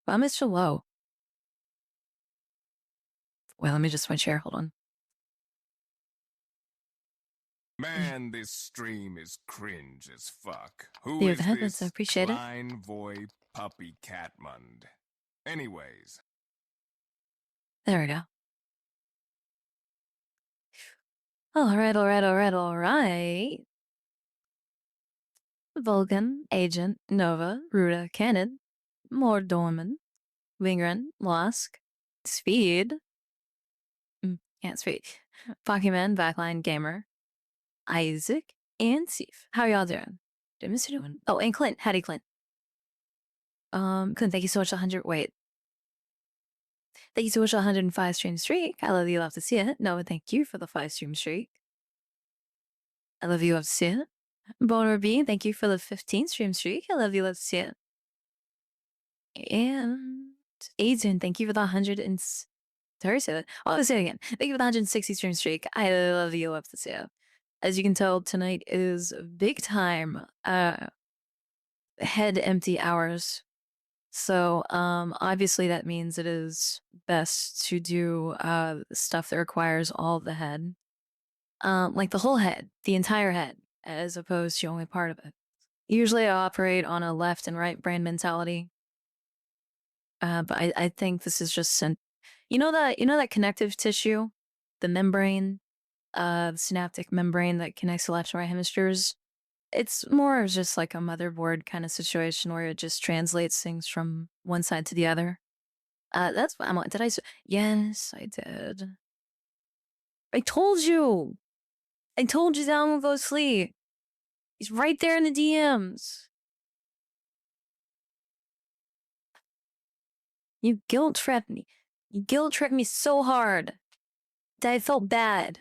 I'm Mr. Low. Well, let me just switch here. Hold on. Man, this stream is cringe as fuck. Who The is headbets, I this appreciate it. Klein Voy Puppy Catmund? Anyways. There we go. Alright. Vulcan, Agent, Nova, Ruda, Cannon, Mordorman, Wingren, Losk, Speed, can't speak, Pokemon, Backline, Gamer, Isaac, and Sif. How y'all doing? Did Mr. doing? Oh, and Clint. Howdy, Clint. Clint, thank you so much. 100. Wait. Thank you so much. 105 stream streak. I love you. Love to see it. Nova, thank you for the 5 stream streak. I love you. Love to see it. Boner B, thank you for the 15 stream streak. I love you. Love to see it. And Aiden, thank you for the 137. I'll say it again. Thank you for the 160 stream streak. I love you. Love to see it. As you can tell, tonight is big time head empty hours. So obviously that means it is best to do stuff that requires all of the head. Like the whole head, the entire head, as opposed to only part of it. Usually I operate on a left and right brain mentality. But I think this is just you know that connective tissue, the membrane, the synaptic membrane that connects the left and right hemispheres. It's more just like a motherboard kind of situation where it just translates things from one side to the other. That's what I'm on. Did I? Yes, I did. I told you. I told you Down will go sleep. He's right there in the DMs. You guilt tripped me. You guilt tripped me so hard that I felt bad.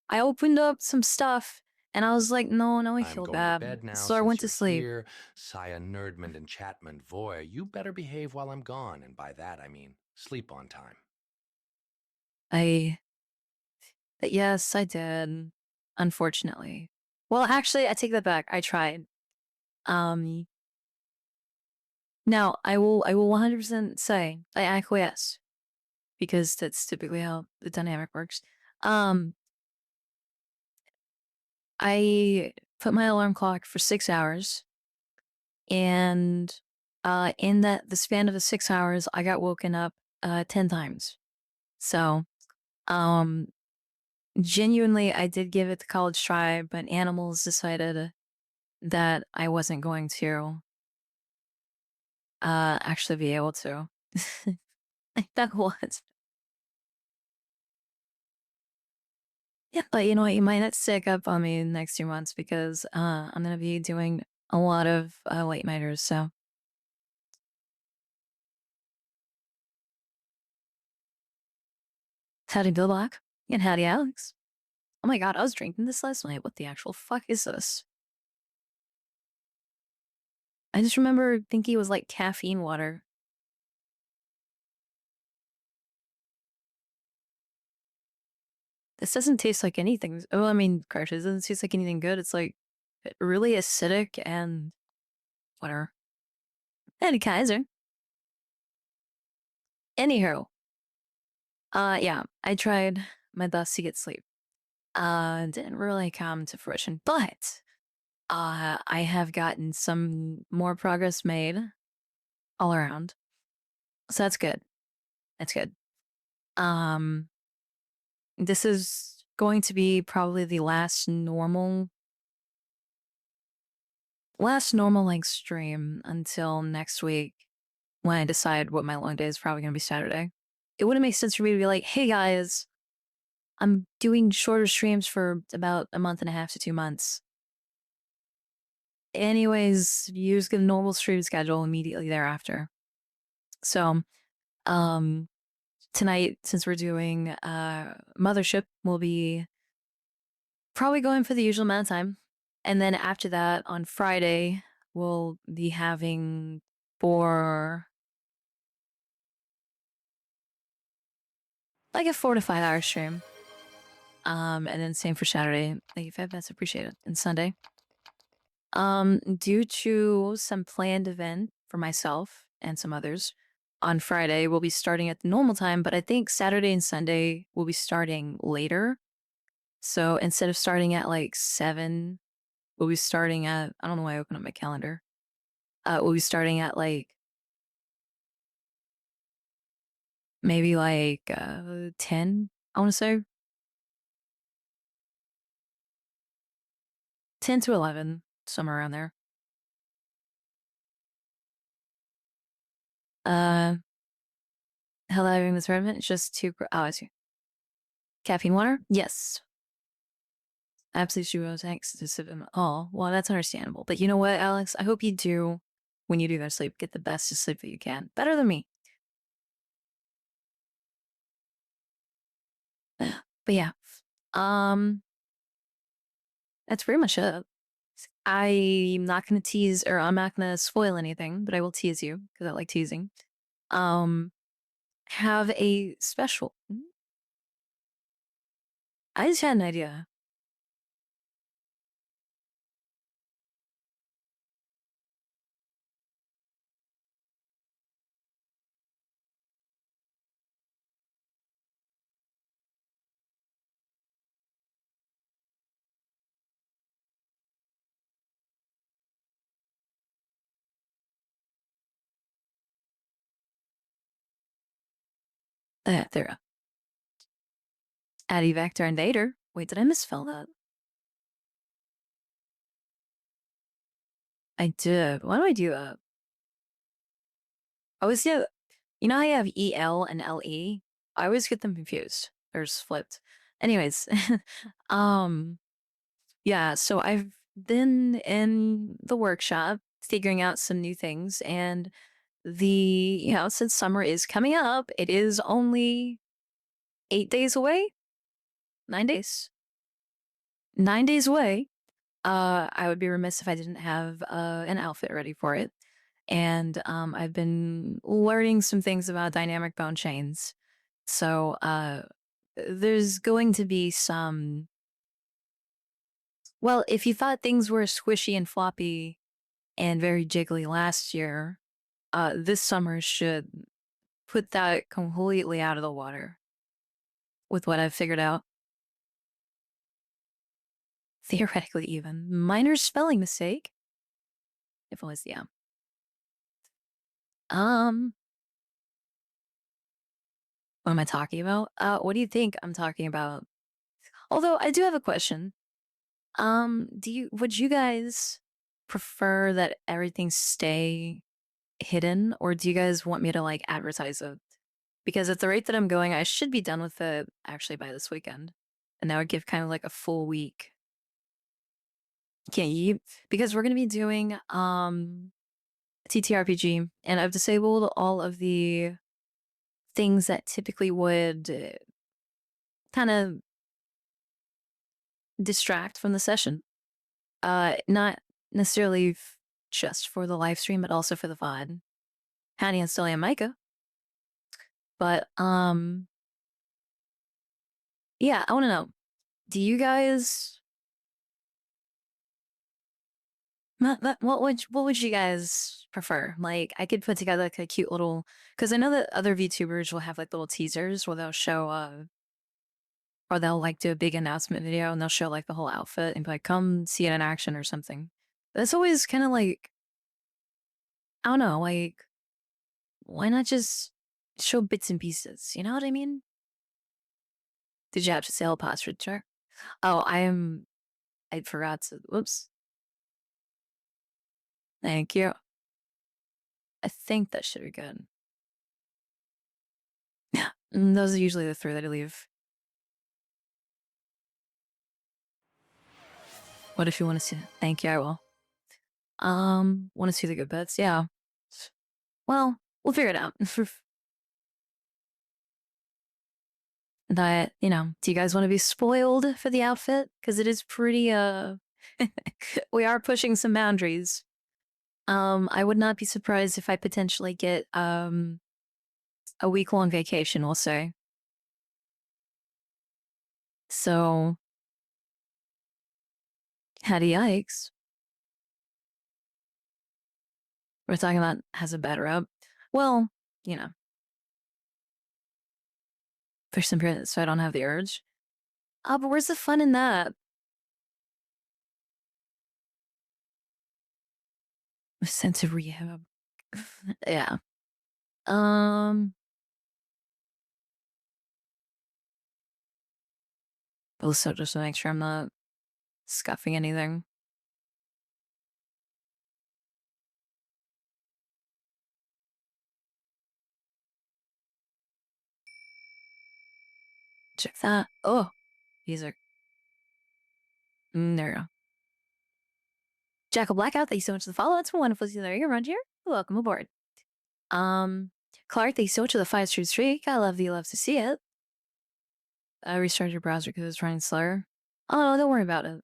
I opened up some stuff and I was like, no, I feel bad. To bed now, So I went to sleep. Here, Saya Nerdmund and Chatmund Voy, you better behave while I'm gone, and by that I mean sleep on time. Yes, I did. Unfortunately. Well, actually, I take that back. I tried. Now I will 100% say I acquiesce because that's typically how the dynamic works. I put my alarm clock for 6 hours, and in the span of the 6 hours, I got woken up 10 times. So, genuinely, I did give it the college try, but animals decided that I wasn't going to actually be able to. That was. Yeah, but you know what? You might not stick up on me in the next 2 months because I'm gonna be doing a lot of late nighters. So howdy, Bill Black, and howdy, Alex. Oh my god, I was drinking this last night. What the actual fuck is this? I just remember thinking it was like caffeine water. This doesn't taste like anything. Oh, I mean, correct. It doesn't taste like anything good. It's like really acidic and whatever. Eddie Kaiser. Anywho, yeah, I tried my best to get sleep. Didn't really come to fruition, but I have gotten some more progress made all around. So that's good. That's good. This is going to be probably the last normal length stream until next week when I decide what my long day is probably going to be Saturday. It wouldn't make sense for me to be like, hey guys, I'm doing shorter streams for about a month and a half to 2 months. Anyways, use the normal stream schedule immediately thereafter. So, tonight, since we're doing Mothership, we'll be probably going for the usual amount of time. And then after that, on Friday, we'll be having for like a 4 to 5 hour stream. And then same for Saturday. Thank you, Fab. That's appreciated. And Sunday. Due to some planned event for myself and some others, on Friday will be starting at the normal time, but I think Saturday and Sunday will be starting later. So instead of starting at like 7, we'll be starting at, I don't know why I opened up my calendar. We'll be starting at like maybe like 10, I want to say 10 to 11, somewhere around there. Uh, Hell, having this tournament, it's just too, oh, I see. Caffeine water? Yes. Absolutely zero thanks to sip them all. Well, that's understandable. But you know what, Alex? I hope you do, when you do that sleep, get the best of sleep that you can. Better than me. But yeah. Um, that's pretty much it. I'm not gonna tease, or I'm not gonna spoil anything, but I will tease you, because I like teasing. Um, have a special. I just had an idea. There. Addy Vector and Vader. Wait, did I misspell that? I did. Why do I do that? I always get, you know how you have EL and LE? I always get them confused. They're just flipped. Anyways, um, yeah, so I've been in the workshop figuring out some new things, and since summer is coming up, it is only 8 days away. 9 days. 9 days away. I would be remiss if I didn't have an outfit ready for it. And I've been learning some things about dynamic bone chains. So there's going to be some. Well, if you thought things were squishy and floppy and very jiggly last year, this summer should put that completely out of the water with what I've figured out. Theoretically, even. Minor spelling mistake. If it was, yeah. Um, what am I talking about? What do you think I'm talking about? Although I do have a question. Would you guys prefer that everything stay hidden, or do you guys want me to like advertise it? Because at the rate that I'm going, I should be done with it actually by this weekend. And that would give kind of like a full week. Can't you? Because we're gonna be doing TTRPG, and I've disabled all of the things that typically would kind of distract from the session. Not necessarily just for the live stream, but also for the VOD. Hattie and Stelly and Micah. But yeah, I want to know. Do you guys? What would you guys prefer? Like, I could put together like a cute little, because I know that other VTubers will have like little teasers where they'll show or they'll like do a big announcement video and they'll show like the whole outfit and be like, come see it in action or something. That's always kind of like, I don't know, like, why not just show bits and pieces? You know what I mean? Did you have to say a password, sure? Oh, I forgot to, whoops. Thank you. I think that should be good. Yeah, those are usually the three that I leave. What if you want to see? Thank you, I will. Want to see the good bits? Yeah. Well, we'll figure it out. That, do you guys want to be spoiled for the outfit? Because it is pretty, we are pushing some boundaries. I would not be surprised if I potentially get, a week-long vacation, we'll say. So, Hattie yikes. We're talking about has a bad rep. Well, for some period so I don't have the urge. But where's the fun in that? A sense of rehab. Yeah. Um, also just to make sure I'm not scuffing anything. Check that. Oh, these are. There we go. Jackal Blackout, thank you so much for the follow. It's been wonderful to see you around here. Welcome aboard. Um, Clark, thank you so much for the 5 streak. I love you. Love to see it. I restarted your browser because it's running slower. Oh, no, don't worry about it.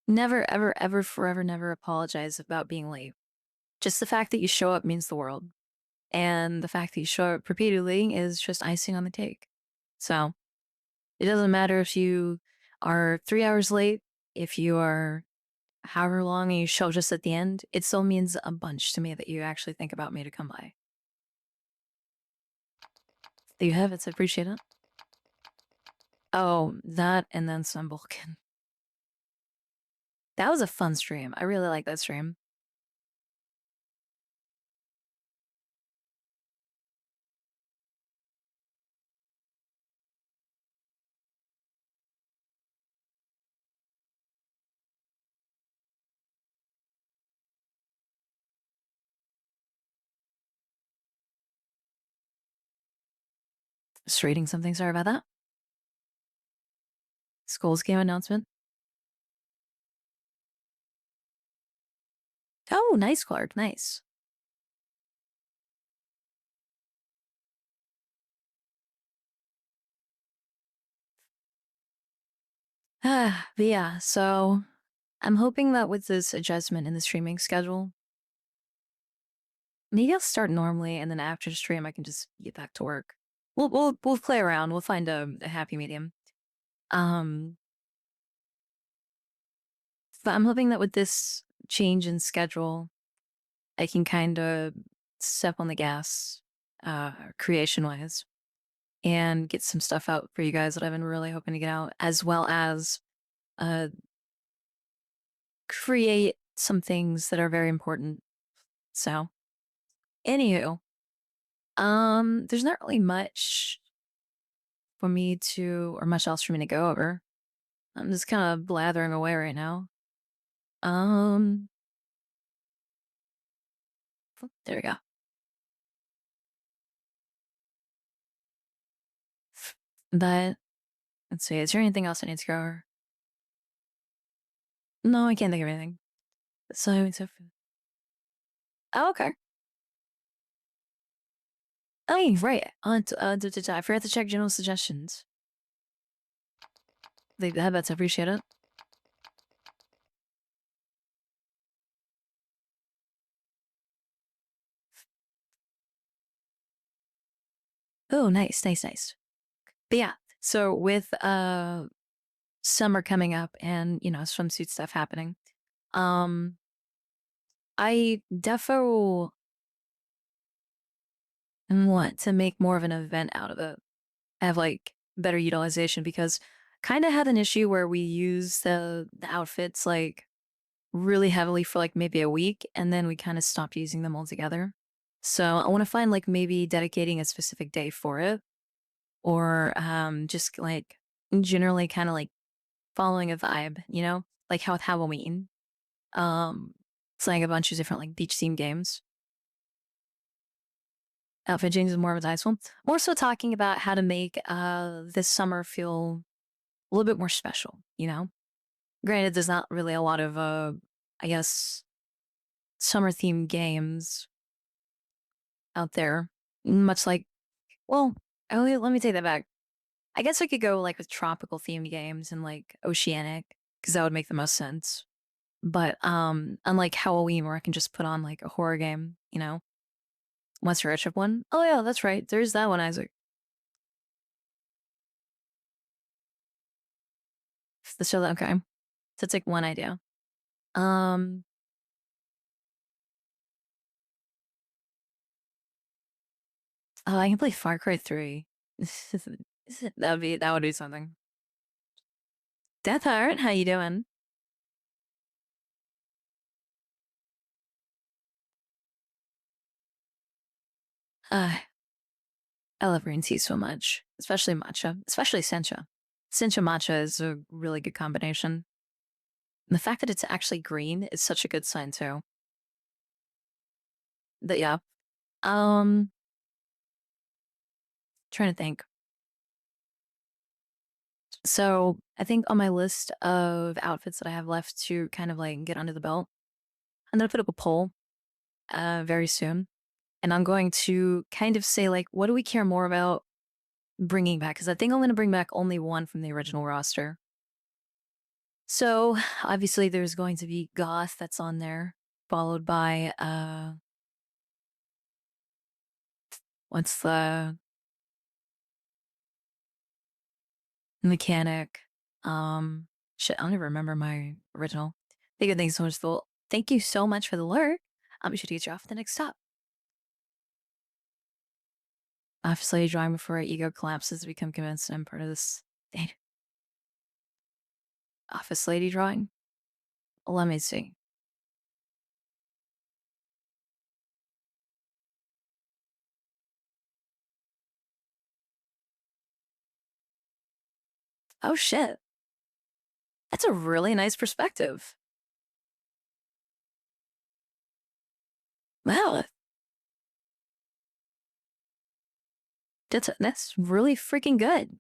Never, ever, ever, forever, never apologize about being late. Just the fact that you show up means the world. And the fact that you show up repeatedly is just icing on the cake. So it doesn't matter if you are 3 hours late, if you are however long and you show just at the end, it still means a bunch to me that you actually think about me to come by. There you have it. So appreciate it. Oh, that and then some Vulcan. That was a fun stream. I really like that stream. Just reading something. Sorry about that. Skulls game announcement. Oh, nice, Clark. Nice. But yeah, so I'm hoping that with this adjustment in the streaming schedule, maybe I'll start normally and then after the stream I can just get back to work. We'll play around. We'll find a happy medium. But I'm hoping that with this change in schedule, I can kind of step on the gas, creation wise, and get some stuff out for you guys that I've been really hoping to get out, as well as uh, create some things that are very important. So, anywho, there's not really much for me to, or much else for me to go over. I'm just kind of blathering away right now. Um, there we go. But let's see, is there anything else I need to go over? No, I can't think of anything. So, oh, okay. Oh, yeah, right. I forgot to check general suggestions. They that's appreciate it. Oh, nice, nice, nice. But yeah, so with summer coming up and swimsuit stuff happening, um, I defo want to make more of an event out of it. Have like better utilization because kind of had an issue where we use the outfits like really heavily for like maybe a week and then we kind of stopped using them altogether. So I want to find like maybe dedicating a specific day for it or just like generally kind of like following a vibe, like how with Halloween. Playing a bunch of different like beach themed games. Outfit changes is more of a nice one. More so talking about how to make this summer feel a little bit more special, Granted, there's not really a lot of I guess summer themed games out there. Much like well, let me take that back. I guess I could go like with tropical themed games and like oceanic, because that would make the most sense. But unlike Halloween where I can just put on like a horror game, What's your trip one? Oh yeah, that's right. There's that one, Isaac. The show that okay. So it's like one idea. Um Oh, I can play Far Cry 3. That would be something. Death Heart, how you doing? Uh, I love green tea so much, especially matcha, especially sencha. Sencha matcha is a really good combination. And the fact that it's actually green is such a good sign too. That yeah. Um, trying to think. So I think on my list of outfits that I have left to kind of like get under the belt, I'm gonna put up a poll very soon, and I'm going to kind of say like, what do we care more about bringing back? Because I think I'm gonna bring back only one from the original roster. So obviously there's going to be Goth that's on there, followed by what's the mechanic? Shit, I don't even remember my original. Thank you, thanks so much, Thul. Thank you so much for the lurk. I'm sure to get you off at the next stop. Office lady drawing before our ego collapses to become convinced I'm part of this. Office lady drawing? Let me see. Oh shit. That's a really nice perspective. Wow. That's really freaking good.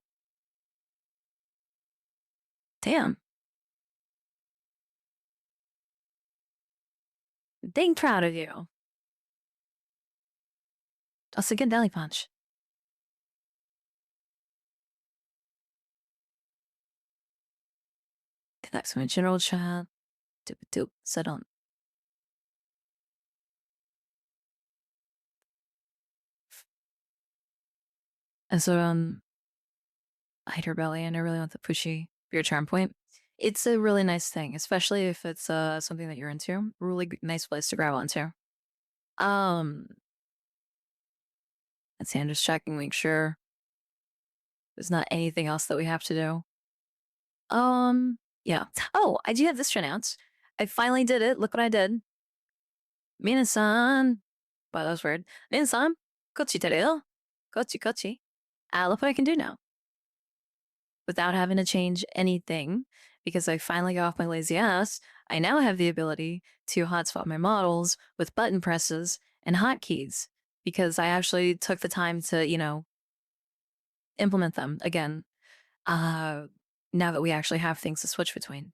Damn. Dang proud of you. That's a good belly punch. Connects with general chat. Doop doop. Set on. And so hide her belly and I really want the pushy for your charm point. It's a really nice thing, especially if it's something that you're into. Really nice place to grab onto. Um let's see, I'm just checking, make sure there's not anything else that we have to do. Yeah. Oh, I do have this to announce. I finally did it. Look what I did. Minasan. Wow, that was weird. Minasan, kochi teru. Kochi kochi. Look what I can do now. Without having to change anything, because I finally got off my lazy ass, I now have the ability to hotspot my models with button presses and hotkeys because I actually took the time to, implement them again. Now that we actually have things to switch between.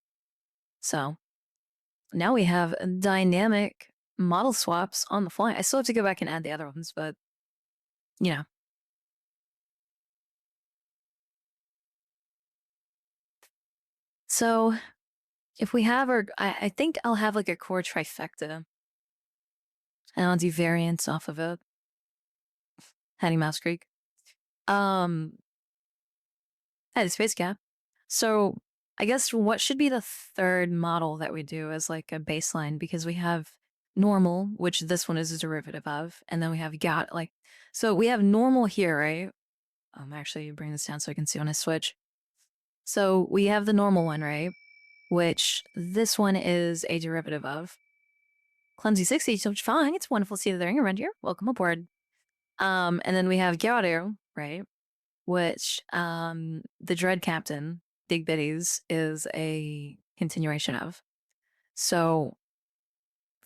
So now we have dynamic model swaps on the fly. I still have to go back and add the other ones, but you know. So if we have I think I'll have like a core trifecta and I'll do variants off of it. Hattie Mouse Creek. Um, at the space cap. So I guess what should be the third model that we do as like a baseline because we have normal, which this one is a derivative of, and then we have got like so we have normal here, right? Actually bring this down so I can see when I switch. So we have the normal one, right? Which this one is a derivative of. Clumsy 60, so fine. It's wonderful to see that they're around here. Welcome aboard. And then we have Gyaro, right? Which the Dread Captain, Big Biddies, is a continuation of. So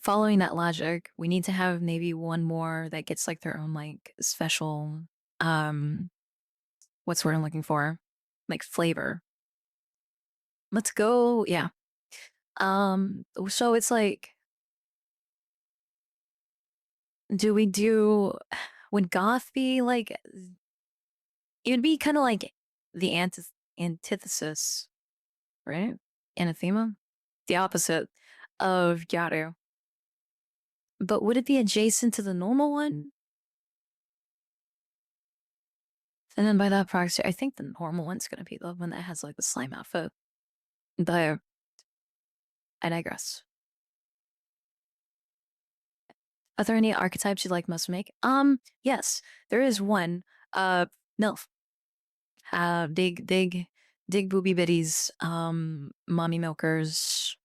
following that logic, we need to have maybe one more that gets like their own like special what's the word I'm looking for? Like flavor. Let's go, yeah. So it's like do we do would goth be like it would be kind of like the antithesis, right? Anathema? The opposite of Gyaru. But would it be adjacent to the normal one? And then by that proxy, I think the normal one's gonna be the one that has like the slime outfit. But I digress. Are there any archetypes you'd like most to make? Yes, there is one. MILF. Dig booby biddies, mommy milkers,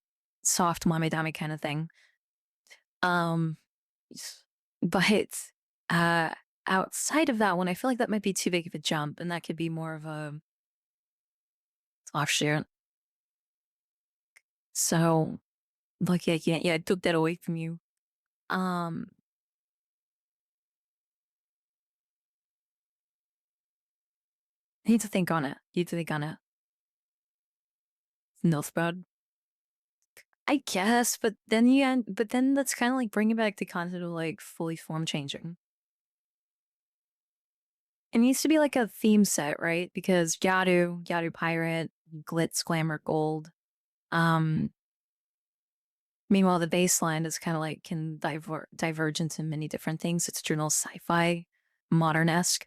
soft mommy dummy kind of thing. Um, but uh, outside of that one, I feel like that might be too big of a jump, and that could be more of a offshoot. So, like, yeah, I took that away from you. Um, I need to think on it. Need to think on it. Northbound. I guess, but then that's kind of like bringing back the concept of like fully form changing. It needs to be like a theme set, right? Because Yadu Pirate, Glitz, Glamour, Gold. Um, Meanwhile, the baseline is kind of like can diverge into many different things. It's journal sci-fi, modern-esque.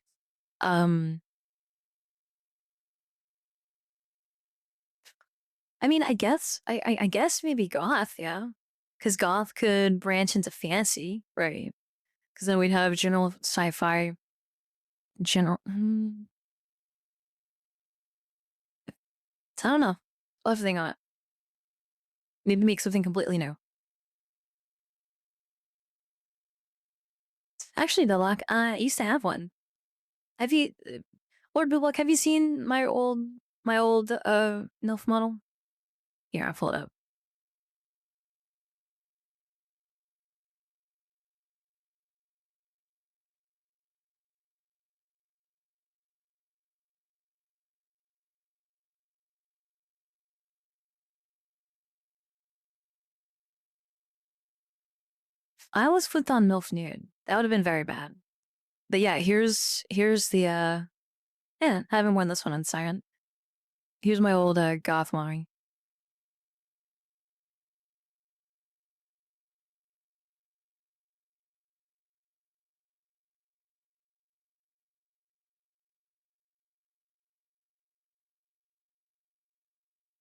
Um, I mean, I guess maybe goth, yeah, because goth could branch into fantasy, right? Because then we'd have general sci-fi, general. I don't know. I'll have to think on it. Maybe make something completely new. Actually, Delak, I used to have one. Have you, Lord Bubluck, have you seen my old NILF model? Here, I'll pull it up. I was flipped on MILF nude. That would have been very bad. But yeah, here's the yeah, I haven't worn this one on Siren. Here's my old goth mommy.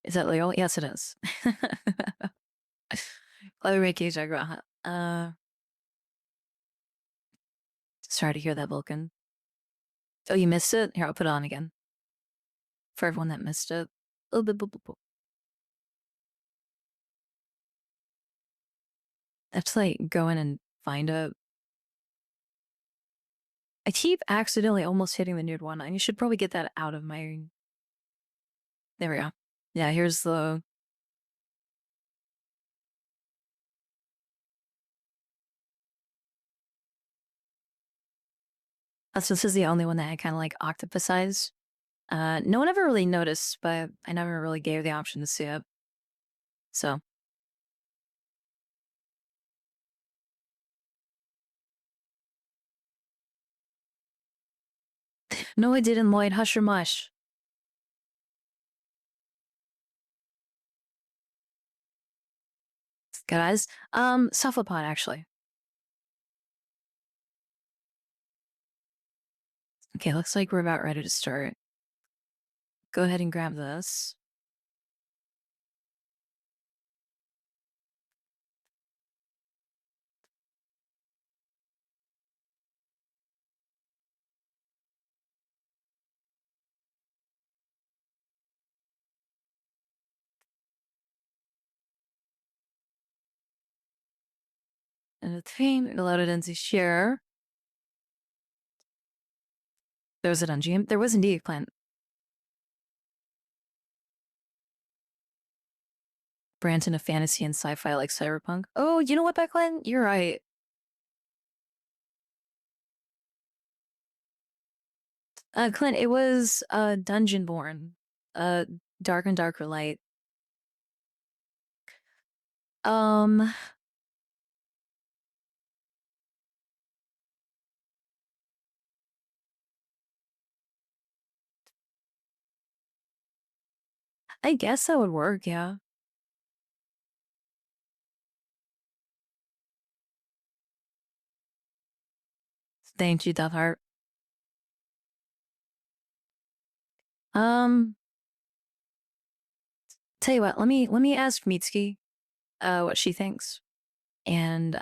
Is that legal? Yes, it is. Chloe Ray Cage, sorry to hear that, Vulcan. Oh, you missed it? Here, I'll put it on again. For everyone that missed it. Oh, I have to like go in and find it. I keep accidentally almost hitting the nude one, and you should probably get that out of my. There we go. Yeah, here's the. This is the only one that I kind of like octopusized. No one ever really noticed, but I never really gave the option to see it. So. No, I didn't, Lloyd. Hush your mush. Guys, cephalopod, actually. Okay, looks like we're about ready to start. Go ahead and grab this. And the theme loaded into share. There was a dungeon. There was indeed a plant. Branton of fantasy and sci-fi like cyberpunk. Oh, you know what, Becklin? You're right. Clint, it was Dungeonborn. Uh Dark and Darker Light. Um I guess that would work, yeah. Thank you, Deathheart. Um Tell you what, let me ask Mitsuki what she thinks. And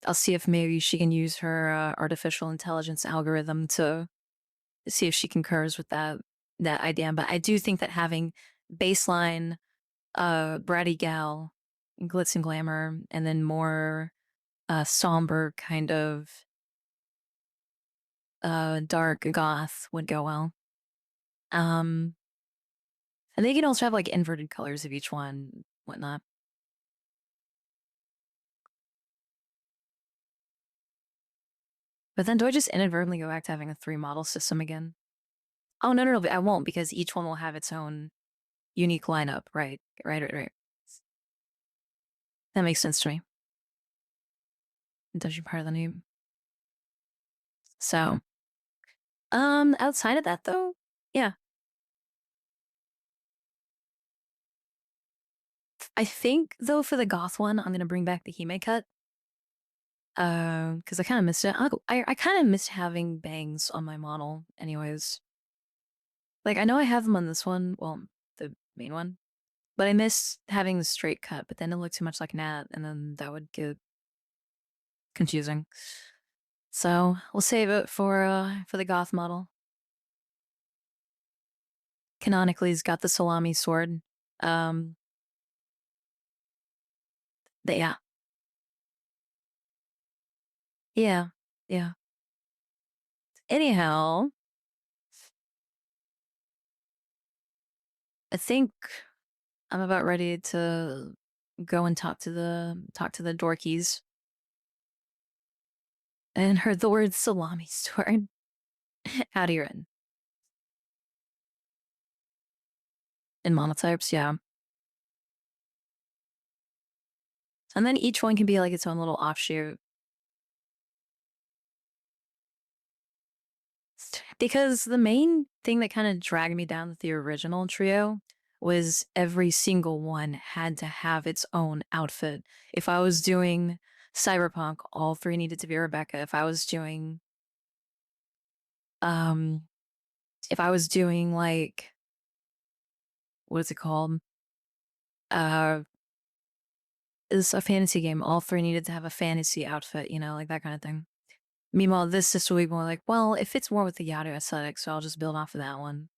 I'll see if maybe she can use her artificial intelligence algorithm to see if she concurs with that idea. But I do think that having baseline bratty gal, glitz and glamour, and then more somber kind of dark goth would go well. And they can also have like inverted colors of each one, whatnot. But then do I just inadvertently go back to having a 3 model system again? Oh, no, I won't, because each one will have its own unique lineup, right? Right. That makes sense to me. It does you part of the name. So, outside of that though, yeah. I think though for the goth one, I'm gonna bring back the Hime cut. Because I kind of missed it. I kind of missed having bangs on my model, anyways. Like I know I have them on this one, well, the main one, but I miss having the straight cut. But then it looked too much like Nat, and then that would get confusing. So we'll save it for the goth model. Canonically, he's got the salami sword. Um, yeah, yeah, yeah. Anyhow, I think I'm about ready to go and talk to the dorkies. And heard the word salami sword. How do you written? In monotypes, yeah. And then each one can be like its own little offshoot. Because the main thing that kind of dragged me down with the original trio was every single one had to have its own outfit. If I was doing cyberpunk, all 3 needed to be Rebecca. Um, if I was doing like, what is it called? Is a fantasy game. All 3 needed to have a fantasy outfit, like that kind of thing. Meanwhile, this system will be more like, well, it fits more with the Yadu aesthetic, so I'll just build off of that one.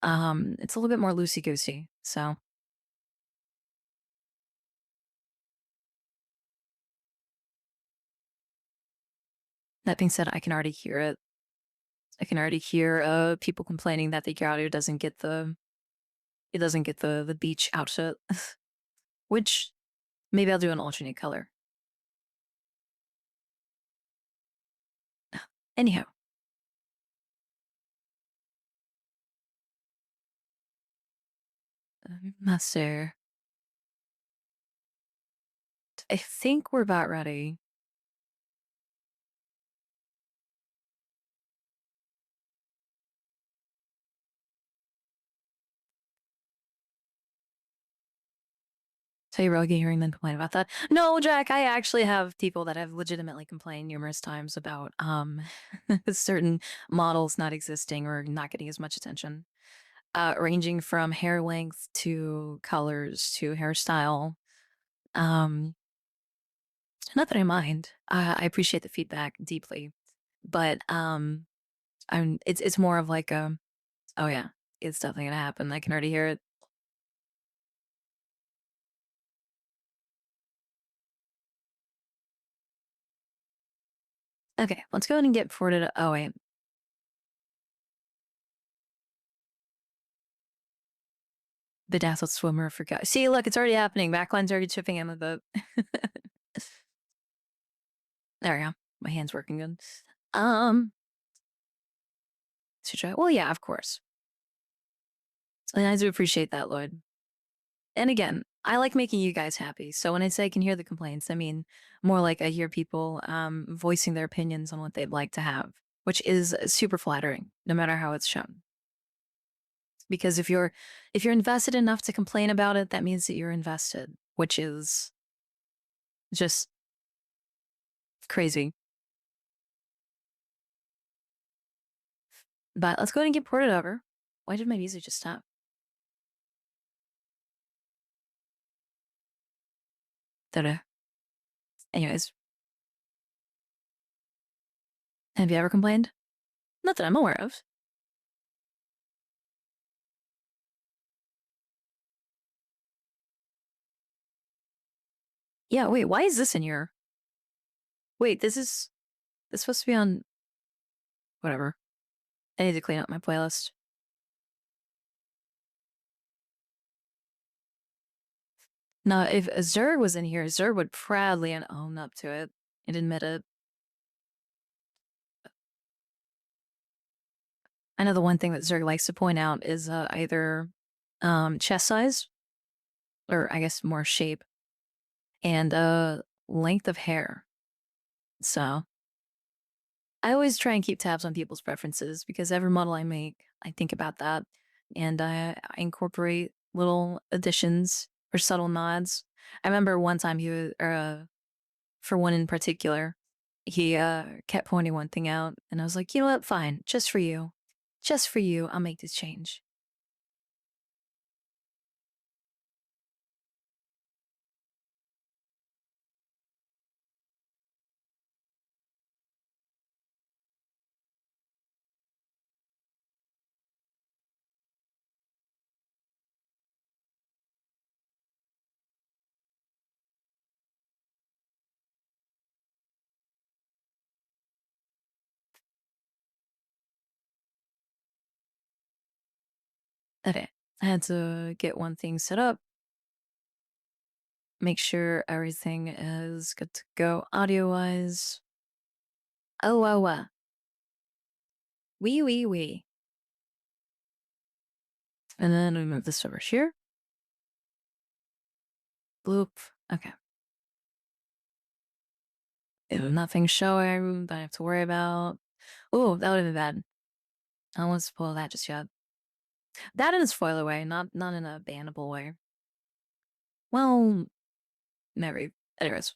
It's a little bit more loosey goosey. So that being said, I can already hear it. I can already hear people complaining that the Yadu doesn't get the beach outfit, which maybe I'll do an alternate color. Anyhow, Master, I think we're about ready. So you're really hearing them complain about that? No, Jack, I actually have people that have legitimately complained numerous times about certain models not existing or not getting as much attention. Ranging from hair length to colors to hairstyle. Um, Not that I mind. I appreciate the feedback deeply, but it's more of like oh yeah, it's definitely gonna happen. I can already hear it. Okay, let's go ahead and get ported. Oh wait, bedazzled swimmer forgot. See, look, it's already happening. Backline's already chipping in with it. There we go. My hand's working good. Should I? Well, yeah, of course. And I do appreciate that, Lloyd. And again, I like making you guys happy. So when I say I can hear the complaints, I mean more like I hear people voicing their opinions on what they'd like to have, which is super flattering, no matter how it's shown. Because if you're invested enough to complain about it, that means that you're invested, which is just crazy. But let's go ahead and get ported over. Why did my music just stop? Ta-da. Anyways, Have you ever complained? Not that I'm aware of. Yeah, wait, why is this in your... Wait, this supposed to be on... Whatever. I need to clean up my playlist. No, if Zerg was in here, Zerg would proudly and own up to it and admit it. I know the one thing that Zerg likes to point out is either chest size, or I guess more shape, and length of hair. So I always try and keep tabs on people's preferences because every model I make, I think about that, and I incorporate little additions or subtle nods. I remember one time for one in particular, he kept pointing one thing out, and I was like, you know what, fine, just for you, I'll make this change. Okay, I had to get one thing set up, make sure everything is good to go audio-wise. Oh, wee. And then we move this over here. Bloop. Okay. If nothing's showing, don't have to worry about. Oh, that would have been bad. I don't want to spoil that just yet. That in a spoiler way, not in a bannable way. Well, maybe. Anyways.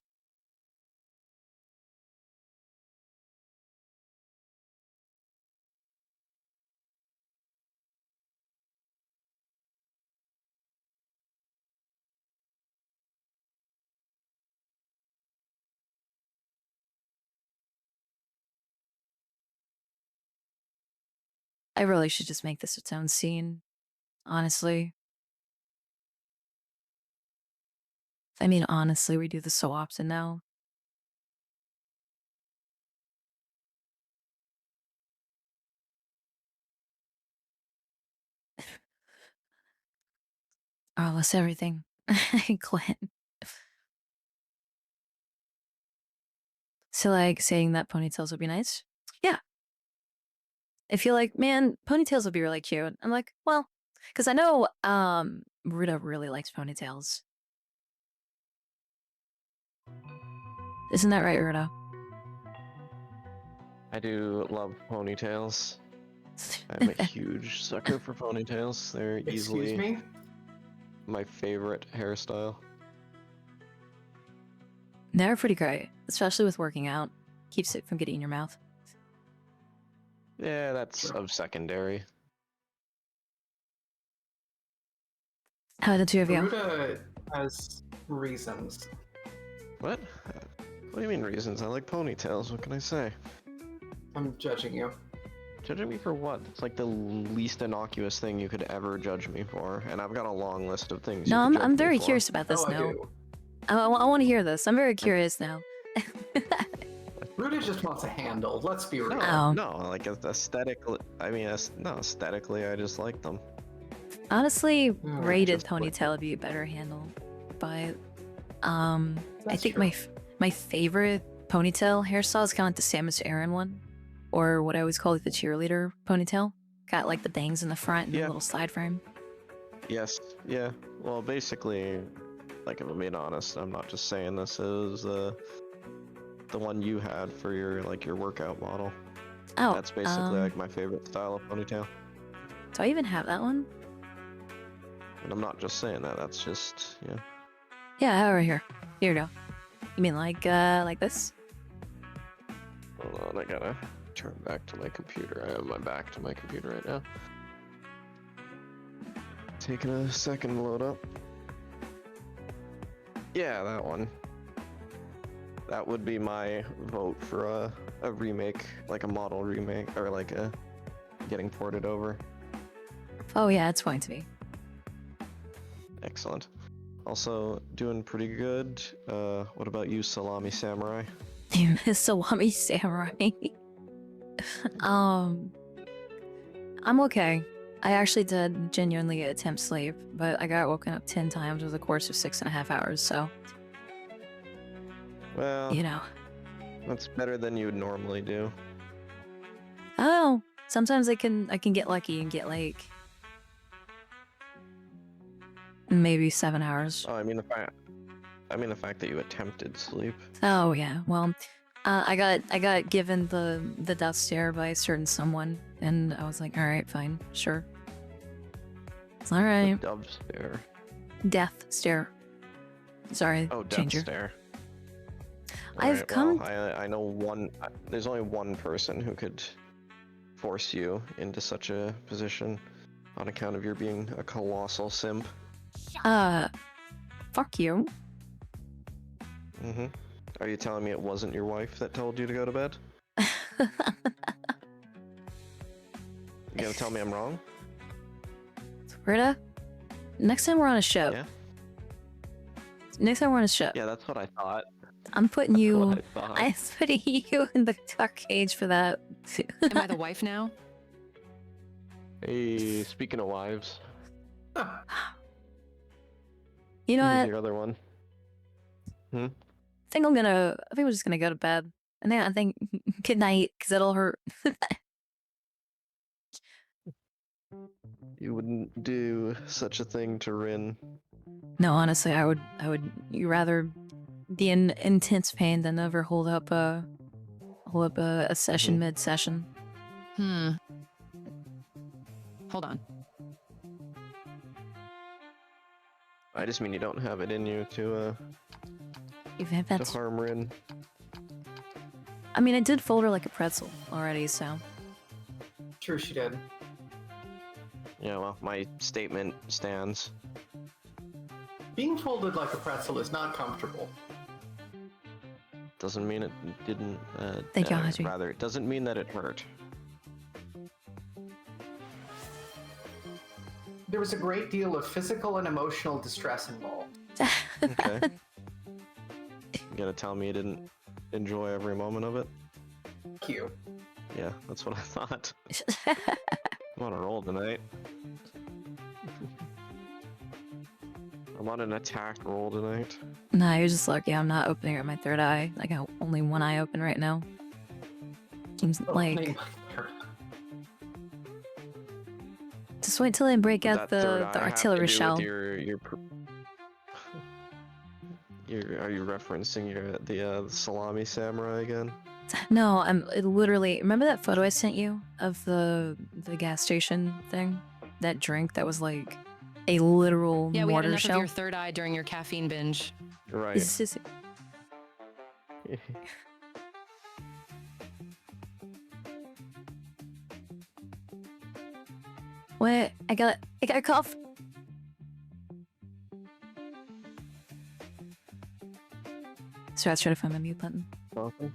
I really should just make this its own scene, honestly. I mean, honestly, we do this so often now. Oh, that's everything. Clint. So, like, saying that ponytails would be nice? Yeah. If you're like, man, ponytails would be really cute. I'm like, well, because I know Ruta really likes ponytails. Isn't that right, Ruta? I do love ponytails. I'm a huge sucker for ponytails. They're Excuse easily me? my favorite hairstyle. They're pretty great, especially with working out. Keeps it from getting in your mouth. Yeah, that's of secondary. How did the two of you? Garuda has reasons. What? What do you mean reasons? I like ponytails. What can I say? I'm judging you. Judging me for what? It's like the least innocuous thing you could ever judge me for, and I've got a long list of things. No, you could I'm judge me very for. curious about this Oh, I now. do. I want to hear this. I'm very curious now. Ruda just wants a handle. Let's be real. Oh. No, like aesthetically. I mean, no, aesthetically, I just like them. Honestly, braided just like- ponytail would be a better handle, but I That's think true. my favorite ponytail hairstyle is kind of like the Samus Aran one, or what I always call like the cheerleader ponytail. Got like the bangs in the front and the Yeah. little side frame. Yes, yeah. Well, basically, like if I'm being honest, I'm not just saying this is the one you had for your your workout model. Oh, That's basically like my favorite style of ponytail. do I even have that one? And I'm not just saying that. That's just Yeah, over here. Here we go. You mean like this? Hold on, I gotta turn back to my computer. I have my back to my computer right now. Taking a second to load up. Yeah, that one. That would be my vote for a remake, like a model remake, or like a getting ported over. Oh yeah, it's going to be. Excellent. Also doing pretty good. What about you, Salami Samurai? Salami Samurai. I'm okay. I actually did genuinely attempt sleep, but I got woken up 10 times over the course of 6.5 hours, so, Well, you know. that's better than you would normally do. Oh, sometimes I can get lucky and get like maybe 7 hours. Oh, I mean the fact that you attempted sleep. Oh yeah, well, I got given the death stare by a certain someone, and I was like, all right, fine, sure, it's all The right. dove stare. Death stare. Sorry, Oh, death changer. stare. I've Alright, come. Well, I know one. There's only one person who could force you into such a position on account of your being a colossal simp. Fuck you. Mm-hmm. Are you telling me it wasn't your wife that told you to go to bed? You gonna tell me I'm wrong? Rita, next time we're on a ship. Yeah. Next time we're on a ship. Yeah, that's what I thought. I'm putting That's you. what I thought. I'm putting you in the dark cage for that. Am I the wife now? Hey, speaking of wives, You know who's what? your other one? I think we're just gonna go to bed. And then I think good night, cause it'll hurt. You wouldn't do such a thing to Rin. No, honestly, I would you rather be in intense pain than ever hold up a session mid-session. Hold on. I just mean you don't have it in you to Even if that's, harm Rin. I mean, I did fold her like a pretzel already, so. True, she did. Yeah, well, my statement stands. Being folded like a pretzel is not comfortable. Doesn't mean it didn't. Thank you, Haji. Rather, it doesn't mean that it hurt. There was a great deal of physical and emotional distress involved. Okay. You gonna tell me you didn't enjoy every moment of it? Thank you. Yeah, that's what I thought. I'm on a roll tonight. I'm on an attack roll tonight. Nah, you're just lucky I'm not opening up my third eye. I got only one eye open right now. Seems like. Opening my third- Just wait till I break Does out that third the eye have to artillery do shell. with are you referencing the salami samurai again? No, I'm literally. Remember that photo I sent you of the gas station thing? That drink that was like a literal Yeah, we had mortar enough shell. of your third eye during your caffeine binge. Right. Is this- What? I got a cough. So I was trying to find my mute button. Okay.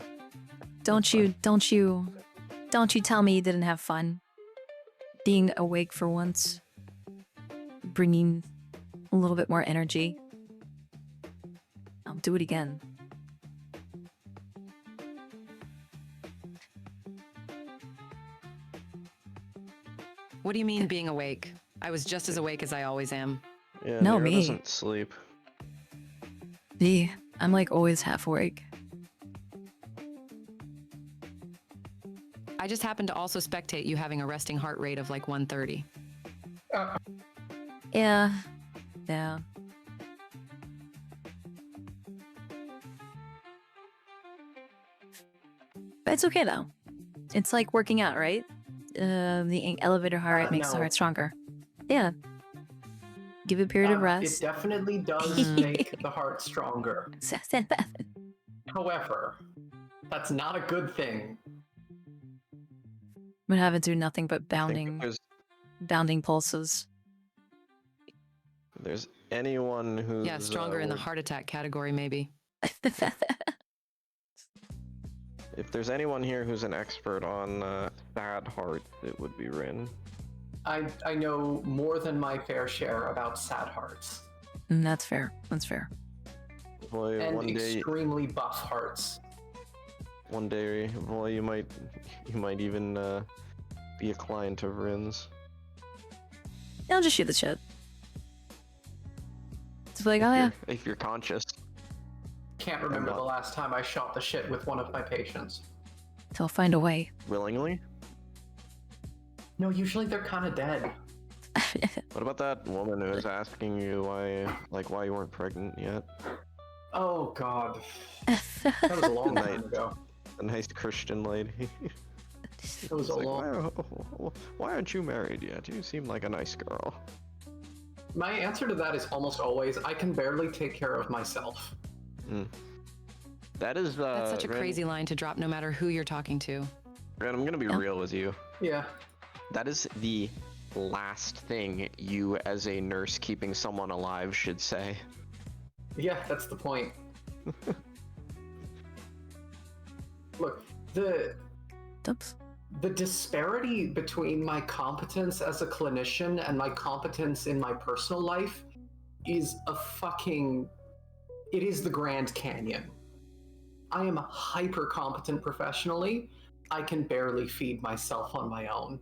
Don't you tell me you didn't have fun being awake for once, bringing a little bit more energy. I'll do it again. What do you mean being awake? I was just as awake as I always am. Yeah, No, Nero me. doesn't sleep. I'm like always half awake. I just happened to also spectate you having a resting heart rate of like 130. Yeah. But it's okay though. It's like working out, right? The elevator heart rate makes the No. heart stronger. Yeah. Give it a period of It rest. definitely does make the heart stronger. However, that's not a good thing. Would have it do nothing but I think if bounding pulses. there's anyone who's Yeah, stronger in the would- heart attack category, maybe. If there's anyone here who's an expert on sad hearts, it would be Rin. I know more than my fair share about sad hearts. That's fair. That's fair. Boy, And one day, extremely buff hearts. boy, you might even be a client of Rin's. Yeah, I'll just shoot the shit. It's like, oh yeah. If you're conscious. Can't remember not- the last time I shot the shit with one of my patients. They'll find a way. Willingly? No, usually they're kind of dead. What about that woman who was asking you why you weren't pregnant yet? Oh god, that was a long time ago. A nice Christian lady. It was It's a like, long. why aren't you married yet? You seem like a nice girl. My answer to that is almost always, I can barely take care of myself. That is That's such a Ren, crazy line to drop no matter who you're talking to. Ren, I'm gonna be real with you. Yeah. That is the last thing you, as a nurse keeping someone alive, should say. Yeah, that's the point. Look, the Oops. disparity between my competence as a clinician and my competence in my personal life is it is the Grand Canyon. I am hyper competent professionally. I can barely feed myself on my own.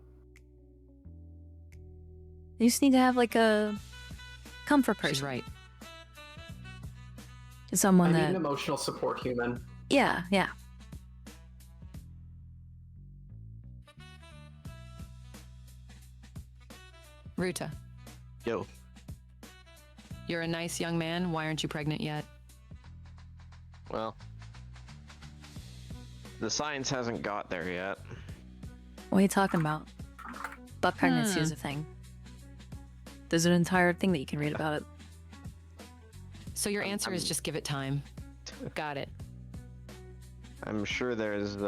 You just need to have like a comfort person. She's right. Someone I need that. an emotional support human. Yeah, yeah. Ruta, Yo, you're a nice young man. Why aren't you pregnant yet? well, the science hasn't got there yet. What are you talking about? Butt pregnancy is a thing. There's an entire thing that you can read about it. So your answer is just give it time. Got it. I'm sure there's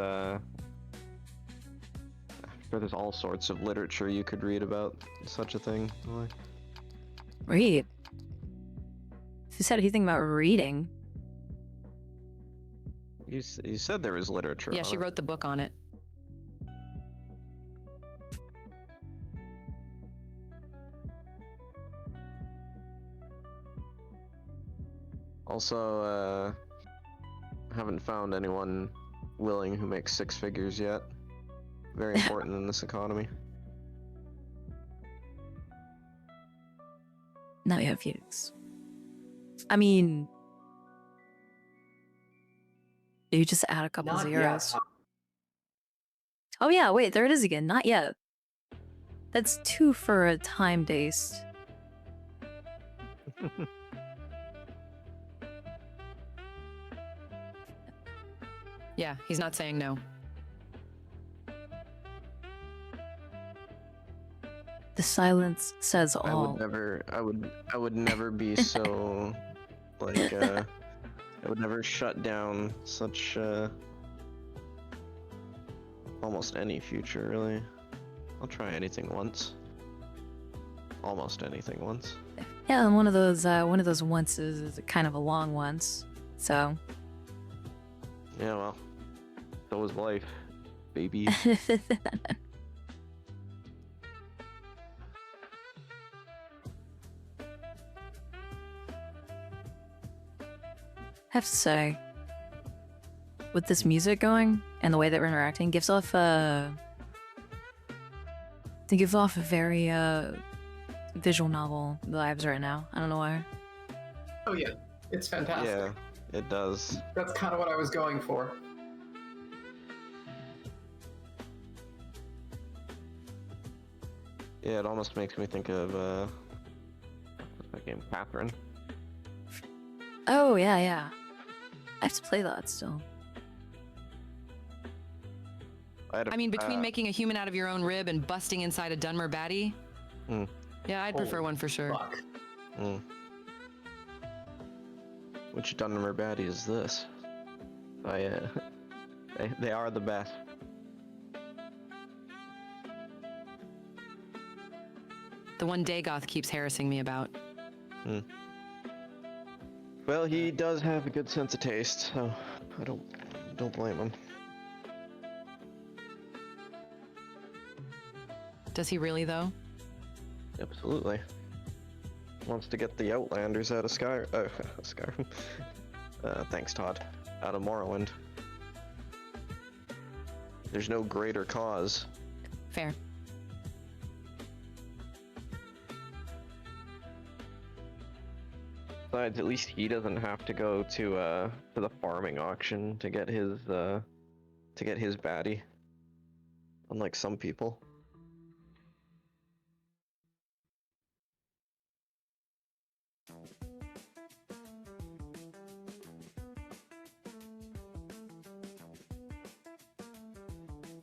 all sorts of literature you could read about such a thing. Read. If you said anything about reading, You said there was literature. Yeah, on she it. wrote the book on it. Also, haven't found anyone willing who makes six figures yet. Very important in this economy. now you have Phoenix. I mean, you just add a couple Not zeros. yet. Oh yeah, wait, there it is again. Not yet. That's 2 for a time based. Yeah, he's not saying no. The silence says all. I would never be so I would never shut down such almost any future, really. I'll try anything once. Almost anything once. Yeah, and one of those onces is kind of a long once. So Yeah, well, so was life, baby. have to say, with this music going and the way that we're interacting, gives off a very visual novel vibes right now. I don't know why. Oh yeah, it's fantastic. Yeah, it does. That's kind of what I was going for. Yeah, it almost makes me think of what's that game, Catherine. Oh yeah, yeah. I have to play that still. I mean, between making a human out of your own rib and busting inside a Dunmer baddie, yeah, I'd prefer one for sure. Fuck. Which Dunmer baddie is this? They are the best. The one Dagoth keeps harassing me about. Well, he does have a good sense of taste, so I don't blame him. Does he really, though? Absolutely. Wants to get the Outlanders out of Skyrim. Thanks, Todd. Out of Morrowind. There's no greater cause. Fair. Besides, at least he doesn't have to go to the farming auction to get his baddie. Unlike some people.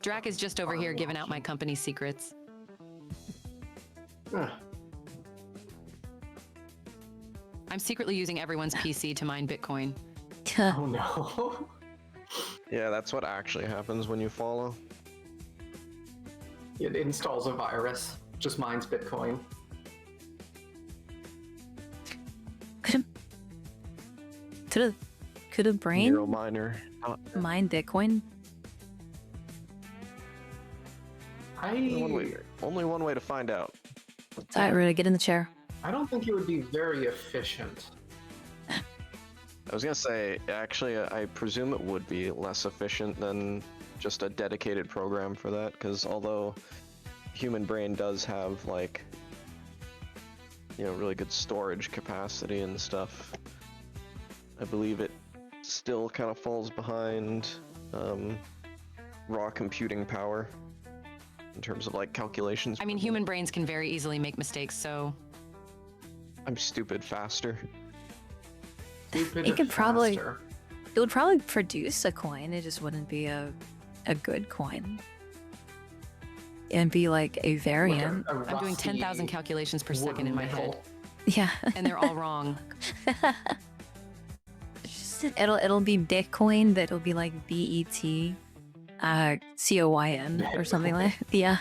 Drac is just over here giving out my company secrets. Ugh. I'm secretly using everyone's PC to mine Bitcoin. Oh no. Yeah, that's what actually happens when you follow. It installs a virus, just mines Bitcoin. Could a brain Neural miner. mine Bitcoin? Only one way to find out. All right, Ruda, get in the chair. I don't think it would be very efficient. I was gonna say, actually, I presume it would be less efficient than just a dedicated program for that, because although human brain does have, like, you know, really good storage capacity and stuff, I believe it still kind of falls behind raw computing power in terms of, like, calculations. I mean, human brains can very easily make mistakes, so... I'm stupid faster. Stupid It could probably- faster. It would probably produce a coin. It just wouldn't be a good coin. It'd be like a variant. Like a I'm doing rusty 10,000 calculations per second wooden in my head. nickel. Yeah. And they're all wrong. It'll be Bitcoin, that'll be like BET COYN or something like yeah.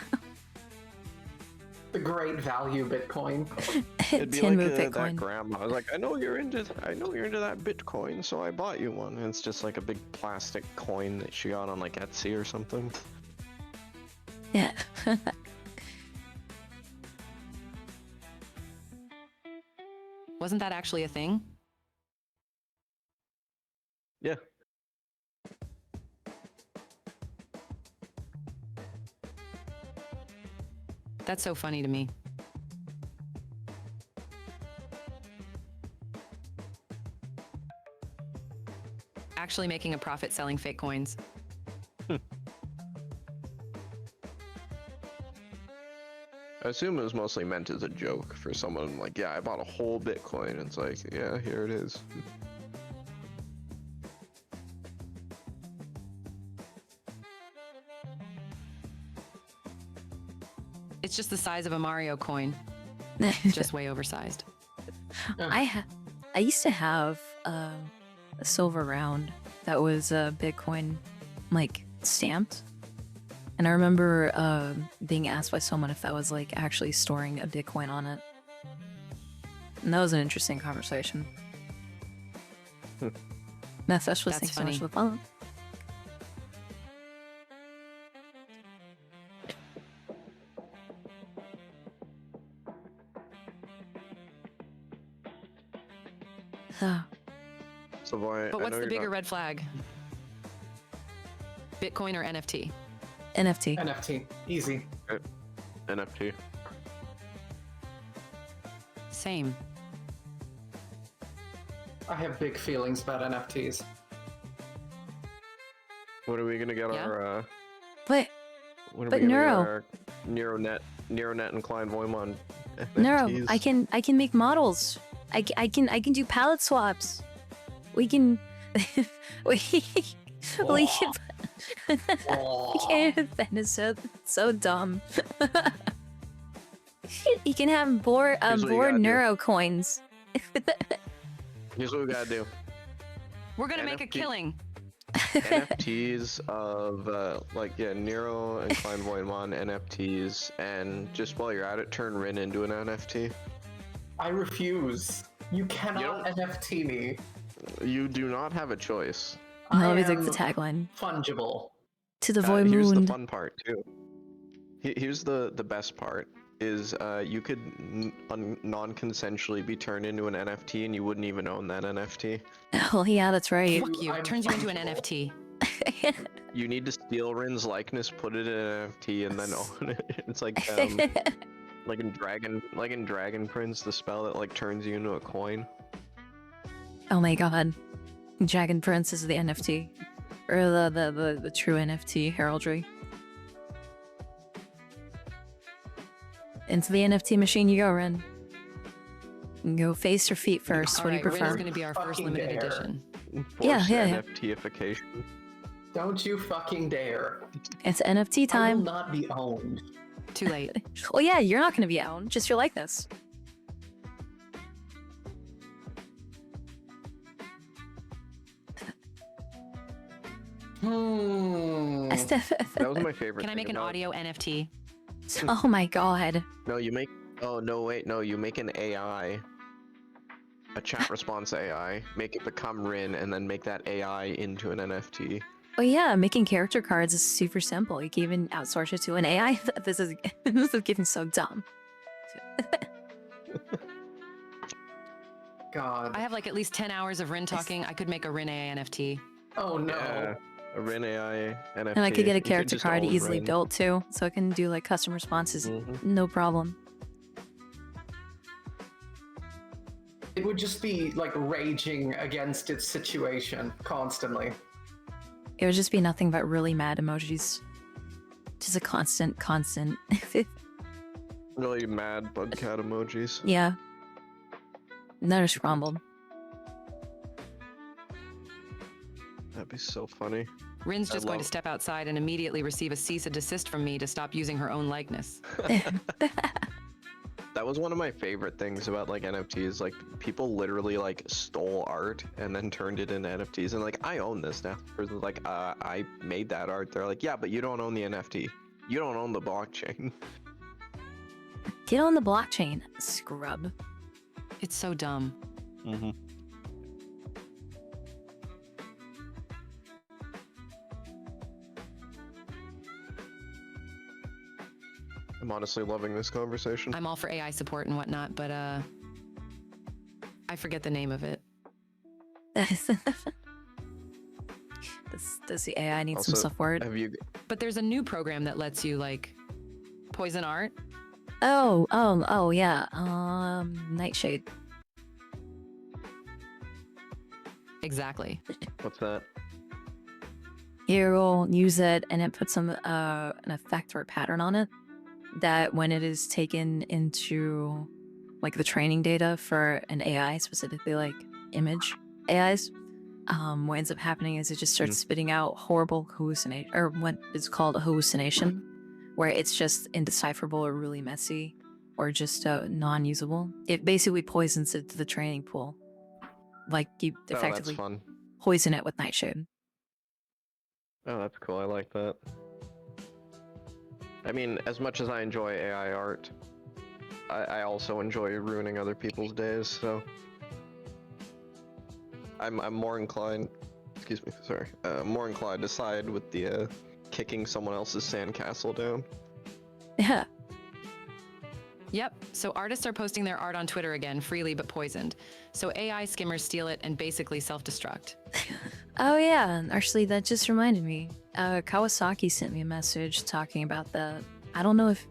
The great value Bitcoin. It'd be Tinmu like that Bitcoin. grandma. I was like, I know you're into that Bitcoin, so I bought you one. And it's just like a big plastic coin that she got on like Etsy or something. Yeah. Wasn't that actually a thing? Yeah. That's so funny to me. Actually making a profit selling fake coins. I assume it was mostly meant as a joke for someone like, yeah, I bought a whole Bitcoin. It's like, yeah, here it is. It's just the size of a Mario coin, just way oversized. I used to have a silver round that was Bitcoin, like stamped, and I remember being asked by someone if that was like actually storing a Bitcoin on it, and that was an interesting conversation. Method was thanks so much funny. for the follow. So boy, But I what's know the you're bigger not- red flag? Bitcoin or NFT? NFT. NFT. Easy. NFT. Same. I have big feelings about NFTs. What are we gonna get Yeah? our? But When are But we gonna Neuro. get our NeuroNet and Klein Voimon Neuro, NFTs? I can make models. I can do palette swaps. We can we can Ben is so dumb. You can have board Here's what you board gotta do. neuro coins. Here's what we gotta do. We're gonna make a NFT. killing. NFTs of Nero and Klein Voimon NFTs, and just while you're at it, turn Rin into an NFT. I refuse. You cannot don't- NFT me. You do not have a choice. No, I let me take am the tagline. fungible. To the void Here's the moon. fun part too. Here's the best part is you could non-consensually be turned into an NFT and you wouldn't even own that NFT. Oh yeah, that's right. Fuck you. I'm Turns you into an fungible. NFT. You need to steal Rin's likeness, put it in an NFT, and then own it. It's like in Dragon Prince, the spell that like turns you into a coin. Oh my god. Dragon Prince is the NFT. Or the true NFT heraldry. Into the NFT machine you go, Ren. Go face or feet first. All What do right, you Rin's prefer? going to be our first Fucking limited dare. edition. Yeah, yeah. NFTification. Don't you fucking dare. It's NFT I will time. not be owned. Too late. Well, yeah, you're not going to be owned. Just your likeness. That was my favorite. Can I thing make an about- audio NFT? Oh my god. No, you make. Oh no, wait, no, you make an AI, a chat response AI, make it become Rin, and then make that AI into an NFT. Oh yeah, making character cards is super simple. You can even outsource it to an AI. This is getting so dumb. God. I have like at least 10 hours of Rin talking. I could make a Rin AI NFT. Oh no. Yeah, a Rin AI NFT. And I could get a You character just card own easily Rin. built too, so I can do like custom responses, Mhm. no problem. It would just be like raging against its situation constantly. It would just be nothing but really mad emojis. Just a constant. Really mad bug cat emojis. Yeah. Never scrambled. That'd be so funny. Rin's I just going to love- step outside and immediately receive a cease and desist from me to stop using her own likeness. That was one of my favorite things about like NFTs. Like people literally like stole art and then turned it into NFTs. And like I own this now. The person's like, I made that art. They're like, yeah, but you don't own the NFT. You don't own the blockchain. Get on the blockchain, scrub. It's so dumb. Mm-hmm. I'm honestly loving this conversation. I'm all for AI support and whatnot, but I forget the name of it. Does the AI need some Also, support? Have you? But there's a new program that lets you like poison art. Oh yeah. Nightshade. Exactly. What's that? You will use it, and it puts an effect or a pattern on it that when it is taken into like the training data for an AI, specifically like image AIs, what ends up happening is it just starts spitting out horrible hallucination, or what is called a hallucination, where it's just indecipherable or really messy or just non-usable. It basically poisons it to the training pool. Like you Oh, that's effectively fun. poison it with Nightshade. Oh, that's cool. I like that. I mean, as much as I enjoy AI art, I also enjoy ruining other people's days, so I'm more inclined, excuse me, sorry, more inclined to side with the kicking someone else's sandcastle down. Yeah. Yep. So artists are posting their art on Twitter again, freely but poisoned. So AI skimmers steal it and basically self-destruct. Oh yeah, actually that just reminded me. Kawasaki sent me a message talking about that. I don't know if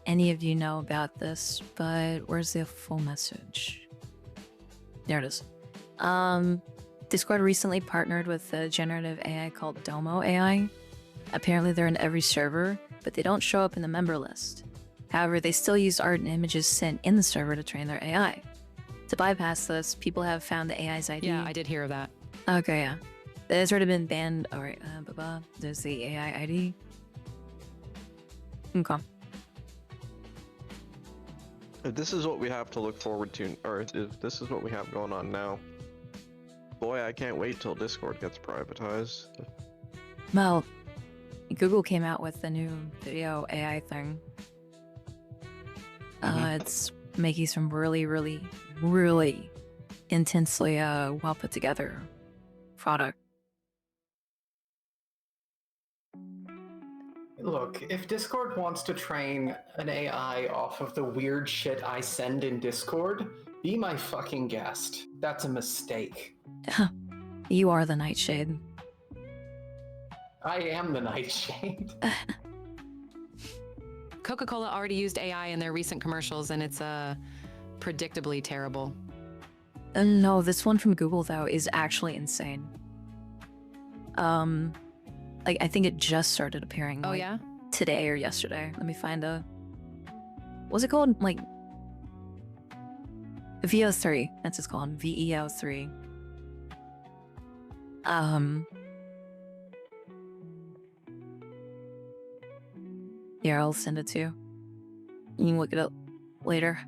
any of you know about this, but where's the full message? There it is. Discord recently partnered with a generative AI called Domo AI. Apparently they're in every server, but they don't show up in the member list. However, they still use art and images sent in the server to train their AI. To bypass this, people have found the AI's ID. Yeah, I did hear of that. Okay, yeah. It's already been banned. Alright, there's the AI ID. Okay. If this is what we have to look forward to, or if this is what we have going on now, boy, I can't wait till Discord gets privatized. Well, Google came out with the new video AI thing. It's making some really, really, really intensely well put together product. Look, if Discord wants to train an AI off of the weird shit I send in Discord, be my fucking guest. That's a mistake. You are the Nightshade. I am the Nightshade. Coca-Cola already used AI in their recent commercials, and it's predictably terrible. No, this one from Google though is actually insane. Like I think it just started appearing. Oh like, yeah? today or yesterday. Let me find what's it called? Like VO3. That's what it's called. VEO3. Here, I'll send it to you. You can look it up later.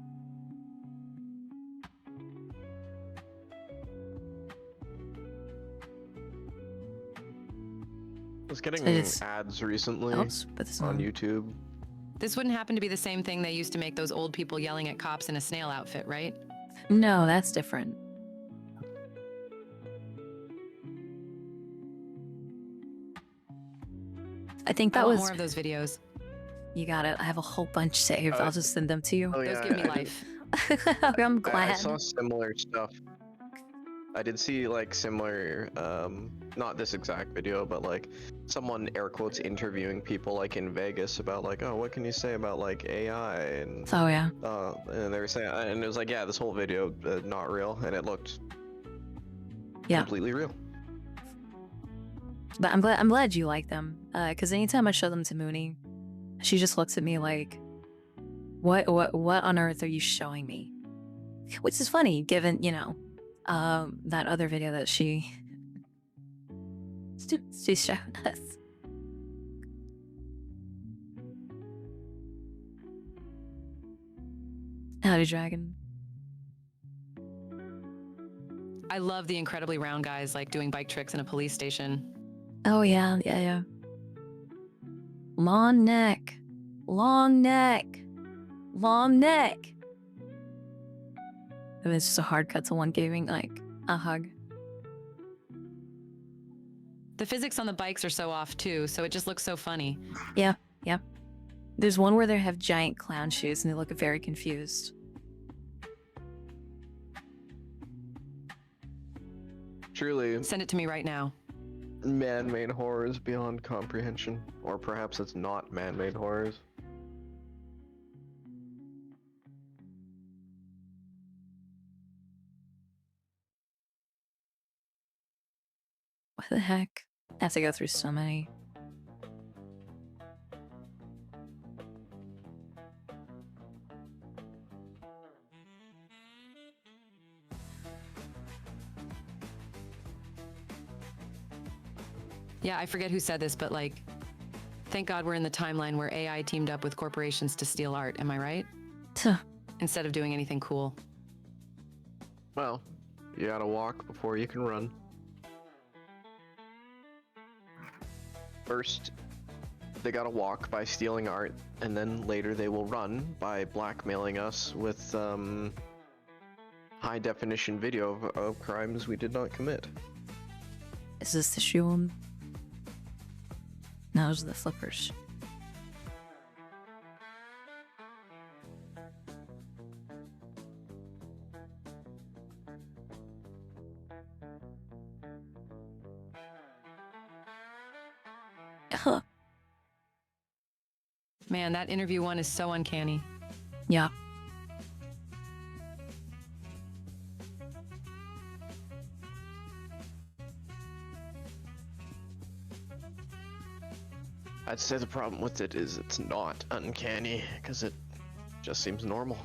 I was getting It's- ads recently Oops, put this on on. YouTube. This wouldn't happen to be the same thing they used to make those old people yelling at cops in a snail outfit, right? No, that's different. I think I that want was. more of those videos. You got it. I have a whole bunch saved. I'll just send them to you. Oh Those yeah, give me I did- life. I'm I glad. saw similar stuff. I did see like similar, not this exact video, but like someone air quotes interviewing people like in Vegas about like, oh, what can you say about like AI and Oh yeah. and they were saying, and it was like, yeah, this whole video not real, and it looked Yeah. completely real. But I'm glad you like them. Because anytime I show them to Mooney, she just looks at me like, what on earth are you showing me? Which is funny, given, that other video that she showed us. Howdy, Dragon. I love the incredibly round guys like doing bike tricks in a police station. Oh yeah. Long neck. Long neck. Long neck. And it's just a hard cut to one giving like a hug. The physics on the bikes are so off too, so it just looks so funny. Yeah. There's one where they have giant clown shoes and they look very confused. Truly, Send it to me right now. man-made horrors beyond comprehension, or perhaps it's not man-made horrors. What the heck? I have to go through so many. Yeah, I forget who said this, but like, thank God we're in the timeline where AI teamed up with corporations to steal art, am I right? Tuh. Instead of doing anything cool. Well, you gotta walk before you can run. First, they gotta walk by stealing art, and then later they will run by blackmailing us with high definition video of crimes we did not commit. Is this the shoe one? No, those are the flippers. Huh. Man, that interview one is so uncanny. Yeah. I'd say the problem with it is it's not uncanny, because it just seems normal.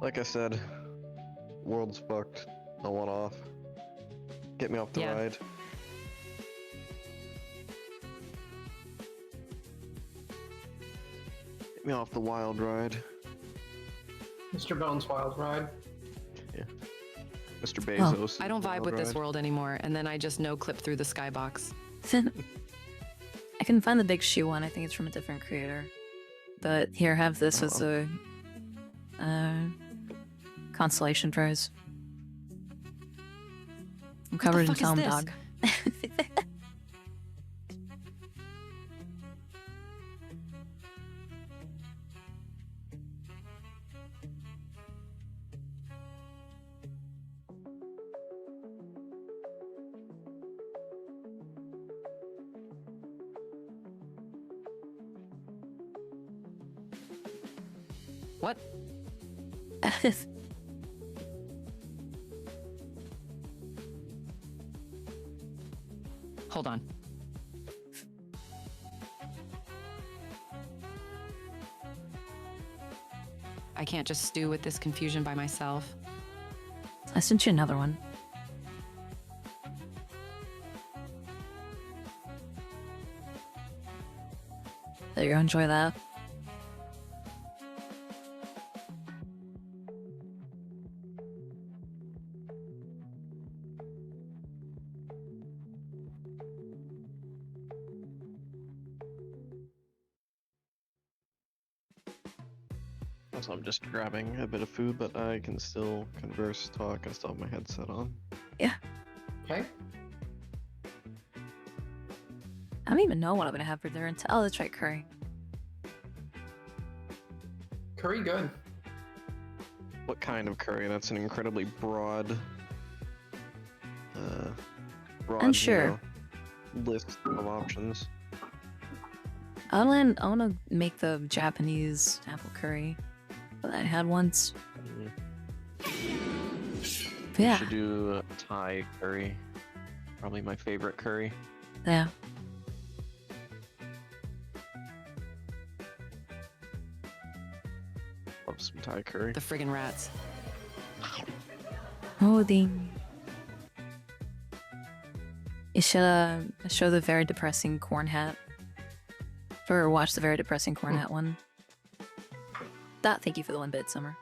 Like I said, world's fucked. I want off. Get me off the Yeah. ride. Get me off the wild ride. Mr. Bones' Wild Ride. Mr. Bezos. I don't vibe wild with this ride. world anymore, and then I just no clip through the skybox. I couldn't find the big shoe one. I think it's from a different creator. But here, have this as a consolation prize. I'm covered in fuck is foam, this? dog. What? Hold on. I can't just stew with this confusion by myself. I sent you another one. There you go, enjoy that. Also, I'm just grabbing a bit of food, but I can still converse, talk. I still have my headset on. Yeah. Okay. I don't even know what I'm gonna have for dinner until. Oh, that's right, curry. Curry good. What kind of curry? That's an incredibly broad, Unsure. list of options. I wanna make the Japanese apple curry that I had once. But yeah, Should do Thai curry. Probably my favorite curry. yeah. Love some Thai curry. The friggin' rats. Oh, ding. You should show the very depressing corn hat. Or watch the very depressing corn hat one. Thank you for the 1 bit, Summer.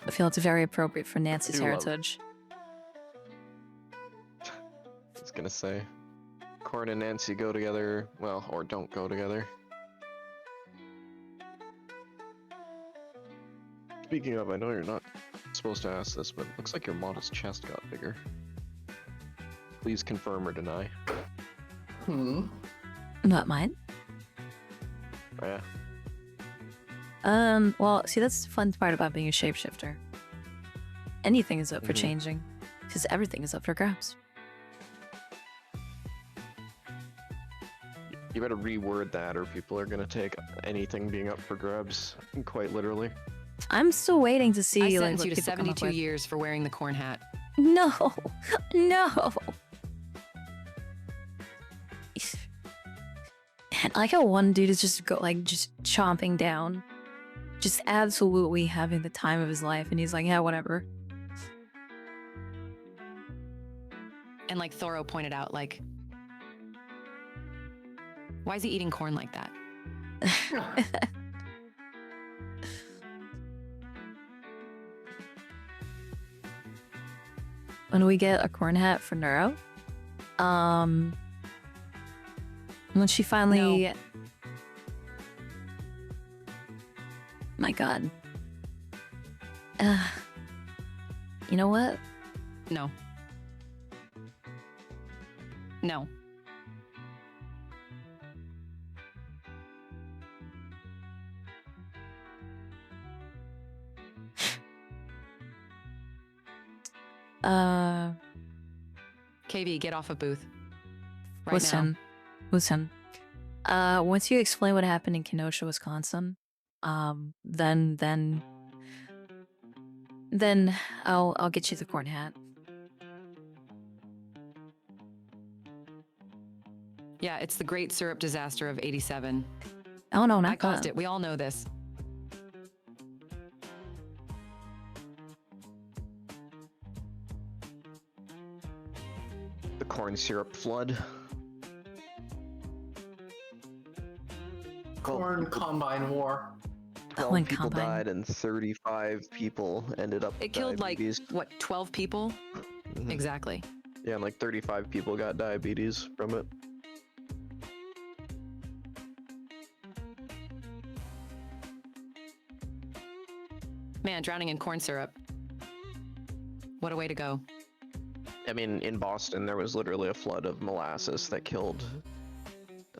I feel it's very appropriate for Nancy's do love- heritage. I was gonna say, Corn and Nancy go together, well, or don't go together. Speaking of, I know you're not supposed to ask this, but it looks like your modest chest got bigger. Please confirm or deny. Not mine. Oh, yeah. Well, see, that's the fun part about being a shapeshifter. Anything is up for Mhm. changing, because everything is up for grabs. You better reword that, or people are gonna take anything being up for grabs quite literally. I'm still waiting to see I like sentence what you to people come up 72 with. years for wearing the corn hat. No, no. I like how one dude is just just chomping down, just absolutely having the time of his life, and he's like, yeah, whatever. And like Thoro pointed out, like, why is he eating corn like that? When we get a corn hat for Neuro, when she finally, No. my God, you know what? No. No. KV, get off a booth. Right Listen, now. listen. Once you explain what happened in Kenosha, Wisconsin, then I'll get you the corn hat. Yeah, it's the great syrup disaster of 87. Oh no, I not caused that. it. We all know this. The corn syrup flood. Corn Combine War. 12 Corn people combine. died and 35 people ended up It with killed like, diabetes. what, 12 people? Mhm. Exactly. Yeah, and like 35 people got diabetes from it. Man, drowning in corn syrup. What a way to go. I mean, in Boston, there was literally a flood of molasses that killed,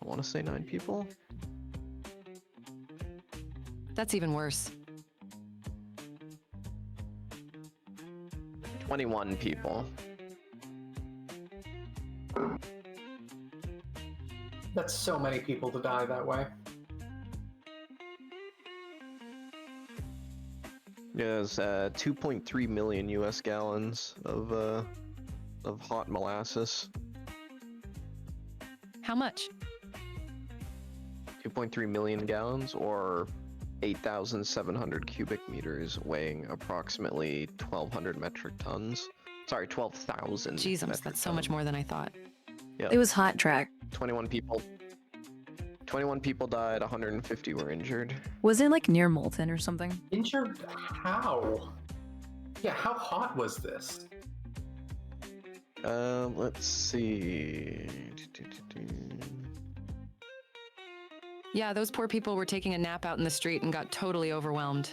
I want to say 9 people. That's even worse. 21 people. That's so many people to die that way. Yeah, there's 2.3 million U.S. gallons of hot molasses. How much? 2.3 million gallons, or 8,700 cubic meters, weighing approximately 1,200 metric tons. Sorry, 12,000. Jeezums, metric that's so much tons. more than I thought. Yeah. It was hot track. 21 people. 21 people died. 150 were injured. Was it like near Molten or something? Injured? How? Yeah, how hot was this? Let's see. Yeah, those poor people were taking a nap out in the street and got totally overwhelmed.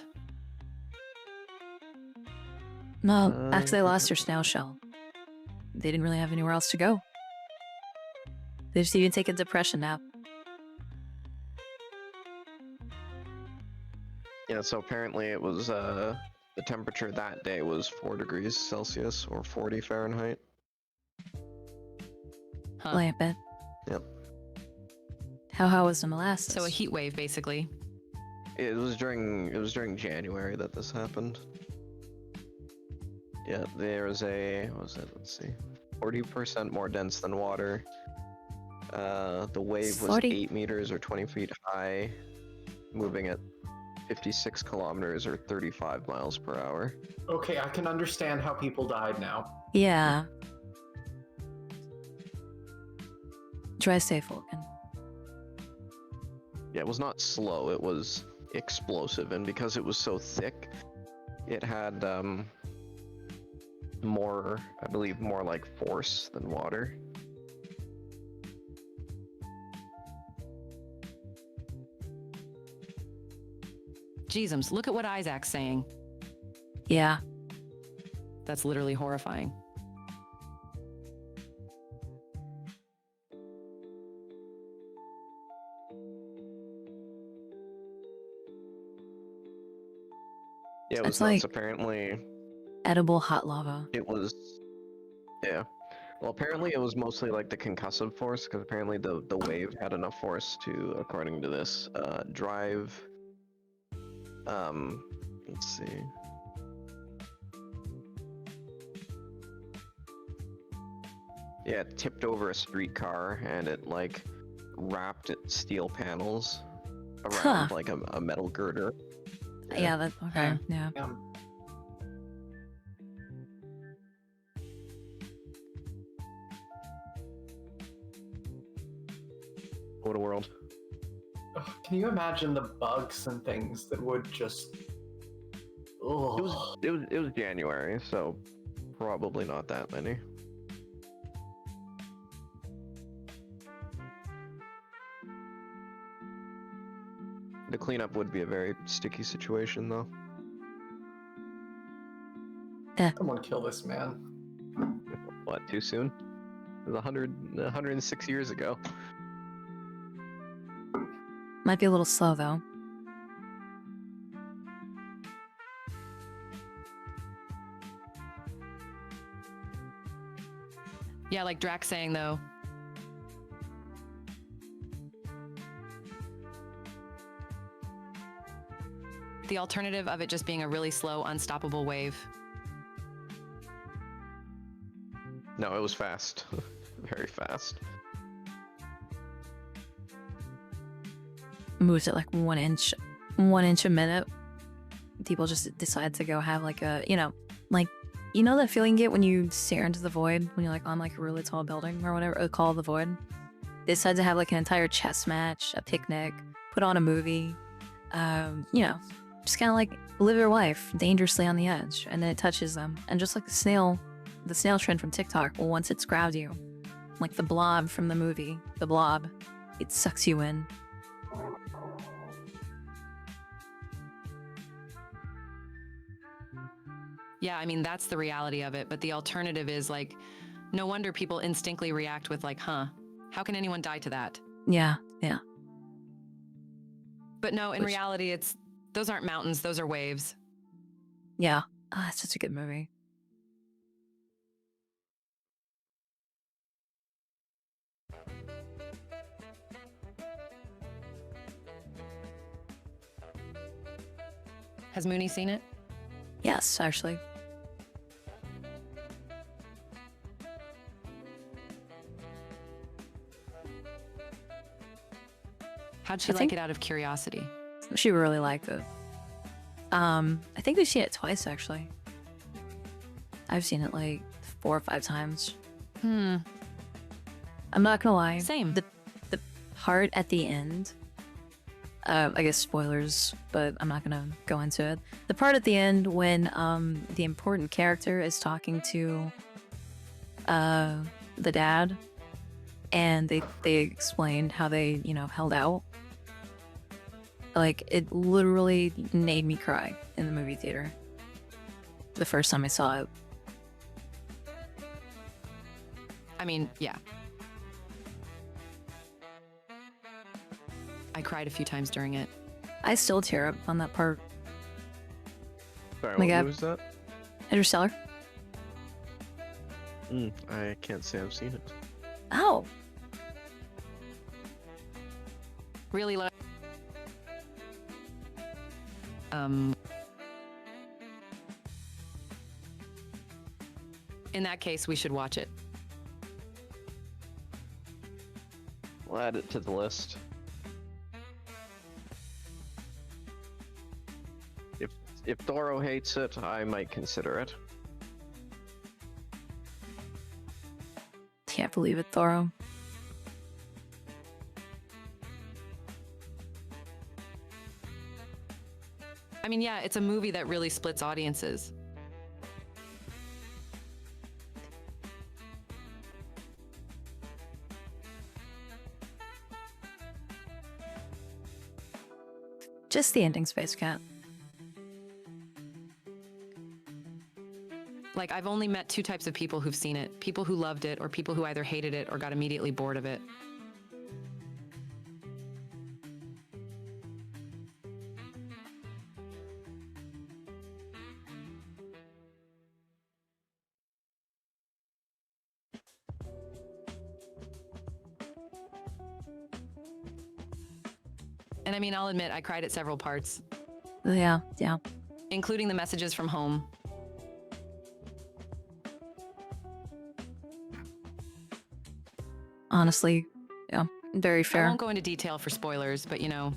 No, actually, they lost their snail shell. They didn't really have anywhere else to go. They just even take a depression nap. Yeah, so apparently it was the temperature that day was 4 degrees Celsius or 40 Fahrenheit. Huh. Lamp it. Yep. How was the molasses? So a heat wave, basically. It was during January that this happened. Yeah, there was what was it? Let's see. 40% more dense than water. The wave was 40. 8 meters or 20 feet high, moving at 56 kilometers or 35 miles per hour. Okay, I can understand how people died now. Yeah. Drive safe, Vulcan. Yeah, it was not slow, it was explosive, and because it was so thick, it had more, I believe, more like force than water. Jeezums, look at what Isaac's saying. Yeah. That's literally horrifying. Yeah, it It's was nuts. like- Apparently, Edible hot lava. it was. Yeah. Well, apparently it was mostly like the concussive force, because apparently the wave had enough force to, according to this, drive. Let's see. Yeah, it tipped over a streetcar and it like wrapped its steel panels around Huh. like a metal girder. Yeah, that okay. Yeah. What a world. Ugh, can you imagine the bugs and things that would just... Ugh. It was January, so probably not that many. The cleanup would be a very sticky situation, though. Someone kill this man. What, too soon? It was 106 years ago. Might be a little slow though. Yeah, like Drax saying, though. The alternative of it just being a really slow, unstoppable wave. No, it was fast. Very fast. Moves at like 1 inch a minute. People just decide to go have like a, like, you know that feeling you get when you stare into the void when you're like on like a really tall building or whatever, call the void. They decide to have like an entire chess match, a picnic, put on a movie, just kind of like live your life dangerously on the edge, and then it touches them, and just like the snail the snail trend from TikTok, well, once it's grabbed you, like the blob from the movie, the blob, it sucks you in. Yeah, I mean, that's the reality of it. But the alternative is like, no wonder people instinctively react with like, huh, how can anyone die to that? Yeah, yeah. But no, in Which- reality, those aren't mountains, those are waves. Yeah. Ah, it's such a good movie. Has Mooney seen it? Yes, actually. How'd she I like think- it out of curiosity? She really liked it. I think we've seen it twice, actually. I've seen it like 4 or 5 times. I'm not gonna lie. Same. The part at the end, I guess spoilers, but I'm not gonna go into it. The part at the end when the important character is talking to the dad, and they explained how they, you know, held out. Like, it literally made me cry in the movie theater the first time I saw it. I mean, yeah. I cried a few times during it. I still tear up on that part. Sorry, my what God. movie was that? Interstellar? I can't say I've seen it. Oh, Really like. In that case, we should watch it. We'll add it to the list. If Thoro hates it, I might consider it. can't believe it, Thoro. I mean, yeah, it's a movie that really splits audiences. Just the ending, Space Cat. Like, I've only met two types of people who've seen it. People who loved it, or people who either hated it or got immediately bored of it. And I mean, I'll admit, I cried at several parts, Yeah. including the messages from home. Honestly, yeah, very I fair. won't go into detail for spoilers, but you know.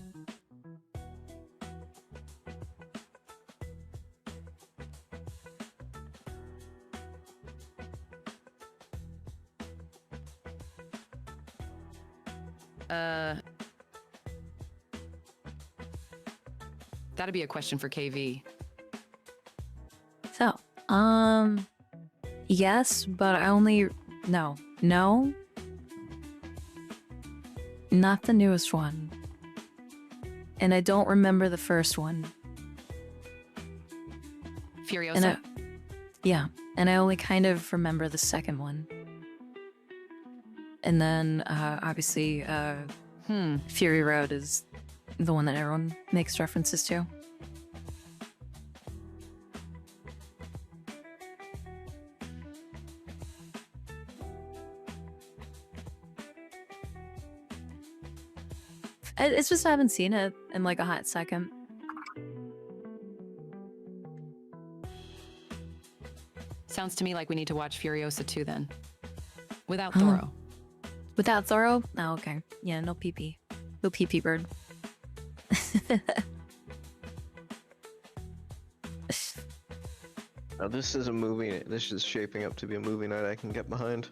That'd be a question for KV. So, yes, but I only no, not the newest one, and I don't remember the first one. Furiosa? And yeah, and I only kind of remember the second one. And then, obviously, Fury Road is the one that everyone makes references to. It's just I haven't seen it in like a hot second. Sounds to me like we need to watch Furiosa 2 then. Without Huh. Thoro. Without Thoro? Oh, okay. Yeah, no pee-pee. No pee-pee bird. Now this is a movie. This is shaping up to be a movie night I can get behind.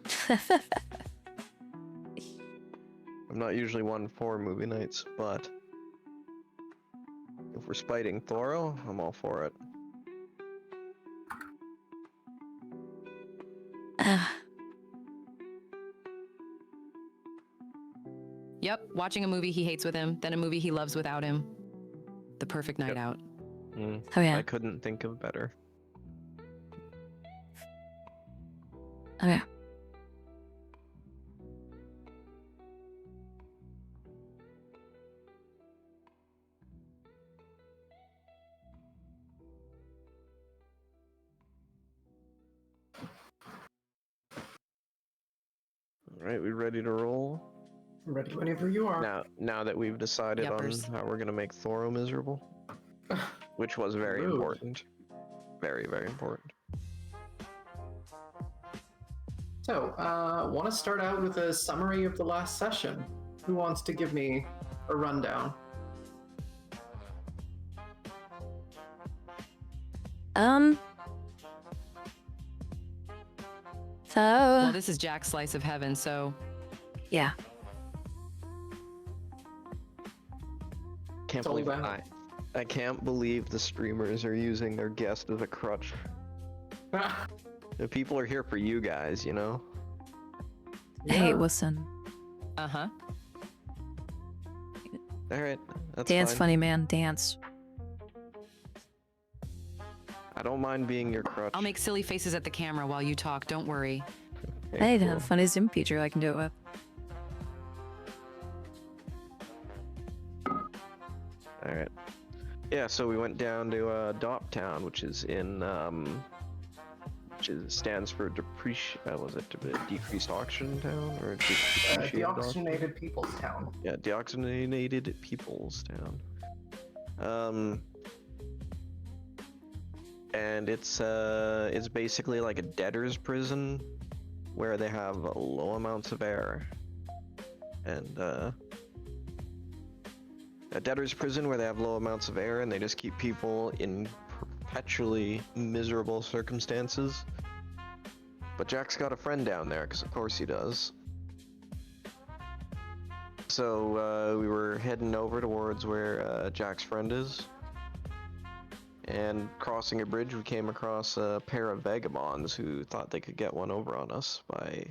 I'm not usually one for movie nights, but if we're spiting Thoro, I'm all for it. Yep, watching a movie he hates with him, then a movie he loves without him. The perfect night Yep. out. Mm, Oh yeah. I couldn't think of better. Okay. All right, we ready to roll? Ready whenever you are. Now that we've decided Yuppers. on how we're gonna make Thoro miserable, which was very Rude. important. Very, very important. So, want to start out with a summary of the last session. Who wants to give me a rundown? So Well, this is Jack's slice of heaven, so yeah. Can't It's all believe about- I can't believe the streamers are using their guest as a crutch. The people are here for you guys, you know? Hey, Yeah. listen. uh-huh. Alright, that's Dance fine. funny, man. Dance. I don't mind being your crutch. I'll make silly faces at the camera while you talk, don't worry. Hey, they cool. have a funny Zoom feature I can do it with. Alright. Yeah, so we went down to Doptown, which is in stands for decreased auction town or depreciated auction? Deoxygenated People's Town. Yeah, deoxygenated people's town. And it's basically like a debtor's prison where they have low amounts of air. And a debtor's prison where they have low amounts of air and they just keep people in perpetually miserable circumstances. But Jack's got a friend down there, because of course he does. So we were heading over towards where Jack's friend is. And crossing a bridge, we came across a pair of vagabonds who thought they could get one over on us by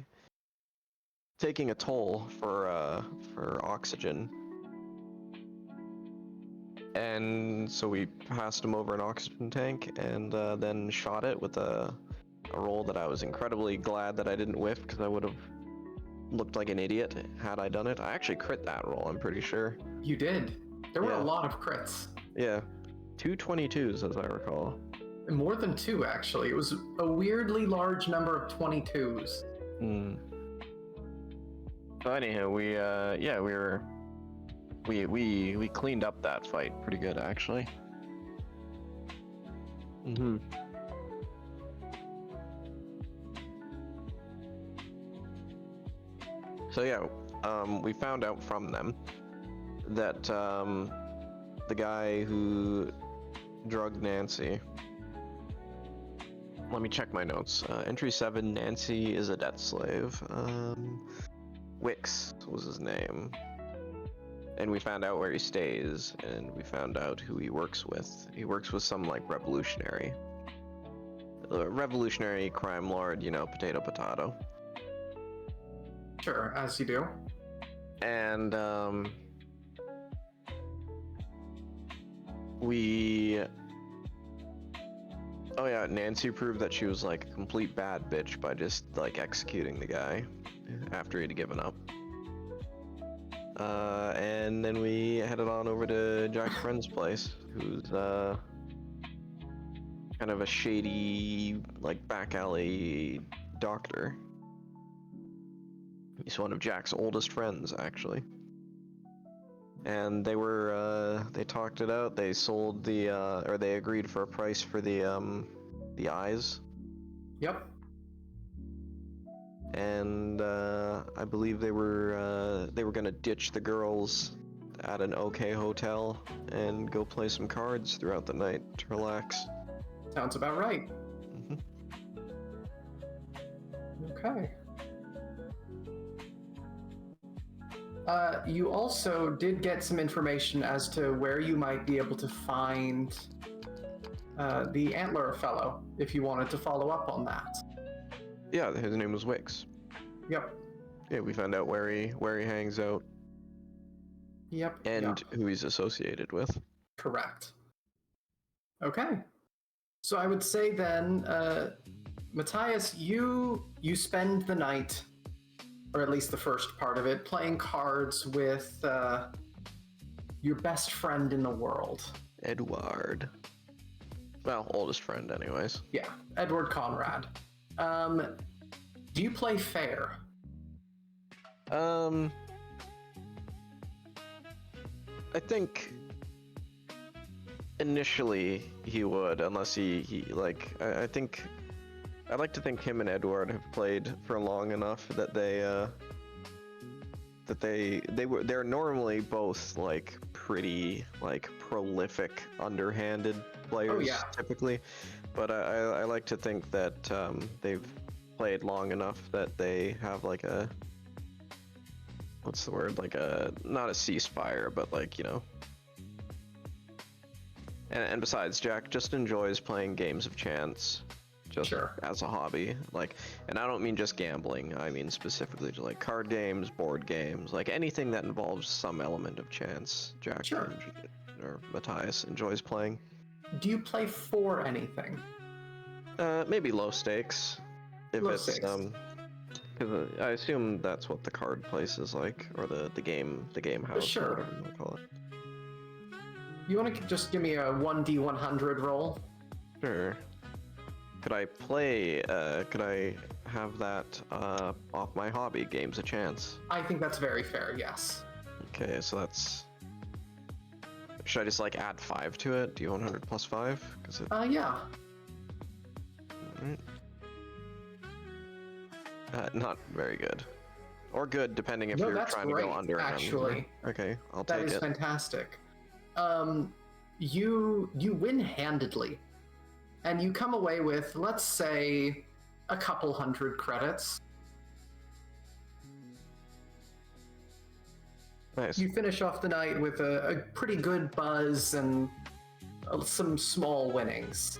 taking a toll for oxygen. And so we passed him over an oxygen tank and then shot it with a roll that I was incredibly glad that I didn't whiff, because I would have looked like an idiot had I done it. I actually crit that roll, I'm pretty sure. You did. There were Yeah. a lot of crits. Yeah. 2 22s, as I recall. More than two, actually. It was a weirdly large number of 22s. Hmm. So anyhow, we cleaned up that fight pretty good, actually. Mm-hmm. So yeah, we found out from them that the guy who drugged Nancy. Let me check my notes. Entry 7, Nancy is a debt slave. Wix was his name. And we found out where he stays, and we found out who he works with. He works with some, like, revolutionary. Revolutionary crime lord, you know, potato potato. Sure, as you do. And, oh yeah, Nancy proved that she was, like, a complete bad bitch by just, like, executing the guy after he'd given up. And then we headed on over to Jack's friend's place, who's, kind of a shady, like, back alley doctor. He's one of Jack's oldest friends, actually. And they were, they talked it out, they sold the, or they agreed for a price for the eyes. Yep. And, I believe they were gonna ditch the girls at an OK hotel and go play some cards throughout the night to relax. Sounds about right. Mhm. Okay. You also did get some information as to where you might be able to find the Antler fellow, if you wanted to follow up on that. Yeah, his name was Wix. Yep. Yeah, we found out where he hangs out Yep. and yep. who he's associated with. Correct. Okay. So I would say then, Matthias, you spend the night, or at least the first part of it, playing cards with your best friend in the world. Edward. Well, oldest friend, anyways. Yeah, Edward Conrad. Do you play fair? I think initially he would, unless he like. I think I'd like to think him and Edward have played for long enough that they're normally both like pretty like prolific underhanded players yeah. typically, but I like to think that they've played long enough that they have like a, what's the word, like a, not a ceasefire, but like, you know. And besides, Jack just enjoys playing games of chance, just Sure. as a hobby. Like, and I don't mean just gambling. I mean specifically to like card games, board games, like anything that involves some element of chance. Jack Sure. or Matthias enjoys playing. Do you play for anything? Maybe low stakes, if Low it's stakes. because I assume that's what the card place is like, or the game house, Sure. or whatever you want to call it. You want to just give me a 1d100 roll? Sure. Could I play? Could I have that off my hobby, games of chance? I think that's very fair, yes. Okay, so that's. Should I just like add 5 to it? Do you 100 plus 5? Because it. Yeah. Alright. Not very good, or good depending if No, you're that's trying to great, go under. actually. Okay, I'll That take is it. fantastic. You win handedly, and you come away with, let's say, a couple hundred credits. Nice. You finish off the night with a pretty good buzz and some small winnings.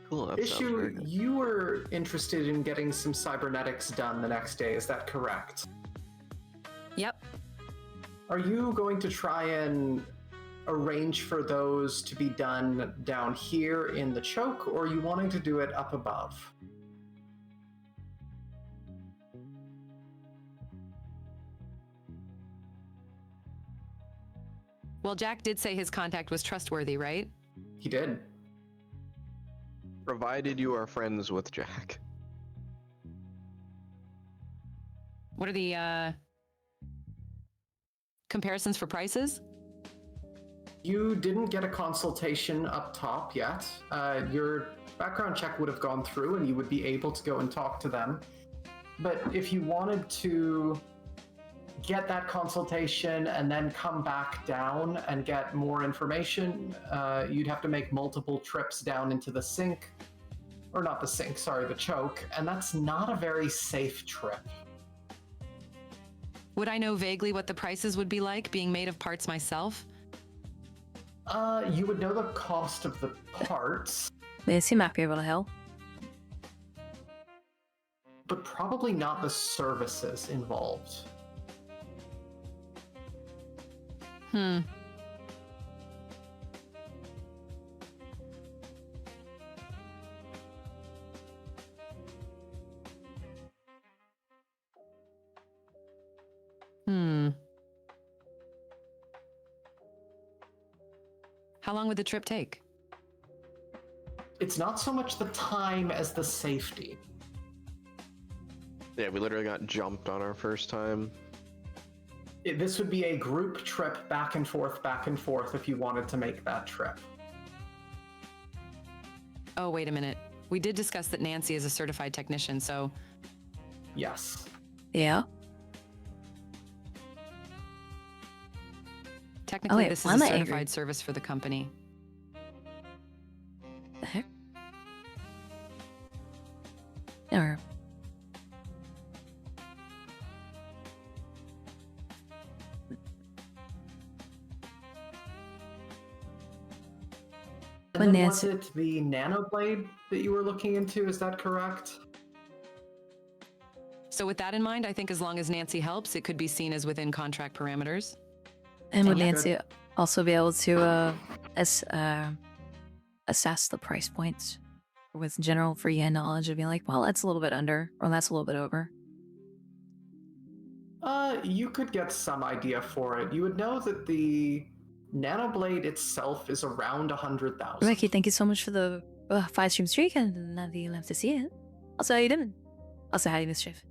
Cool. That sounds very Issue, good. you were interested in getting some cybernetics done the next day, is that correct? Yep. Are you going to try and arrange for those to be done down here in the choke, or are you wanting to do it up above? Well, Jack did say his contact was trustworthy, right? He did. Provided you are friends with Jack. What are the comparisons for prices? You didn't get a consultation up top yet. Your background check would have gone through and you would be able to go and talk to them. But if you wanted to get that consultation and then come back down and get more information, you'd have to make multiple trips down into the sink. Or not the sink, sorry, the choke. And that's not a very safe trip. Would I know vaguely what the prices would be like, being made of parts myself? You would know the cost of the parts, Det ser map över hell. but probably not the services involved. Hmm. Hmm. How long would the trip take? It's not so much the time as the safety. Yeah, we literally got jumped on our first time. This would be a group trip back and forth if you wanted to make that trip. Oh, wait a minute. We did discuss that Nancy is a certified technician, so Yes. Yeah. technically wait, this why is am a I angry? certified service for the company. The heck? Or then Nancy. was it the nanoblade that you were looking into? Is that correct? So with that in mind, I think as long as Nancy helps, it could be seen as within contract parameters. And would Sounds Nancy good. also be able to assess the price points with general freehand knowledge of being like, well, that's a little bit under, or that's a little bit over. You could get some idea for it. You would know that the nanoblade itself is around 100,000. Ricky, thank you so much for the 5 stream streak, and now that you'll have to see it. Also, how you doing? Also, how you mischief?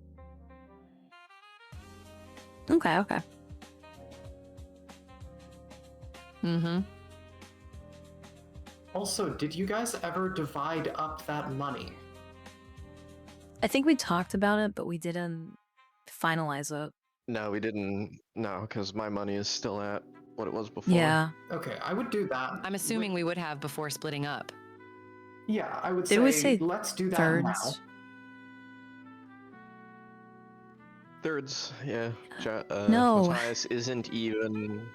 Okay, okay. Mm-hmm. Also, did you guys ever divide up that money? I think we talked about it, but we didn't finalize it. No, we didn't. No, because my money is still at what it was before. Yeah. Okay, I would do that. I'm assuming we would have before splitting up. Yeah, I would Did we say say let's do that now. thirds? Thirds, yeah. No. Matthias isn't even.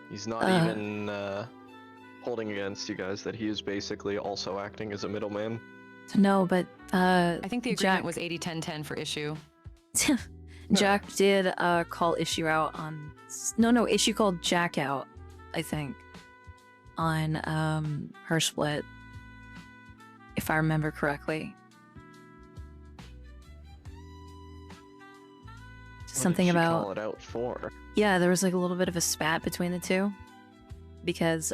He's not even holding against you guys that he is basically also acting as a middleman. No, but I think the agreement Jack, was 80-10-10 for issue. Jack did call issue out on no issue called Jack out, I think, on her split, if I remember correctly. Something What did she about call it out for? yeah, there was like a little bit of a spat between the two because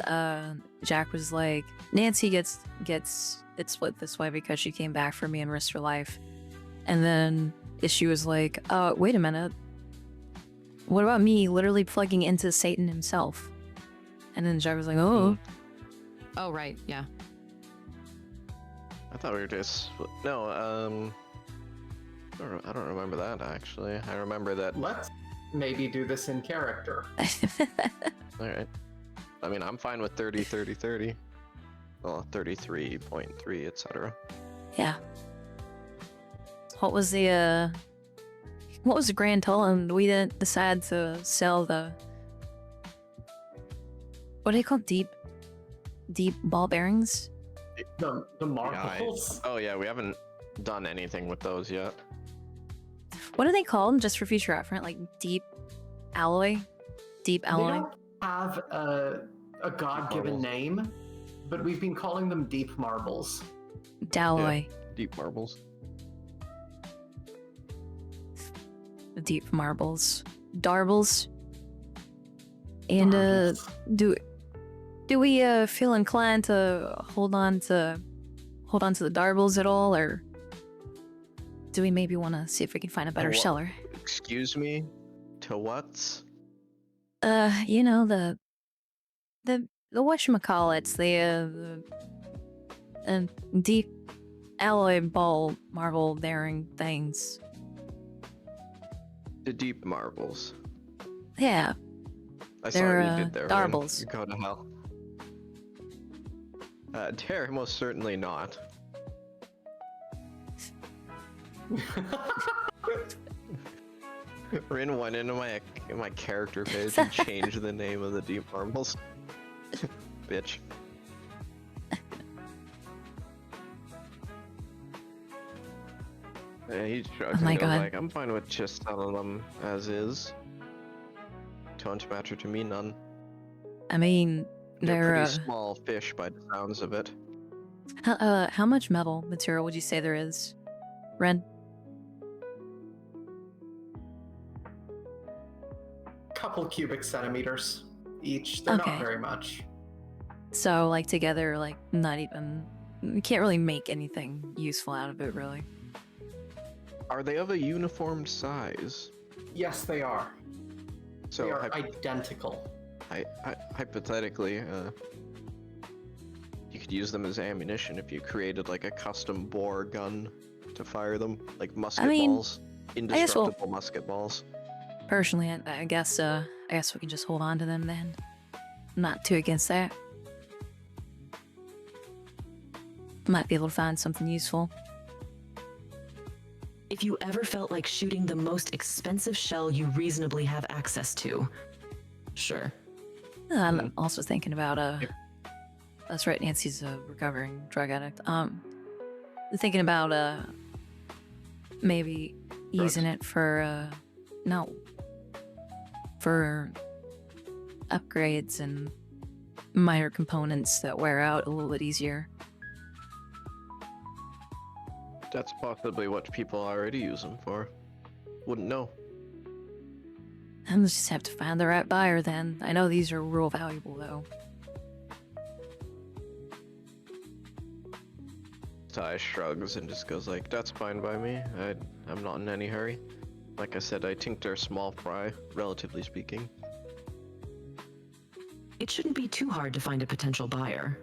Jack was like, Nancy gets it split this way because she came back for me and risked her life, and then Issue was like, wait a minute, what about me literally plugging into Satan himself? And then Jack was like, oh, Oh, right, yeah. I thought we were just no. I don't remember that actually. I remember that. Let's maybe do this in character. All right. I mean, I'm fine with 30, 30, 30. Well, 33.3, etc. yeah. What was the grand total? And we didn't decide to sell the what do they call deep ball bearings? The Yeah, marbles. oh yeah, we haven't done anything with those yet. What are they called? Just for future reference, like deep alloy. They don't have a god-given marbles. name, but we've been calling them deep marbles. Dalloy. Deep marbles. Deep marbles. Darbles. And Marbles. do we feel inclined to hold on to the darbles at all, or do we maybe want to see if we can find a better what? seller? Excuse me? To what? You know, the whatchamacallits, the deep alloy ball marble bearing things. The deep marbles. Yeah. I saw They're, what you did there. darbles. You go to hell. Dare, most certainly not. Rin went into my character page and changed the name of the deep marbles. Bitch. Yeah, he shrugs Oh my and goes God. like, I'm fine with just selling them as is. Don't matter to me none. I mean, They're they're pretty small fish by the sounds of it. how much metal material would you say there is, Ren? Couple cubic centimeters each. They're Okay. not very much. So like together, like not even. You can't really make anything useful out of it, really. Are they of a uniform size? Yes, they are. So they are identical. hypothetically, you could use them as ammunition if you created like a custom bore gun to fire them, like musket mean, balls, guess we'll- indestructible musket balls. Personally, I guess we can just hold on to them then. I'm not too against that. Might be able to find something useful. If you ever felt like shooting the most expensive shell you reasonably have access to, sure. I'm also thinking about That's right. Nancy's a recovering drug addict. Thinking about maybe using Drugs? it for no, for upgrades and minor components that wear out a little bit easier. That's possibly what people already use them for. Wouldn't know. I'll just have to find the right buyer then. I know these are real valuable though. Ty shrugs and just goes like, "That's fine by me. I'm not in any hurry. Like I said, I think they're small fry, relatively speaking." It shouldn't be too hard to find a potential buyer.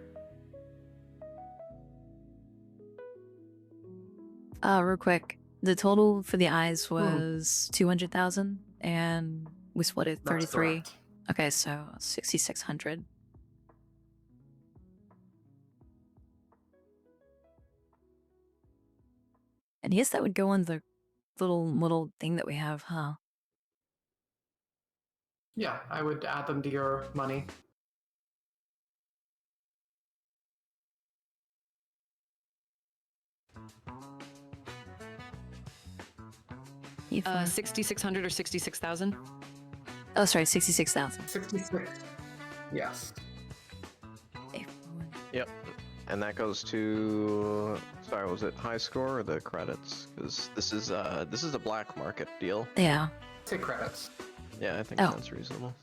Real quick, the total for the eyes was 200,000, and we split it That's 33. correct. Okay, so 6,600. And yes, that would go in the little thing that we have, huh? Yeah, I would add them to your money. If, 6,600 or 66,000? oh, sorry, 66,000. 66. Yes. Yep. And that goes to, sorry, was it high score or the credits? Because this is a black market deal. Yeah. Say credits. Yeah, I think Oh. that's reasonable.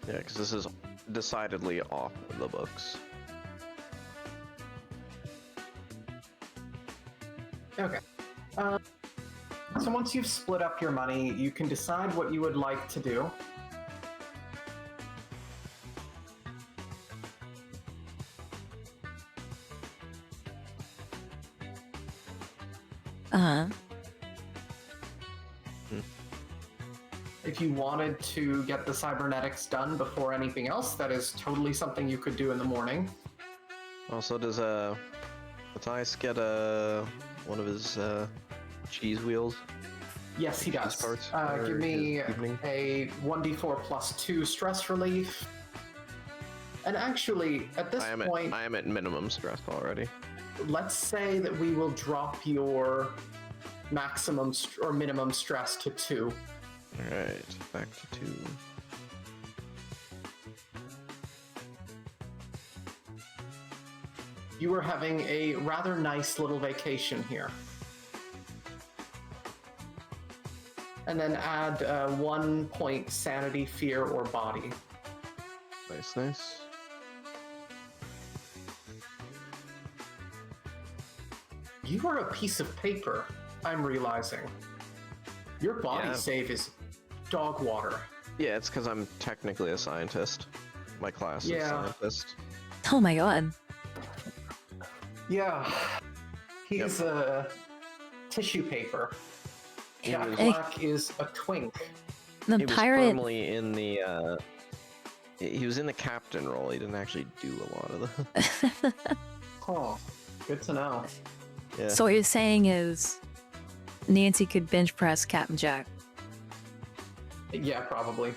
Yeah, because this is decidedly off the books. Okay. So once you've split up your money, you can decide what you would like to do. Uh-huh. If you wanted to get the cybernetics done before anything else, that is totally something you could do in the morning. Also, does Matthias get one of his cheese wheels? Yes, he does. Parts Give for me his evening? a 1d4 plus 2 stress relief. And actually, at this point, I am at minimum stress already. let's say that we will drop your maximum or minimum stress to 2. All right, back to 2. You are having a rather nice little vacation here. And then add 1 point sanity, fear, or body. Nice, nice. You are a piece of paper, I'm realizing. Your body Yeah. save is dog water. Yeah, it's because I'm technically a scientist. My class is Yeah. scientist. Oh my god. Yeah. He's a tissue paper. He Jack was- Black is a twink. The He was pirate. firmly in the. He was in the captain role. He didn't actually do a lot of the. Oh, good to know. Yeah. So what you're saying is Nancy could bench press Captain Jack. Yeah, probably.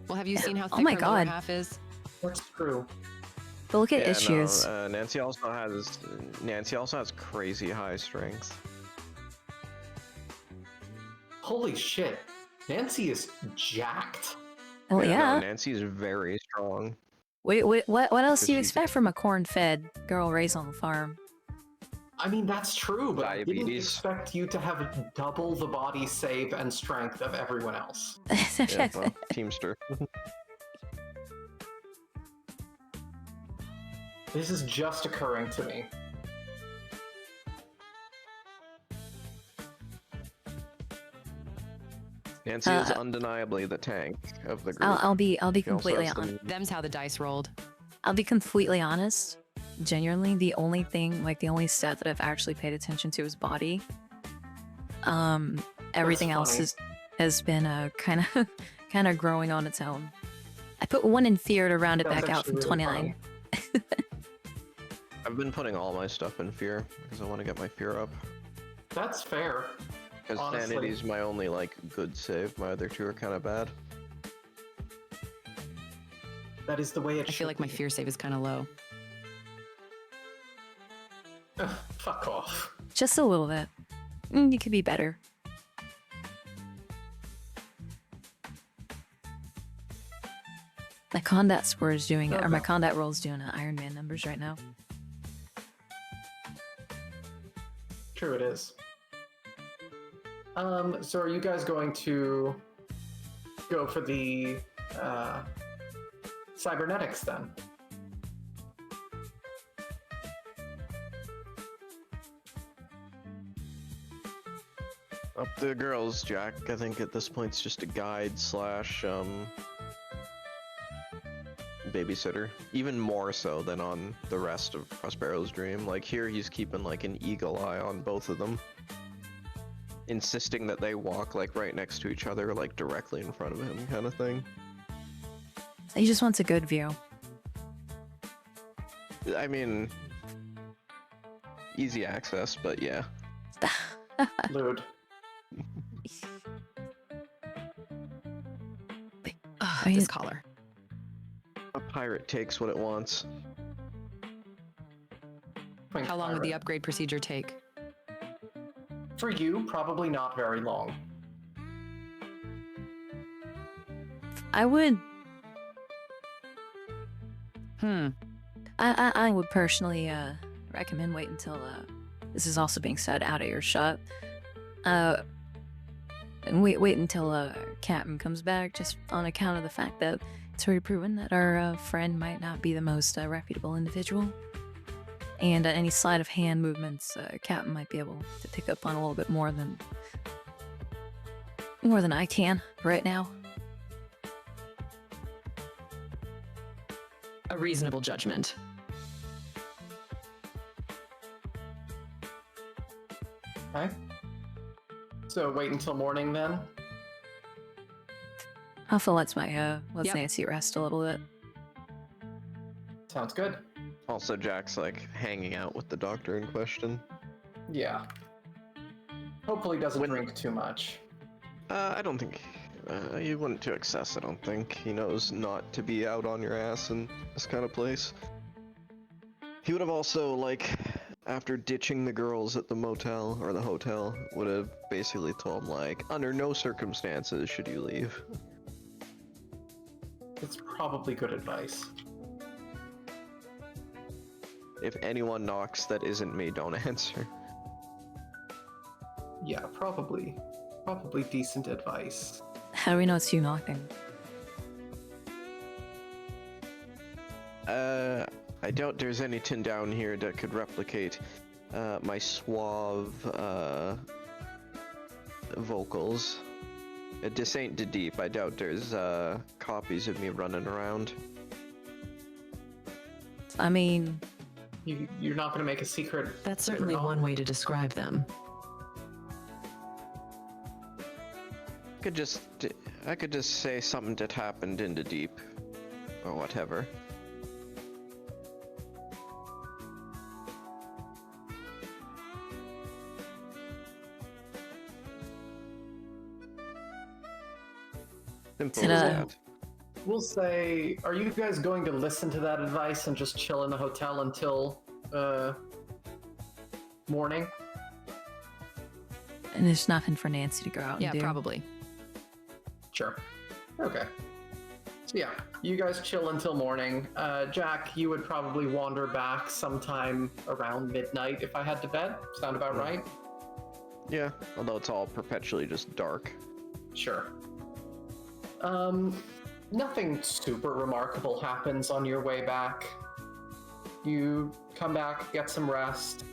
Well, have you seen how Oh thick my her lower God. half is? That's true. But look at Yeah, issues. No, Nancy also has crazy high strength. Holy shit. Nancy is jacked. Well, No, yeah. Nancy is very strong. Wait, what else do you She's- expect from a corn-fed girl raised on the farm? I mean, that's true, but I didn't Diabetes. expect you to have double the body save and strength of everyone else. Yeah, well, Teamster. This is just occurring to me. Nancy is undeniably the tank of the group. I'll be She also completely has honest. Them's how the dice rolled. I'll be completely honest. Genuinely, the only thing, like the only stat that I've actually paid attention to is body. Everything else funny. has been kind of growing on its own. I put 1 in fear to round it That's back out actually from really 29. I've been putting all my stuff in fear because I want to get my fear up. That's fair. Because Honestly. sanity's my only like good save. My other two are kind of bad. That is the way it I feel like my fear save is kind of low. Fuck off. Just a little bit. You could be better. My combat score is doing it, or my Okay. combat roll is doing Iron Man numbers right now. True, it is. So are you guys going to go for the cybernetics then? Up the girls, Jack. I think at this point it's just a guide slash babysitter. Even more so than on the rest of Prospero's dream. Like here he's keeping like an eagle eye on both of them. Insisting that they walk like right next to each other, like directly in front of him kind of thing. He just wants a good view. I mean, easy access, but yeah. Lude. I mean, This collar. A pirate takes what it wants. Twink How long would pirate. the upgrade procedure take? For you, probably not very long. I would. Hmm. I would personally recommend wait until this is also being said out of earshot. And wait until Captain comes back, just on account of the fact that it's already proven that our friend might not be the most reputable individual. And any sleight of hand movements, Captain might be able to pick up on a little bit more than I can right now. A reasonable judgment. Okay. So wait until morning then? Alpha lets Yep. Nancy rest a little bit. Sounds good. Also, Jack's like hanging out with the doctor in question. Yeah. Hopefully doesn't When- drink too much. I don't think he wouldn't to excess. I don't think he knows not to be out on your ass in this kind of place. He would have also like, after ditching the girls at the motel or the hotel, would have basically told him like, under no circumstances should you leave. It's probably good advice. If anyone knocks that isn't me, don't answer. Yeah, probably decent advice. How do we know it's you knocking? I doubt there's anything down here that could replicate my suave vocals. This ain't the deep. I doubt there's copies of me running around. I mean, You're not gonna make a secret. That's that you're certainly not? one way to describe them. I could just say something that happened in the deep, or whatever. Simple as Ta-da. that. We'll say, are you guys going to listen to that advice and just chill in the hotel until morning? and there's nothing for Nancy to go out Yeah, and do. probably. Sure. Okay. So yeah, you guys chill until morning. Jack, you would probably wander back sometime around midnight if I had to bet. Sound about right? Yeah, although it's all perpetually just dark. Sure. Nothing super remarkable happens on your way back. You come back, get some rest.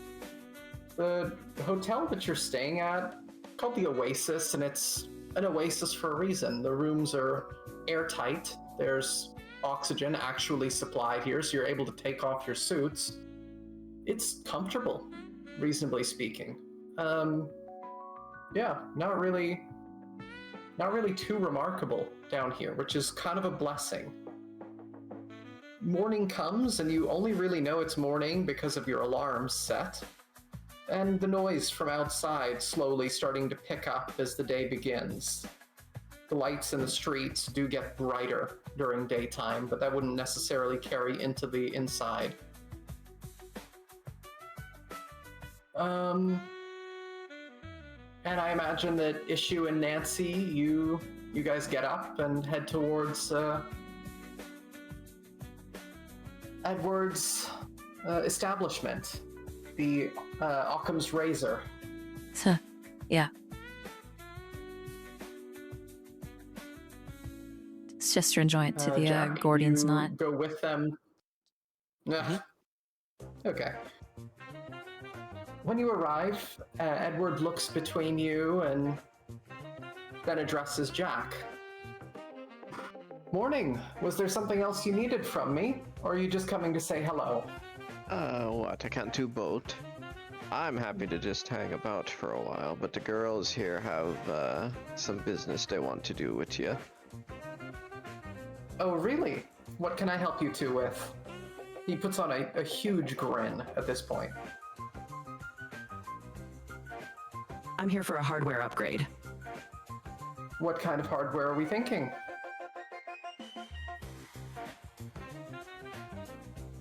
The hotel that you're staying at, called the Oasis, and it's an oasis for a reason. The rooms are airtight. There's oxygen actually supplied here, so you're able to take off your suits. It's comfortable, reasonably speaking. Yeah, not really too remarkable down here, which is kind of a blessing. Morning comes, and you only really know it's morning because of your alarm set. and the noise from outside slowly starting to pick up as the day begins. The lights in the streets do get brighter during daytime, but that wouldn't necessarily carry into the inside. And I imagine that Issue and Nancy, you guys get up and head towards Edward's establishment, the Occam's Razor. Yeah. It's gesturing joint to the Jack, Gordian's you knot. go with them. Okay. When you arrive, Edward looks between you and then addresses Jack. Morning. Was there something else you needed from me? Or are you just coming to say hello? What? I can't do both. I'm happy to just hang about for a while, but the girls here have some business they want to do with you. Oh, really? What can I help you two with? He puts on a huge grin at this point. I'm here for a hardware upgrade. What kind of hardware are we thinking?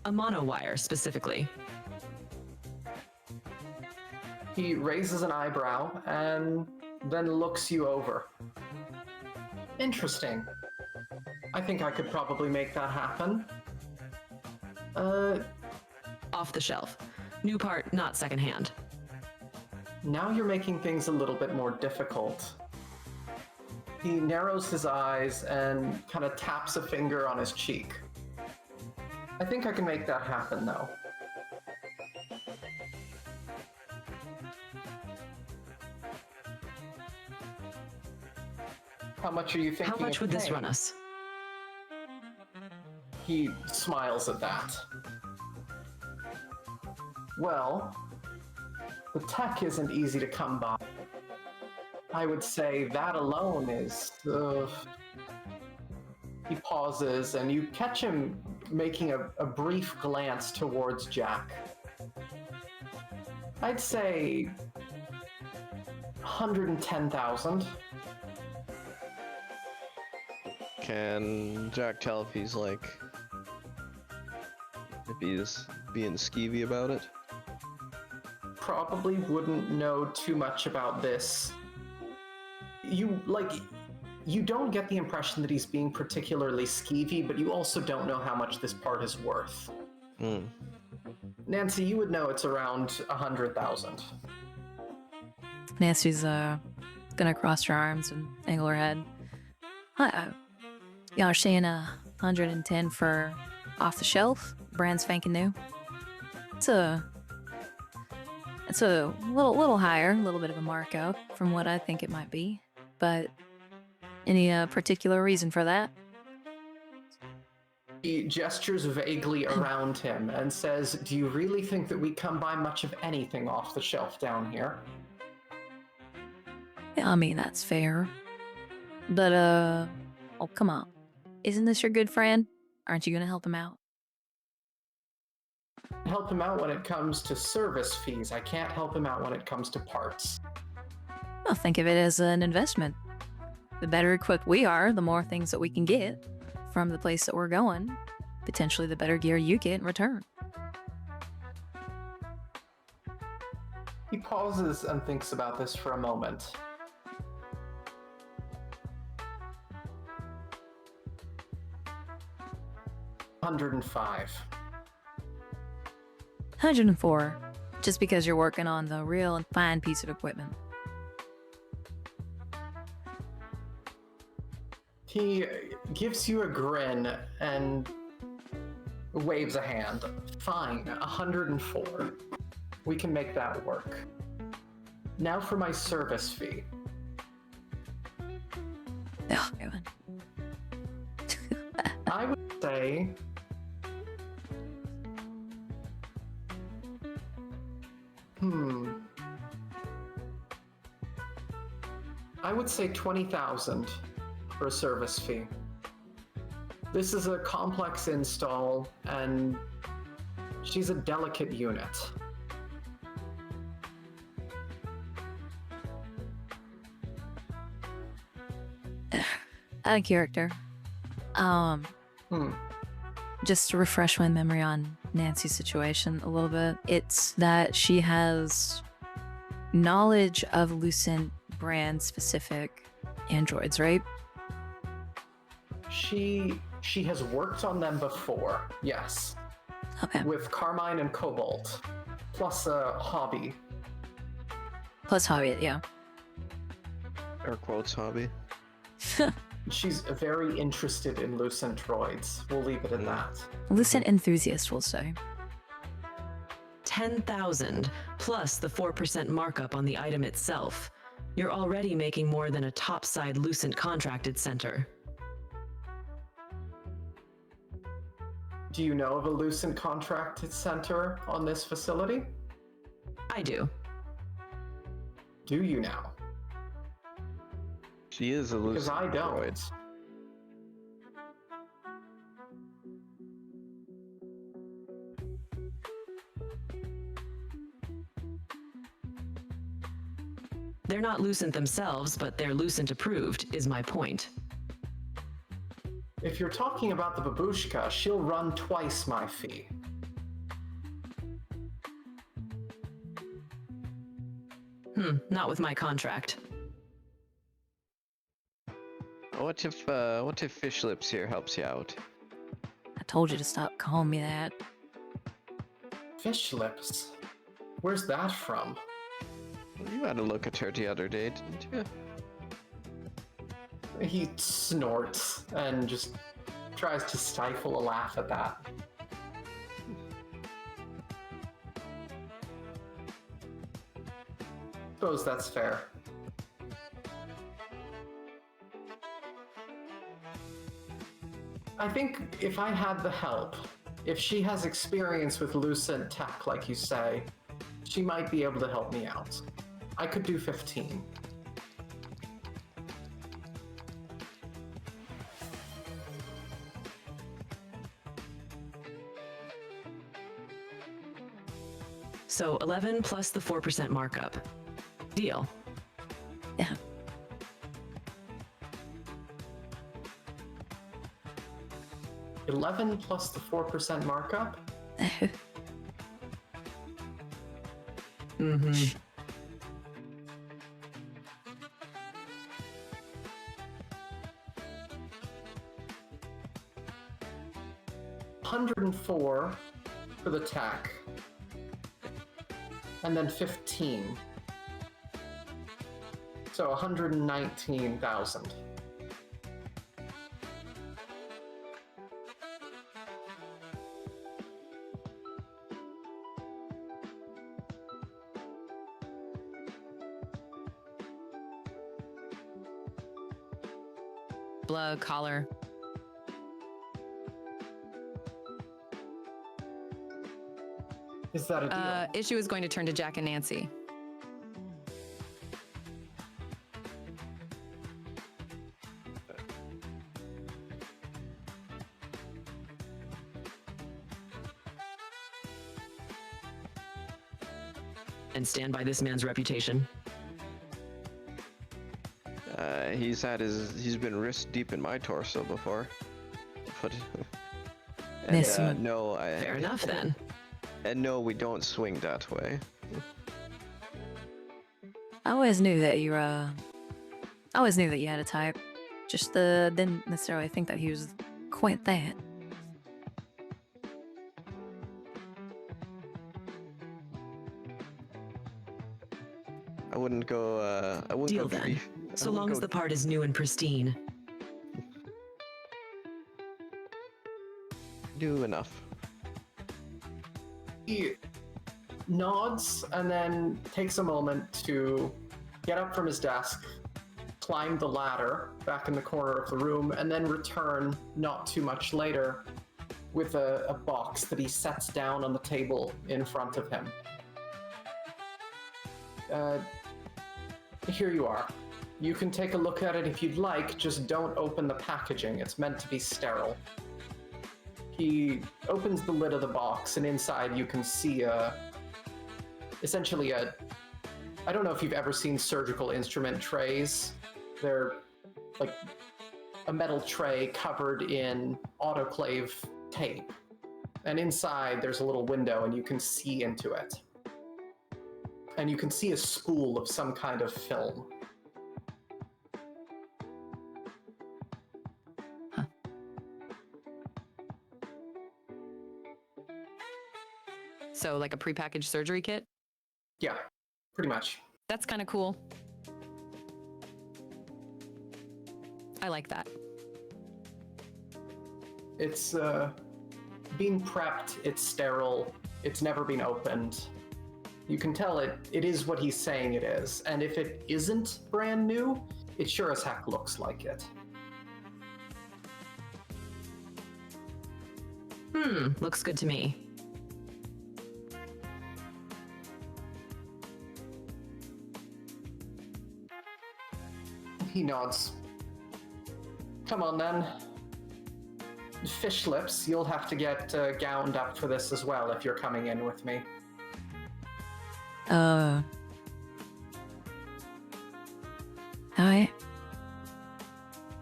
A monowire, specifically. He raises an eyebrow and then looks you over. Interesting. I think I could probably make that happen. Off the shelf. New part, not secondhand. Now you're making things a little bit more difficult. He narrows his eyes and kind of taps a finger on his cheek. I think I can make that happen, though. How much are you thinking? How much of would this paying? run us? He smiles at that. Well, the tech isn't easy to come by. I would say that alone is... He pauses, and you catch him making a brief glance towards Jack. I'd say 110,000. Can Jack tell if he's like... if he's being skeevy about it? Probably wouldn't know too much about this. You don't get the impression that he's being particularly skeevy, but you also don't know how much this part is worth. Nancy, you would know it's around 100,000. Nancy's gonna cross her arms and angle her head. Hi, y'all are saying 110 for off the shelf, brand spanking new. It's a little higher, a little bit of a markup from what I think it might be. But any particular reason for that? He gestures vaguely around him and says, "Do you really think that we come by much of anything off the shelf down here?" Yeah, I mean, that's fair. But, oh, come on. Isn't this your good friend? Aren't you gonna help him out? Help him out when it comes to service fees. I can't help him out when it comes to parts. Well, think of it as an investment. The better equipped we are, the more things that we can get from the place that we're going. Potentially the better gear you get in return. He pauses and thinks about this for a moment. $105. 104, just because you're working on the real and fine piece of equipment. He gives you a grin and waves a hand. Fine, 104. We can make that work. Now for my service fee. Oh, God. I would say... I would say 20,000 for a service fee. This is a complex install, and she's a delicate unit. out of character. Um, Hmm. just to refresh my memory on Nancy's situation a little bit, it's that she has knowledge of Lucent brand specific androids, right? She has worked on them before, yes, Okay. with Carmine and Cobalt, plus a hobby. Plus hobby, yeah. Air quotes hobby. She's very interested in Lucent droids. We'll leave it at that. Lucent enthusiast, we'll say. 10,000 plus the 4% markup on the item itself. You're already making more than a topside Lucent contracted center. Do you know of a Lucent contracted center on this facility? I do. Do you now? She is a Because Lucent I don't. droid. They're not Lucent themselves, but they're Lucent approved, is my point. If you're talking about the babushka, she'll run twice my fee. Not with my contract. What if Fish Lips here helps you out? I told you to stop calling me that. Fish lips? Where's that from? You had a look at her the other day, didn't you? He snorts and just tries to stifle a laugh at that. Suppose that's fair. I think if I had the help, if she has experience with Lucent tech, like you say, she might be able to help me out. I could do 15. So 11 plus the 4% markup. Deal. Yeah. $11 plus the 4% markup? Mm-hmm. $104 for the tech. And then 15. So 119,000. Blood, collar. Is that a deal? Issue is going to turn to Jack and Nancy. And stand by this man's reputation. He's been wrist deep in my torso before. But This and, one. no, Fair enough then. And no, we don't swing that way. I always knew that you I always knew that you had a type. Just didn't necessarily think that he was quite that. I wouldn't go. I wouldn't Deal go then. free. So long as the part is new and pristine. Do enough. He nods and then takes a moment to get up from his desk, climb the ladder back in the corner of the room, and then return not too much later with a box that he sets down on the table in front of him. Here you are. You can take a look at it if you'd like, just don't open the packaging. It's meant to be sterile. He opens the lid of the box, and inside you can see essentially I don't know if you've ever seen surgical instrument trays. They're like a metal tray covered in autoclave tape. And inside there's a little window and you can see into it. And you can see a spool of some kind of film. So, like a prepackaged surgery kit? Yeah, pretty much. That's kind of cool. I like that. It's being prepped, it's sterile, it's never been opened. You can tell it is what he's saying it is. And if it isn't brand new, it sure as heck looks like it. Looks good to me. He nods. Come on then. Fish lips, you'll have to get gowned up for this as well if you're coming in with me. Alright.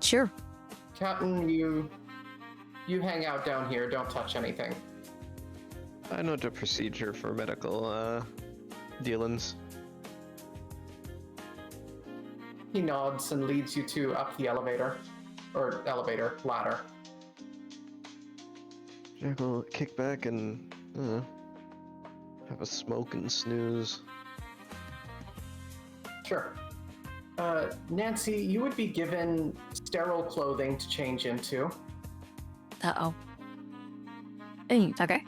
Sure. Captain, you hang out down here, don't touch anything. I know the procedure for medical dealings. He nods and leads you up the elevator. Or ladder. Jack will kick back and have a smoke and snooze. Sure. Nancy, you would be given sterile clothing to change into. Uh-oh. Okay.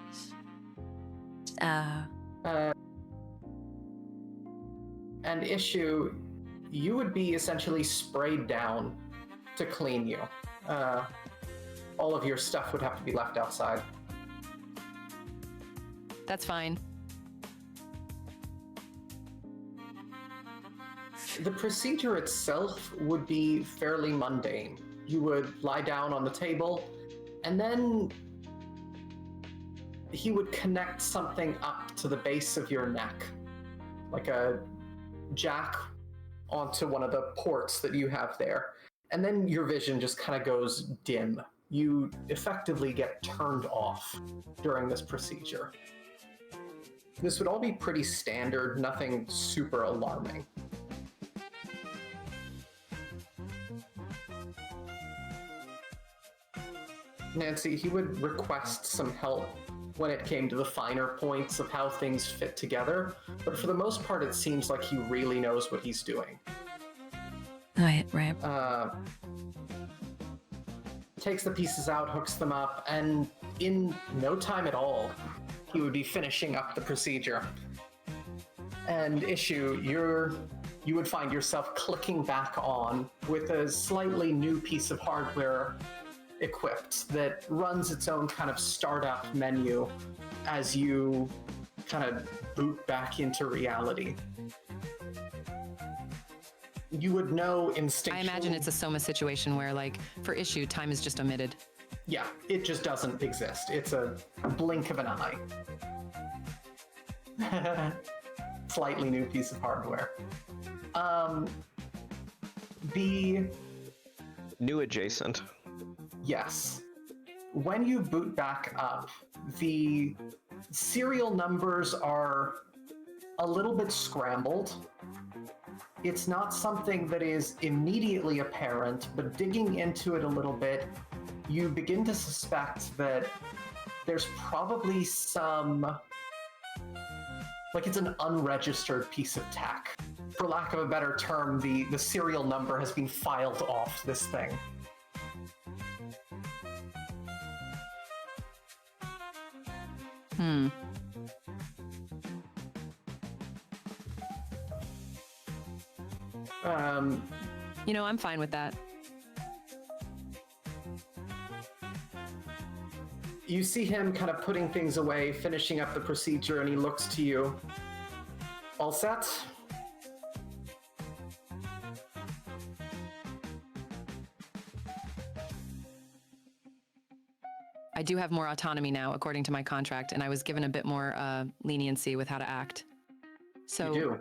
And Issue, you would be essentially sprayed down to clean you. All of your stuff would have to be left outside. That's fine. The procedure itself would be fairly mundane. You would lie down on the table, and then he would connect something up to the base of your neck, like a jack onto one of the ports that you have there. And then your vision just kind of goes dim. You effectively get turned off during this procedure. This would all be pretty standard, nothing super alarming. Nancy, he would request some help when it came to the finer points of how things fit together, but for the most part, it seems like he really knows what he's doing. Right. Takes the pieces out, hooks them up, and in no time at all, he would be finishing up the procedure. And Issue, you would find yourself clicking back on with a slightly new piece of hardware equipped that runs its own kind of startup menu as you kind of boot back into reality. You would know instinctually. I imagine it's a Soma situation where, like, for Issue, time is just omitted. Yeah, it just doesn't exist. It's a blink of an eye. Slightly new piece of hardware. The New adjacent. Yes. When you boot back up, the serial numbers are a little bit scrambled. It's not something that is immediately apparent, but digging into it a little bit, you begin to suspect that there's probably some, like, it's an unregistered piece of tech. For lack of a better term, the serial number has been filed off this thing. You know, I'm fine with that. You see him kind of putting things away, finishing up the procedure, and he looks to you. All set? I do have more autonomy now, according to my contract, and I was given a bit more leniency with how to act. So You do.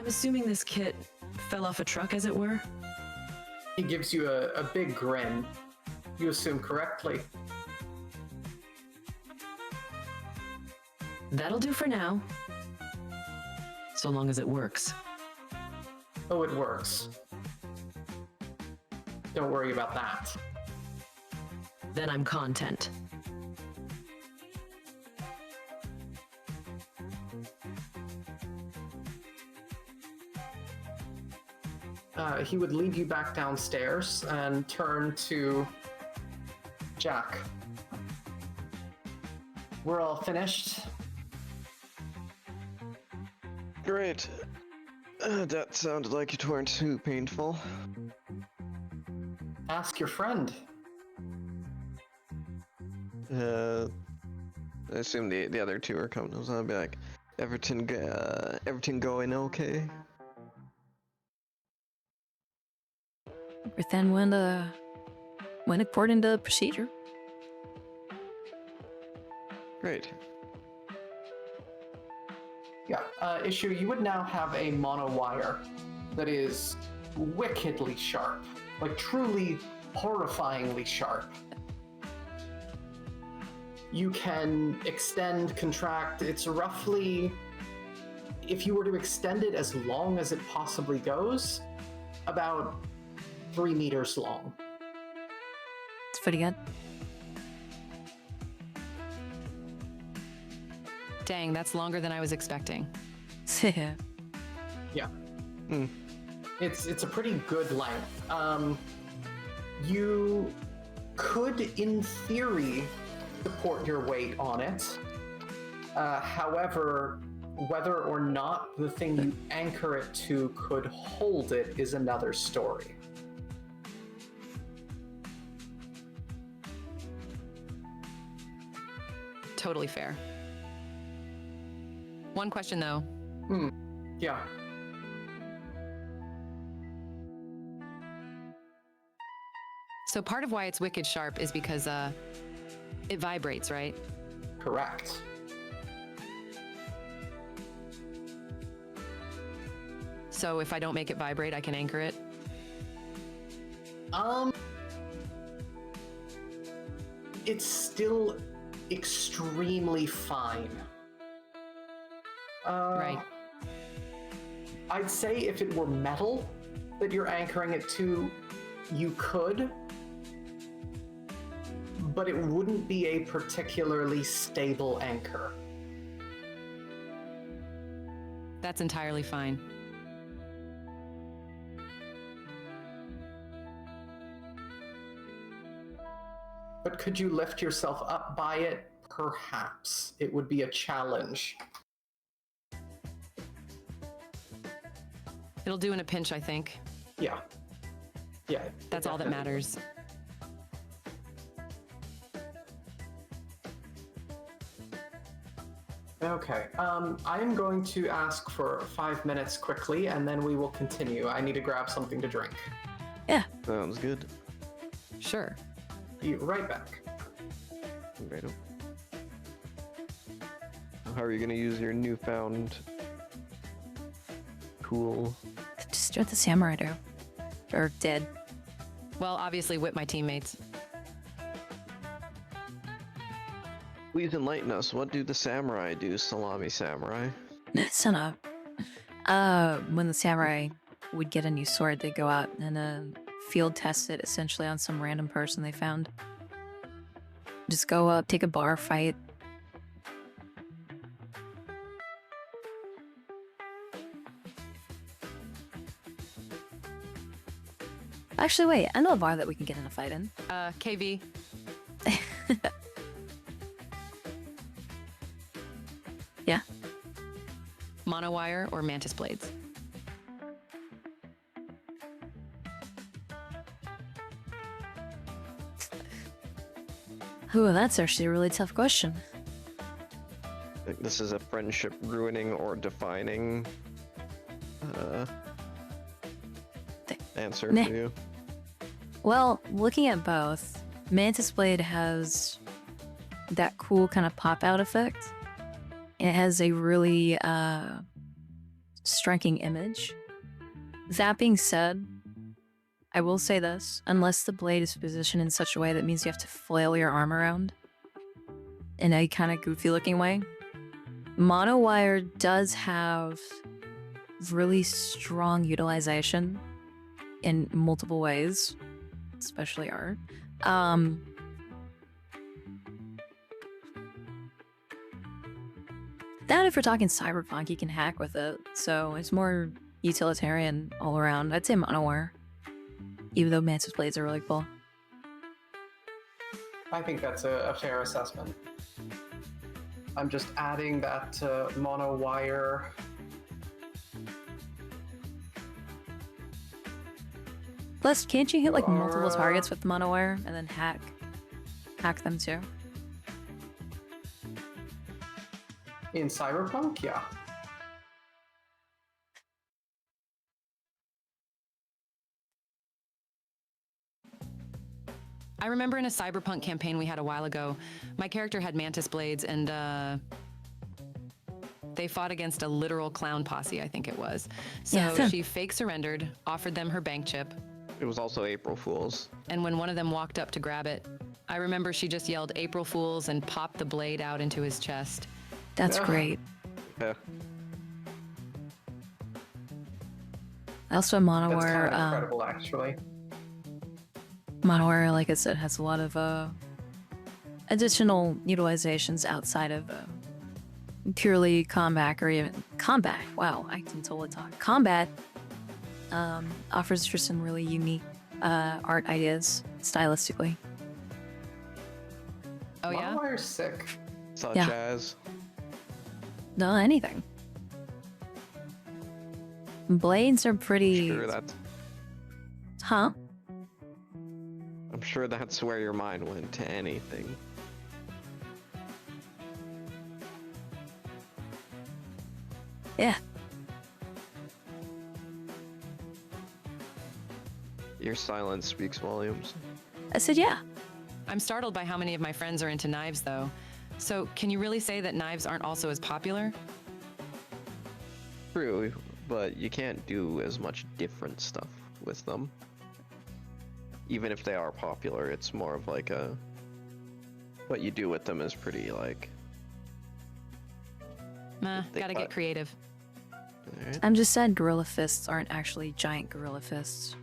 I'm assuming this kit fell off a truck, as it were? He gives you a big grin. You assume correctly. That'll do for now. So long as it works. Oh, it works. Don't worry about that. Then I'm content. He would lead you back downstairs and turn to Jack. We're all finished. Great. That sounded like it weren't too painful. Ask your friend. I assume the other two are coming. So I'll be like, everything going okay? Everything went according to procedure. Great. Yeah, Issue, you would now have a mono wire that is wickedly sharp. Like, truly horrifyingly sharp. You can extend, contract. It's roughly, if you were to extend it as long as it possibly goes, about 3 meters long. It's pretty good. Dang, that's longer than I was expecting. Yeah. It's a pretty good length. You could, in theory, support your weight on it. However, whether or not the thing you anchor it to could hold it is another story. Totally fair. One question though. Yeah. So part of why it's wicked sharp is because it vibrates, right? Correct. So if I don't make it vibrate, I can anchor it. It's still extremely fine. Right. I'd say if it were metal that you're anchoring it to, you could, but it wouldn't be a particularly stable anchor. That's entirely fine. But could you lift yourself up by it? Perhaps. It would be a challenge. It'll do in a pinch, I think. Yeah. Yeah. That's all that matters. Okay. I am going to ask for 5 minutes quickly, and then we will continue. I need to grab something to drink. Yeah. Sounds good. Sure. Be right back. Right. How are you gonna use your newfound cool? Just do what the samurai do. Or did. Well, obviously whip my teammates. Please enlighten us. What do the samurai do, Salami Samurai? Son of. When the samurai would get a new sword, they'd go out and field test it essentially on some random person they found. Just go up, take a bar fight. Actually, wait, I know a bar that we can get in a fight in. KV. Yeah? Monowire or mantis blades? Ooh, that's actually a really tough question. This is a friendship ruining or defining answer Nah. for you. Well, looking at both, Mantis Blade has that cool kind of pop-out effect. And it has a really striking image. That being said, I will say this, unless the blade is positioned in such a way that means you have to flail your arm around in a kind of goofy looking way, monowire does have really strong utilization in multiple ways, especially art. Then if we're talking cyberpunk, you can hack with it, so it's more utilitarian all around. I'd say monowire, even though Mantis blades are really cool. I think that's a fair assessment. I'm just adding that monowire. Plus, can't you hit like multiple targets with monowire and then hack them too? In Cyberpunk, yeah. I remember in a cyberpunk campaign we had a while ago, my character had mantis blades and they fought against a literal clown posse, I think it was. So Yeah. she fake surrendered, offered them her bank chip, It was also April Fool's. and when one of them walked up to grab it, I remember she just yelled April Fools and popped the blade out into his chest. That's Yeah. great. Yeah. Also, That's kind monowire, of incredible, actually. monowire, like I said, has a lot of additional utilizations outside of purely combat or even combat. Wow, I can totally talk. Combat offers for some really unique art ideas stylistically. Oh yeah? Monowire's sick. Such Yeah. as. No, anything. Blades are pretty. Sure, that's. Huh? I'm sure that's where your mind went to anything. Yeah. Your silence speaks volumes. I said yeah. I'm startled by how many of my friends are into knives though. So can you really say that knives aren't also as popular? True, but you can't do as much different stuff with them. Even if they are popular, it's more of like a... What you do with them is pretty like... Meh, Think gotta about get it. creative. Alright. I'm just sad gorilla fists aren't actually giant gorilla fists.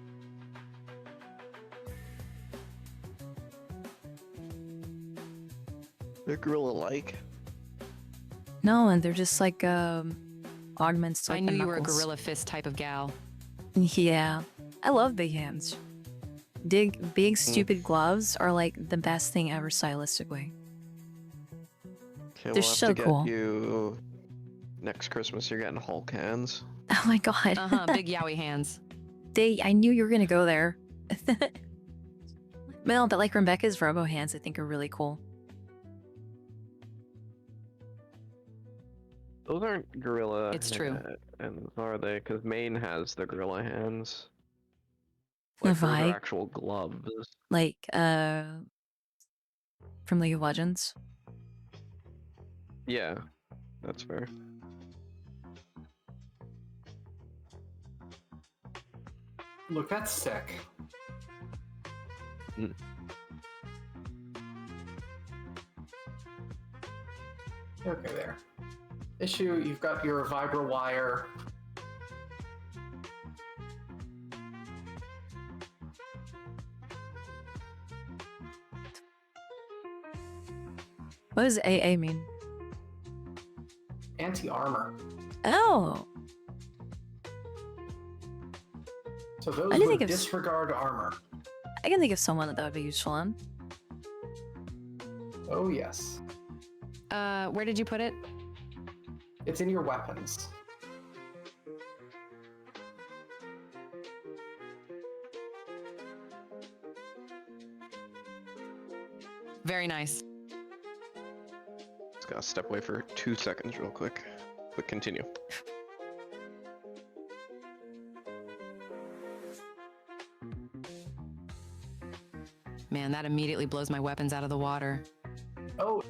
They're gorilla-like. No, and they're just like augments to I like knew the you were a knuckles. gorilla fist type of gal. Yeah. I love big hands. Big stupid gloves are like the best thing ever stylistically. Okay, They're we'll have so to get cool. you... Next Christmas, you're getting Hulk hands. Oh my god. Uh-huh, big yowie hands. I knew you were gonna go there. No, but like Rebecca's robo hands I think are really cool. Those aren't gorilla It's true. hands, are they? Because Maine has the gorilla hands. The Like, those are vibe. actual gloves. Like from League of Legends. Yeah, that's fair. Look, that's sick. Mm. Okay, there. Issue, you've got your vibra wire. What does AA mean? Anti-armor. Oh, So those I didn't would think of- disregard armor. I can think of someone that would be useful in. Oh yes. Where did you put it? It's in your weapons. Very nice. Just gotta step away for 2 seconds real quick. But continue. Man, that immediately blows my weapons out of the water. Oh,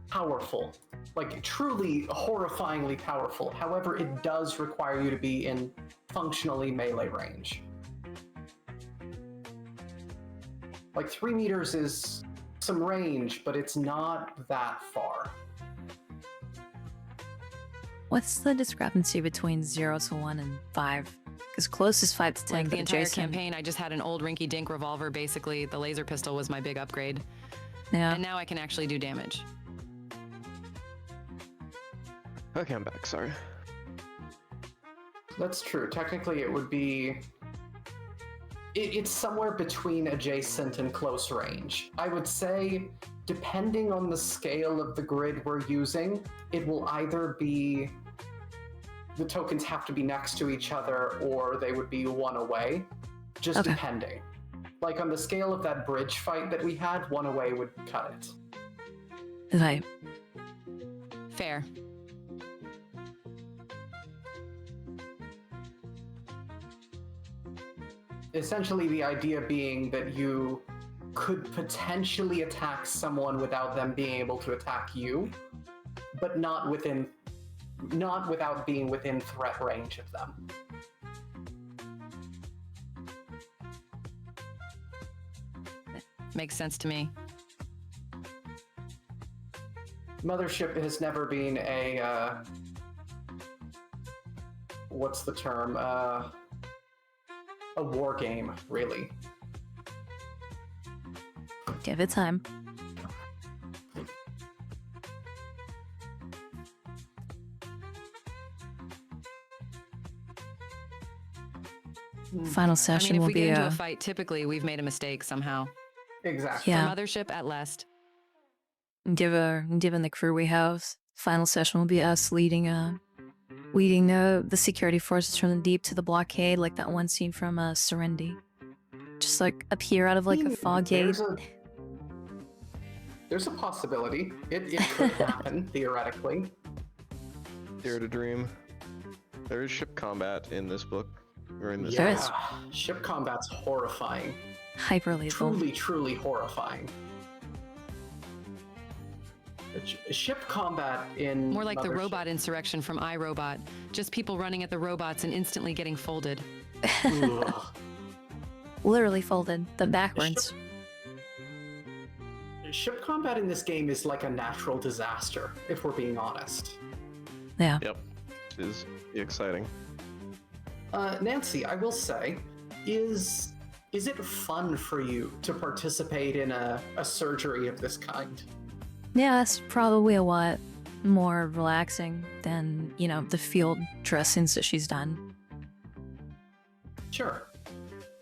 powerful. like truly horrifyingly powerful. However, it does require you to be in functionally melee range. Like 3 meters is some range, but it's not that far. What's the discrepancy between 0 to 1 and 5? Because close is 5 to 10, Like the but entire adjacent... campaign, I just had an old rinky-dink revolver. Basically, the laser pistol was my big upgrade. Yeah. And now I can actually do damage. Okay, I'm back. Sorry. That's true. Technically, it would be... It's somewhere between adjacent and close range. I would say, depending on the scale of the grid we're using, it will either be... the tokens have to be next to each other, or they would be 1 away. Just Okay. depending. Like on the scale of that bridge fight that we had, 1 away would cut it. Right. Fair. Essentially, the idea being that you could potentially attack someone without them being able to attack you, but not without being within threat range of them. Makes sense to me. Mothership has never been a what's the term? A war game, really. Give it time. Final I session mean, if will we be get into a fight, typically we've made a mistake somehow. Exactly. Yeah. For Mothership at last. Given the crew we have, final session will be us leading the security forces from the deep to the blockade, like that one scene from Serenity. Just like appear out of like a fog gate. There's a possibility. It could happen, theoretically. Dare to dream. There is ship combat in this book. Or in this There book. is. Ship combat's horrifying. Hyper lethal. Truly, truly horrifying. Ship combat in More like the Mothership- robot insurrection from iRobot. Just people running at the robots and instantly getting folded. Ugh. Literally folded, but backwards. Ship combat in this game is like a natural disaster, if we're being honest. Yeah. Yep. It is exciting. Nancy, I will say, is it fun for you to participate in a surgery of this kind? Yeah, that's probably a lot more relaxing than, the field dressings that she's done. Sure.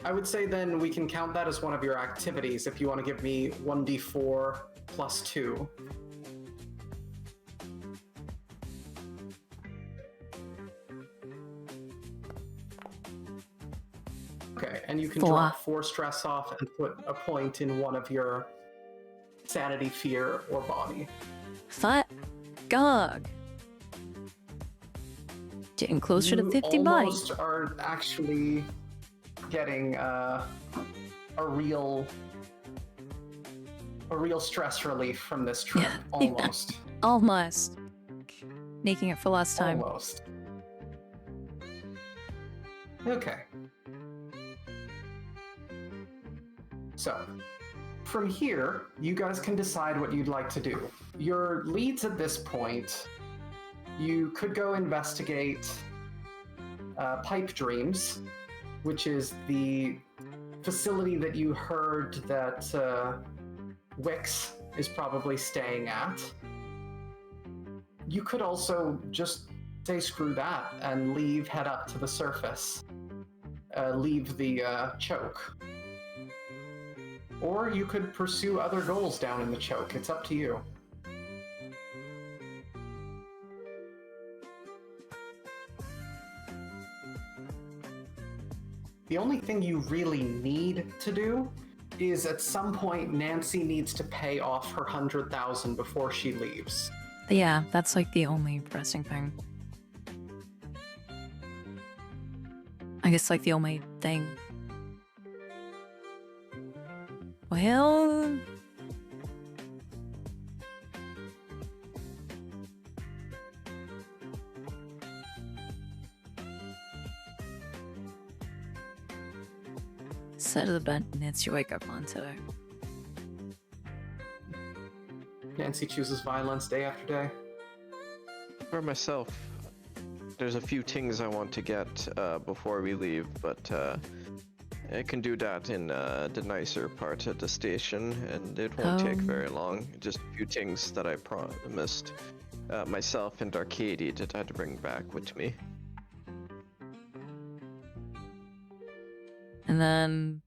I would say then we can count that as one of your activities if you want to give me 1d4 plus 2. Okay, and you can 4. drop 4 stress off and put a point in one of your sanity, fear, or body. Thought, Gog. Getting closer to You 50 body. almost are actually getting a real stress relief from this trip. Yeah. Almost. Almost. Making it for last time. Almost. Okay. So, from here, you guys can decide what you'd like to do. Your leads at this point, you could go investigate Pipe Dreams, which is the facility that you heard that Wix is probably staying at. You could also just say screw that and leave, head up to the surface. Leave the choke. Or you could pursue other goals down in the choke. It's up to you. The only thing you really need to do is at some point Nancy needs to pay off her 100,000 before she leaves. Yeah, that's like the only pressing thing. I guess like the only thing. Well, Set of the bed Nancy wake up on today. Nancy chooses violence day after day. For myself, there's a few things I want to get before we leave, but I can do that in the nicer part of the station, and it won't take very long. Just a few things that I promised myself and Arcady that I had to bring back with me. And then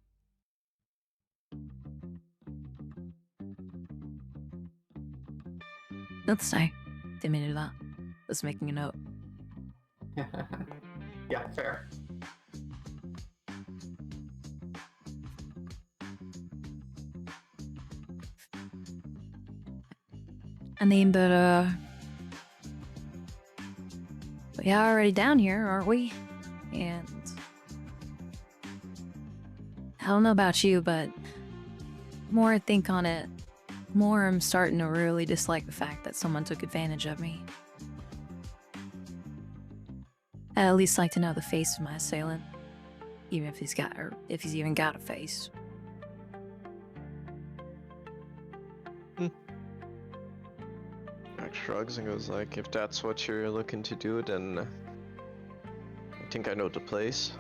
let's say, didn't mean to do that. Was making a note. Yeah, fair. I mean, but we are already down here, aren't we? And I don't know about you, but the more I think on it, the more I'm starting to really dislike the fact that someone took advantage of me. I'd at least like to know the face of my assailant, even if he's got, or if he's even got a face. Max shrugs and goes like, if that's what you're looking to do, then I think I know the place.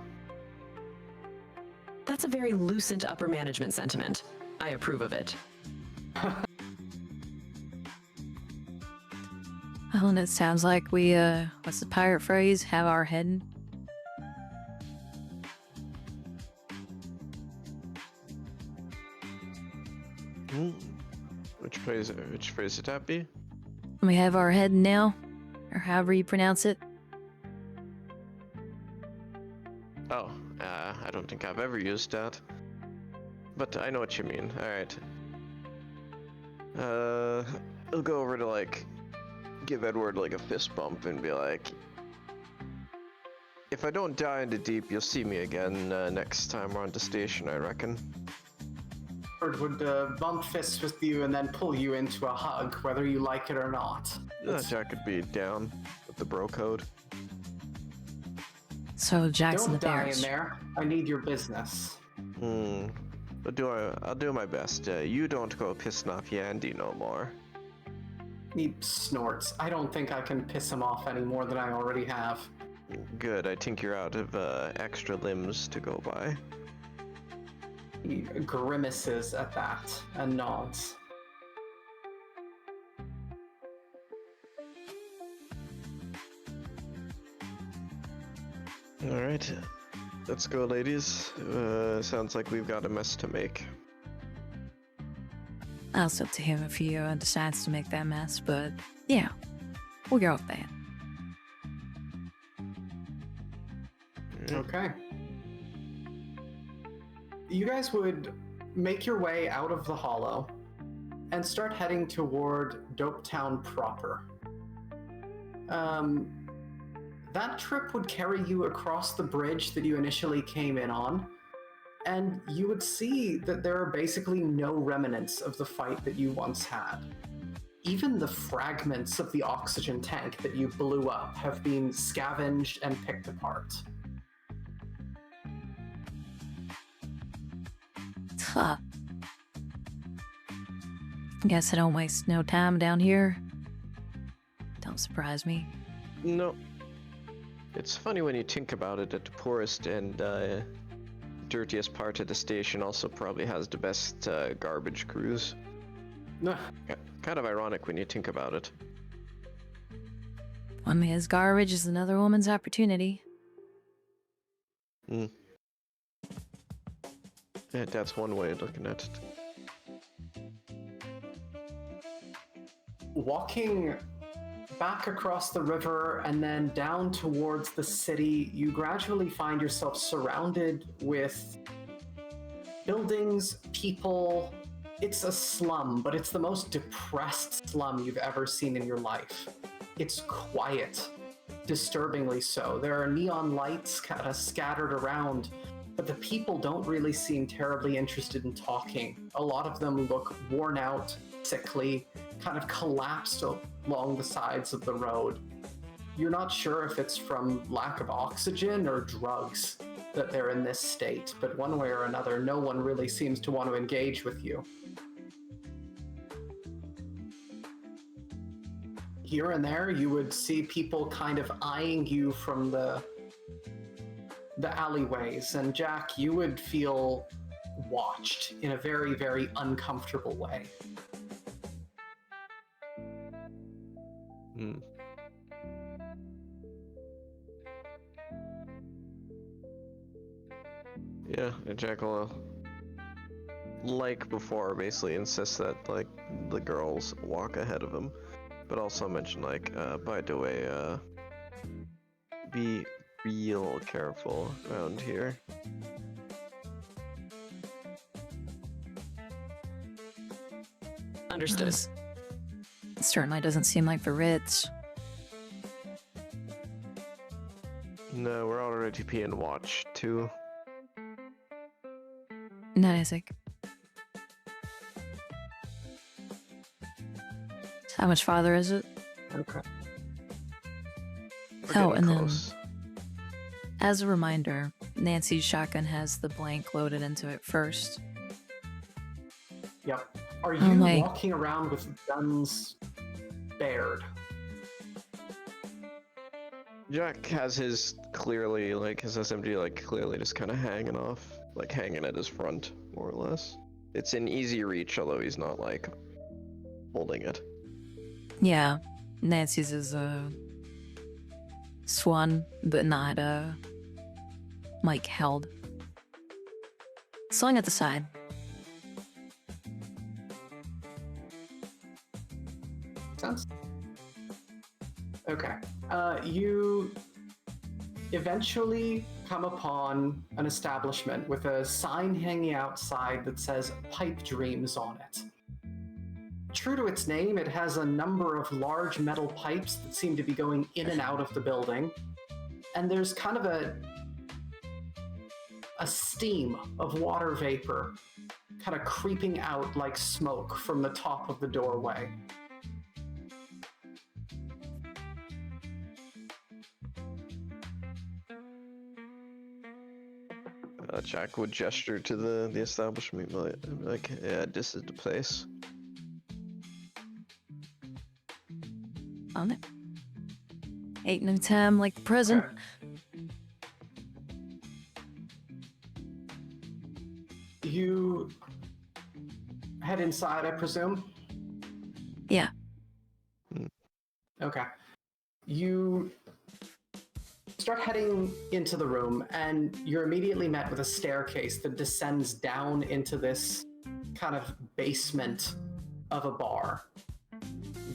That's a very lucent upper management sentiment. I approve of it. Well, and it sounds like we, what's the pirate phrase? Have our head. Which phrase would that be? We have our head now, or however you pronounce it. Oh, I don't think I've ever used that. But I know what you mean. Alright. I'll go over to, like, give Edward, like, a fist bump and be like, if I don't die in the deep, you'll see me again next time we're on the station, I reckon. Or would bump fists with you and then pull you into a hug, whether you like it or not. Jack could be down with the bro code. So Jackson Don't the die Bears. in there. I need your business. I'll do my best. You don't go pissing off Yandy no more. He snorts. I don't think I can piss him off any more than I already have. Good, I think you're out of extra limbs to go by. He grimaces at that and nods. Alright, let's go, ladies. Sounds like we've got a mess to make. Well, it's up to him if he decides to make that mess, but yeah, we'll go with that. Okay. You guys would make your way out of the hollow and start heading toward Dopetown proper. That trip would carry you across the bridge that you initially came in on, and you would see that there are basically no remnants of the fight that you once had. Even the fragments of the oxygen tank that you blew up have been scavenged and picked apart. Huh. Guess I don't waste no time down here. Don't surprise me. No. It's funny when you think about it that the poorest and dirtiest part of the station also probably has the best garbage crews. Kind of ironic when you think about it. One man's garbage is another woman's opportunity. Yeah, that's one way of looking at it. Walking back across the river and then down towards the city, you gradually find yourself surrounded with buildings, people. It's a slum, but it's the most depressed slum you've ever seen in your life. It's quiet, disturbingly so. There are neon lights kind of scattered around, but the people don't really seem terribly interested in talking. A lot of them look worn out, sickly, kind of collapsed along the sides of the road. You're not sure if it's from lack of oxygen or drugs. that they're in this state, but one way or another, no one really seems to want to engage with you. Here and there, you would see people kind of eyeing you from the alleyways, and Jack, you would feel watched in a very, very uncomfortable way. Hmm. Yeah, and Jack will, like before, basically insist that like the girls walk ahead of him, but also mention like, by the way, be real careful around here. Understood. This certainly doesn't seem like the Ritz. No, we're already being watched too. Not Isaac. How much farther is it? Okay. We're Oh, getting and then, close. as a reminder, Nancy's shotgun has the blank loaded into it first. Yep. Are Oh you my. walking around with guns bared? Jack has his clearly, like, his SMG, like, clearly just kind of hanging off, like, hanging at his front, more or less. It's in easy reach, although he's not, like, holding it. Yeah, Nancy's is Swan, but not Mike held. Slung at the side. Sense? Okay. You eventually come upon an establishment with a sign hanging outside that says Pipe Dreams on it. True to its name, it has a number of large metal pipes that seem to be going in and out of the building. And there's kind of a steam of water vapor kind of creeping out like smoke from the top of the doorway. Jack would gesture to the establishment, like, yeah, this is the place. On it. 8 and 10, like the prison. Okay. You head inside, I presume? Yeah. Okay. You start heading into the room, and you're immediately met with a staircase that descends down into this kind of basement of a bar.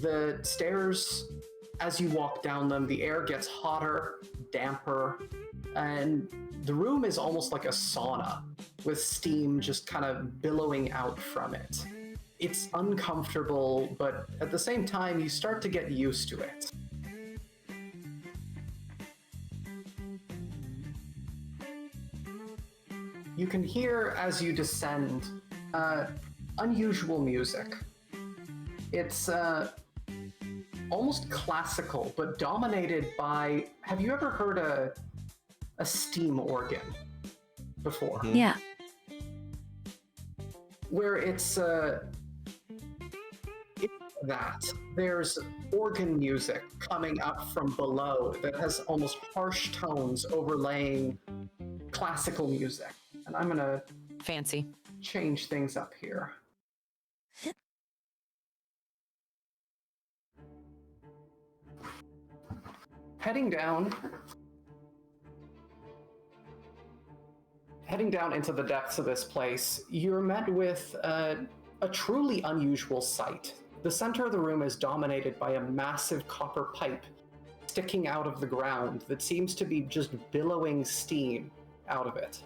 The stairs, as you walk down them, the air gets hotter, damper, and the room is almost like a sauna, with steam just kind of billowing out from it. It's uncomfortable, but at the same time, you start to get used to it. You can hear, as you descend, unusual music. It's almost classical, but dominated by... Have you ever heard a steam organ before? Mhm. Yeah. Where it's that there's organ music coming up from below that has almost harsh tones overlaying classical music. And I'm gonna Fancy. change things up here. Heading down into the depths of this place, you're met with a truly unusual sight. The center of the room is dominated by a massive copper pipe sticking out of the ground that seems to be just billowing steam out of it.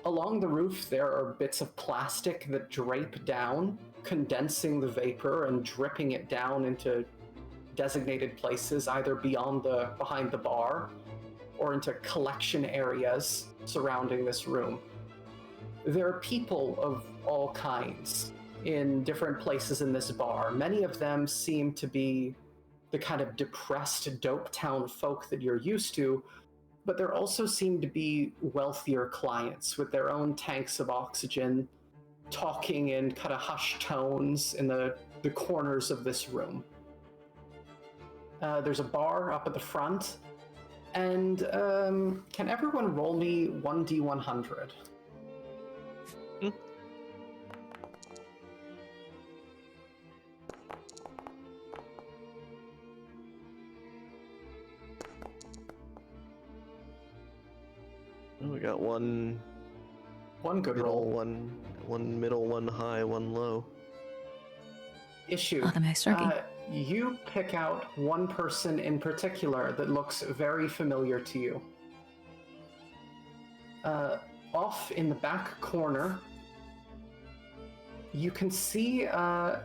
Along the roof, there are bits of plastic that drape down, condensing the vapor and dripping it down into designated places, either behind the bar or into collection areas surrounding this room. There are people of all kinds in different places in this bar. Many of them seem to be the kind of depressed dope town folk that you're used to, but there also seem to be wealthier clients with their own tanks of oxygen, talking in kind of hushed tones in the corners of this room. There's a bar up at the front, and can everyone roll me 1d100? We got one One good middle, roll. one middle, one high, one low. Issue. Automatic striking. You pick out one person in particular that looks very familiar to you. Off in the back corner, you can see a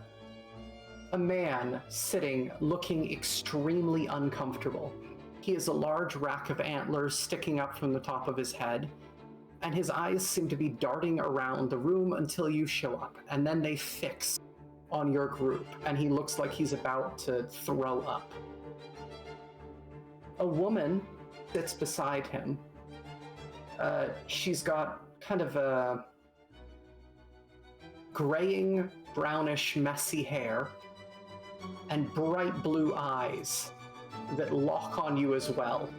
man sitting, looking extremely uncomfortable. He has a large rack of antlers sticking up from the top of his head, and his eyes seem to be darting around the room until you show up, and then they fix on your group, and he looks like he's about to throw up. A woman sits beside him. She's got kind of a graying, brownish, messy hair and bright blue eyes that lock on you as well.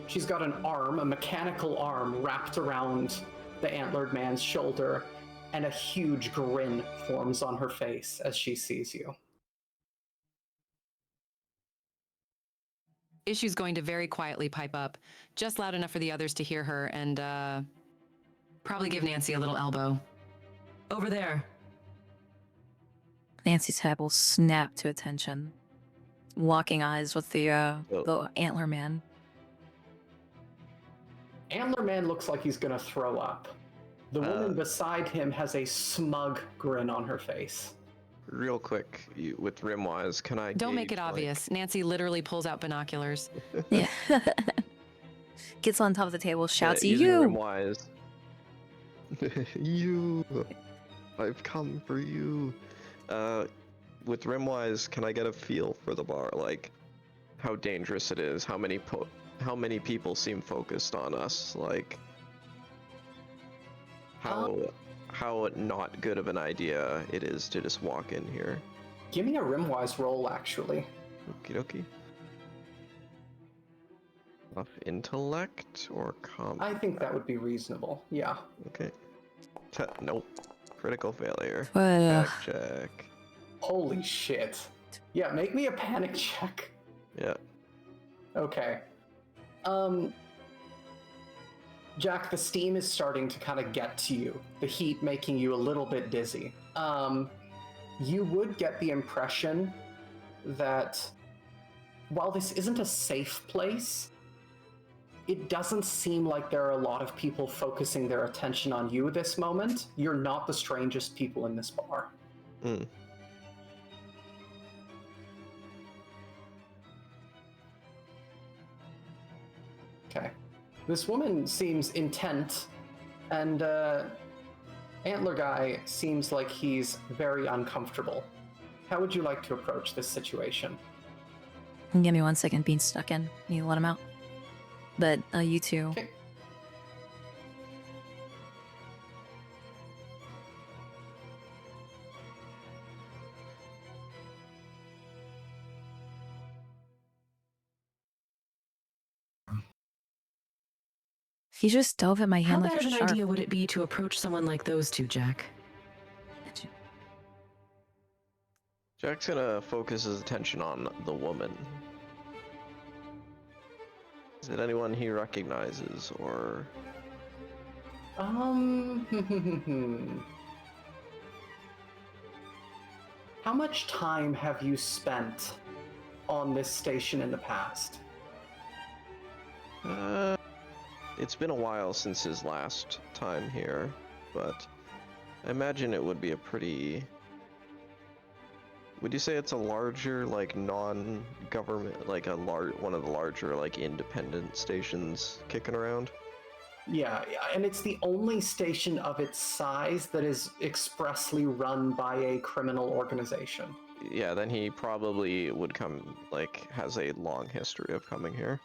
She's got an arm, a mechanical arm, wrapped around the antlered man's shoulder, and a huge grin forms on her face as she sees you. Issue's going to very quietly pipe up, just loud enough for the others to hear her, and probably give Nancy a little elbow. Over there. Nancy's head will snap to attention, locking eyes with the antler man. Antler man looks like he's gonna throw up. The woman beside him has a smug grin on her face. Real quick, with Rimwise, can I Don't make gauge, it obvious. Nancy literally pulls out binoculars. Yeah. Gets on top of the table, shouts, using "You!" Rimwise. You! I've come for you. With Rimwise, can I get a feel for the bar? Like, how dangerous it is? How many people seem focused on us? Like, how not good of an idea it is to just walk in here. Give me a Rimwise roll, actually. Okie dokie. Intellect or I think that would be reasonable, yeah. Okay. Nope. Critical failure. Ugh. Panic check. Holy shit. Yeah, make me a panic check. Yeah. Okay. Jack, the steam is starting to kind of get to you. The heat making you a little bit dizzy. You would get the impression that while this isn't a safe place, it doesn't seem like there are a lot of people focusing their attention on you this moment. You're not the strangest people in this bar. Mm. Okay. This woman seems intent, and Antler Guy seems like he's very uncomfortable. How would you like to approach this situation? Give me 1 second, being stuck in. You let him out. But you two. Okay. He just dove at my How hand like bad a of an shark. idea would it be to approach someone like those two, Jack? Jack's gonna focus his attention on the woman. Is it anyone he recognizes, or... How much time have you spent on this station in the past? It's been a while since his last time here, but I imagine it would be a pretty... Would you say it's a larger, like, non-government, like one of the larger, like, independent stations kicking around? Yeah, and it's the only station of its size that is expressly run by a criminal organization. Yeah, then he probably would come, like, has a long history of coming here.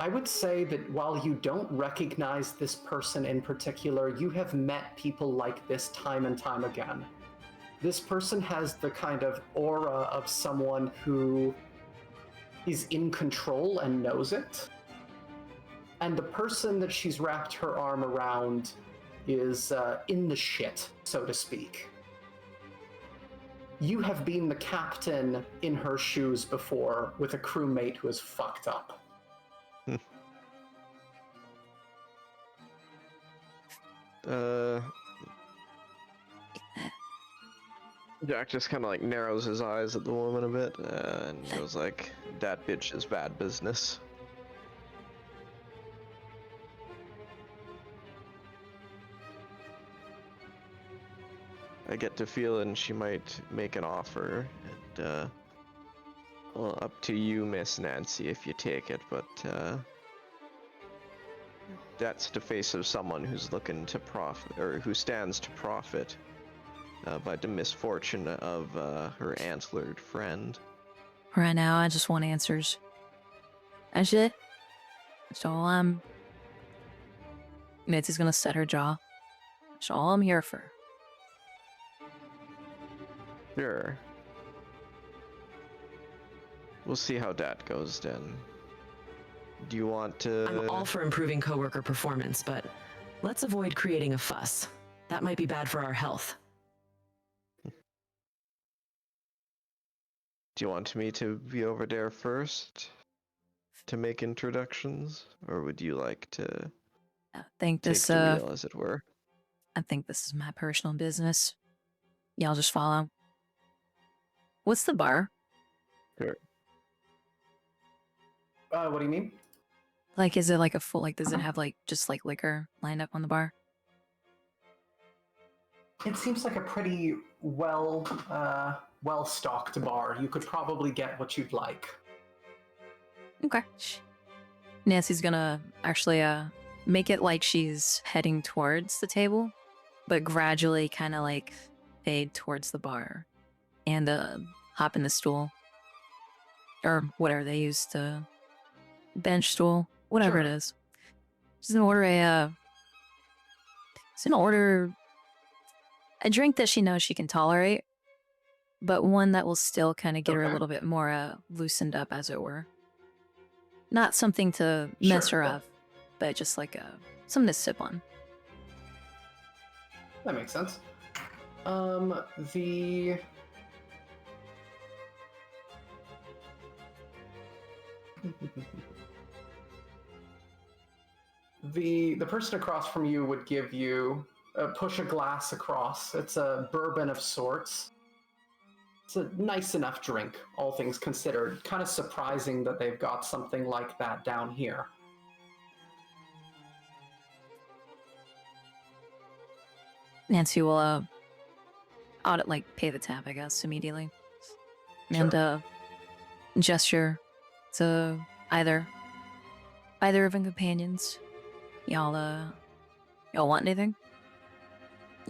I would say that while you don't recognize this person in particular, you have met people like this time and time again. This person has the kind of aura of someone who is in control and knows it. And the person that she's wrapped her arm around is in the shit, so to speak. You have been the captain in her shoes before with a crewmate who is fucked up. Jack just kind of like narrows his eyes at the woman a bit and goes like, "That bitch is bad business." I get to feeling she might make an offer, and well, up to you, Miss Nancy, if you take it, but that's the face of someone who's looking to profit, or who stands to profit by the misfortune of her antlered friend. Right now, I just want answers. That's it. That's all I'm. Mitzi's gonna set her jaw. That's all I'm here for. Sure. We'll see how that goes then. Do you want to... I'm all for improving coworker performance, but let's avoid creating a fuss. That might be bad for our health. Do you want me to be over there first to make introductions, or would you like to I think take this, the wheel, as it were? I think this is my personal business. Y'all just follow. What's the bar? Sure. What do you mean? Like, is it like a full, like, does it have like, just like liquor lined up on the bar? It seems like a pretty well-stocked bar. You could probably get what you'd like. Okay. Nancy's gonna actually, make it like she's heading towards the table, but gradually kind of like fade towards the bar and, hop in the stool. Or whatever they use to bench stool, whatever Sure. it is. She's gonna order a drink that she knows she can tolerate, but one that will still kind of get her a Okay. little bit more loosened up, as it were. Not something to mess Sure, her yeah. up, but just like something to sip on. That makes sense. The the person across from you would give you push a glass across. It's a bourbon of sorts. It's a nice enough drink, all things considered. Kind of surprising that they've got something like that down here. Nancy will audit, like, pay the tab, I guess, immediately. And Sure. gesture to either of her companions. Y'all want anything?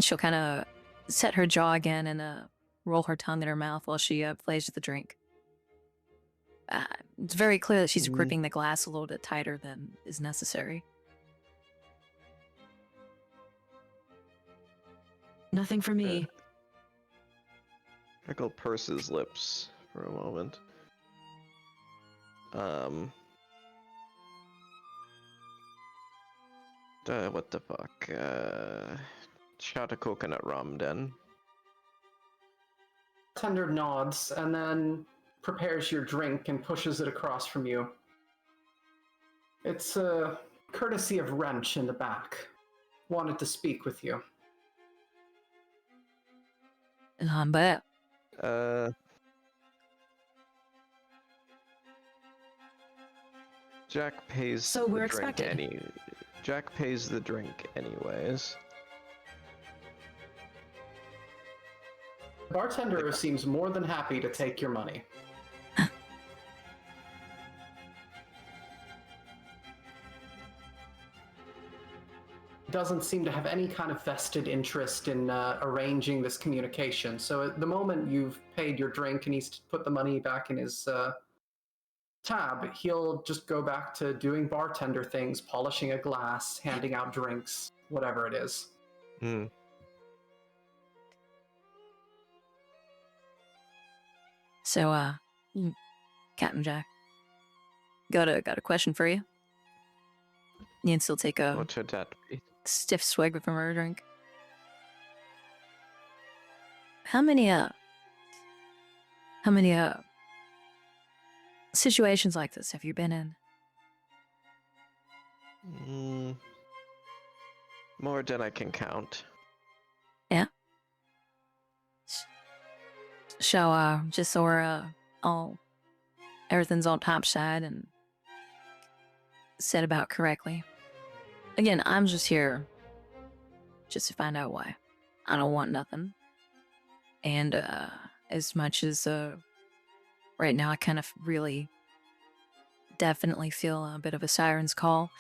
She'll kind of set her jaw again and roll her tongue in her mouth while she plays with the drink. It's very clear that she's Mm. gripping the glass a little bit tighter than is necessary. Nothing for me. Pickle purses lips for a moment. What the fuck? Shot of coconut rum, then. Tender nods and then prepares your drink and pushes it across from you. It's courtesy of Wrench in the back. Wanted to speak with you. But Jack pays So the we're drink expected. Jack pays the drink anyways. The bartender seems more than happy to take your money. Doesn't seem to have any kind of vested interest in arranging this communication. So at the moment you've paid your drink and he's put the money back in his Tab, he'll just go back to doing bartender things, polishing a glass, handing out drinks, whatever it is. Hmm. So, Captain Jack, got a question for you. Nancy will take a What should that be? stiff swig from her drink. How many situations like this have you been in? More than I can count. Yeah. So, just so we're everything's on top side and said about correctly. Again, I'm just here just to find out why. I don't want nothing. And as much as right now I kind of really definitely feel a bit of a siren's call,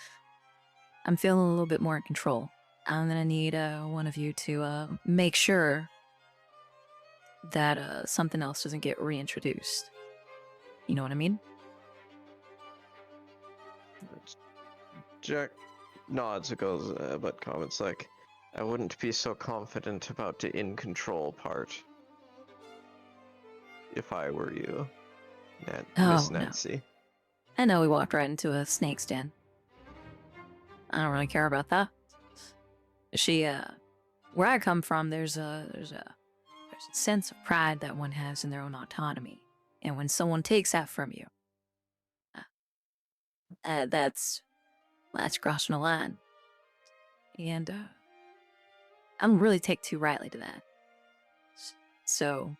I'm feeling a little bit more in control. I'm gonna need one of you to make sure that something else doesn't get reintroduced. You know what I mean? Jack nods and goes, but comments like, I wouldn't be so confident about the in control part if I were you, Miss no. Nancy. I know we walked right into a snake's den. I don't really care about that. She, where I come from, there's a sense of pride that one has in their own autonomy, and when someone takes that from you, that's crossing a line, and I don't really take too rightly to that. So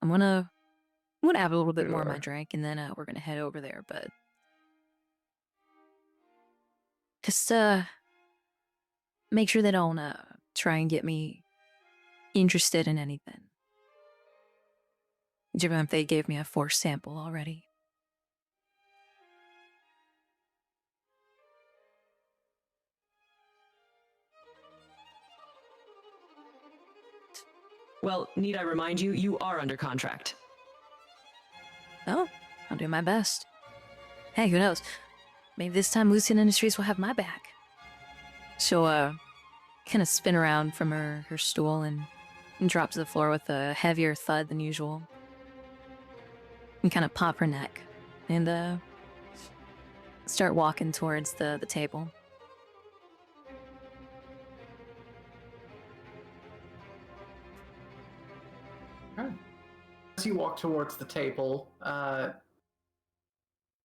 I'm gonna have a little bit more of my Sure. drink, and then we're gonna head over there, but just make sure they don't try and get me interested in anything. Even if they gave me a forced sample already. Well, need I remind you, you are under contract. Oh, I'll do my best. Hey, who knows? Maybe this time Lucian Industries will have my back. She'll kind of spin around from her stool and drop to the floor with a heavier thud than usual. And kind of pop her neck and start walking towards the table. As you walk towards the table,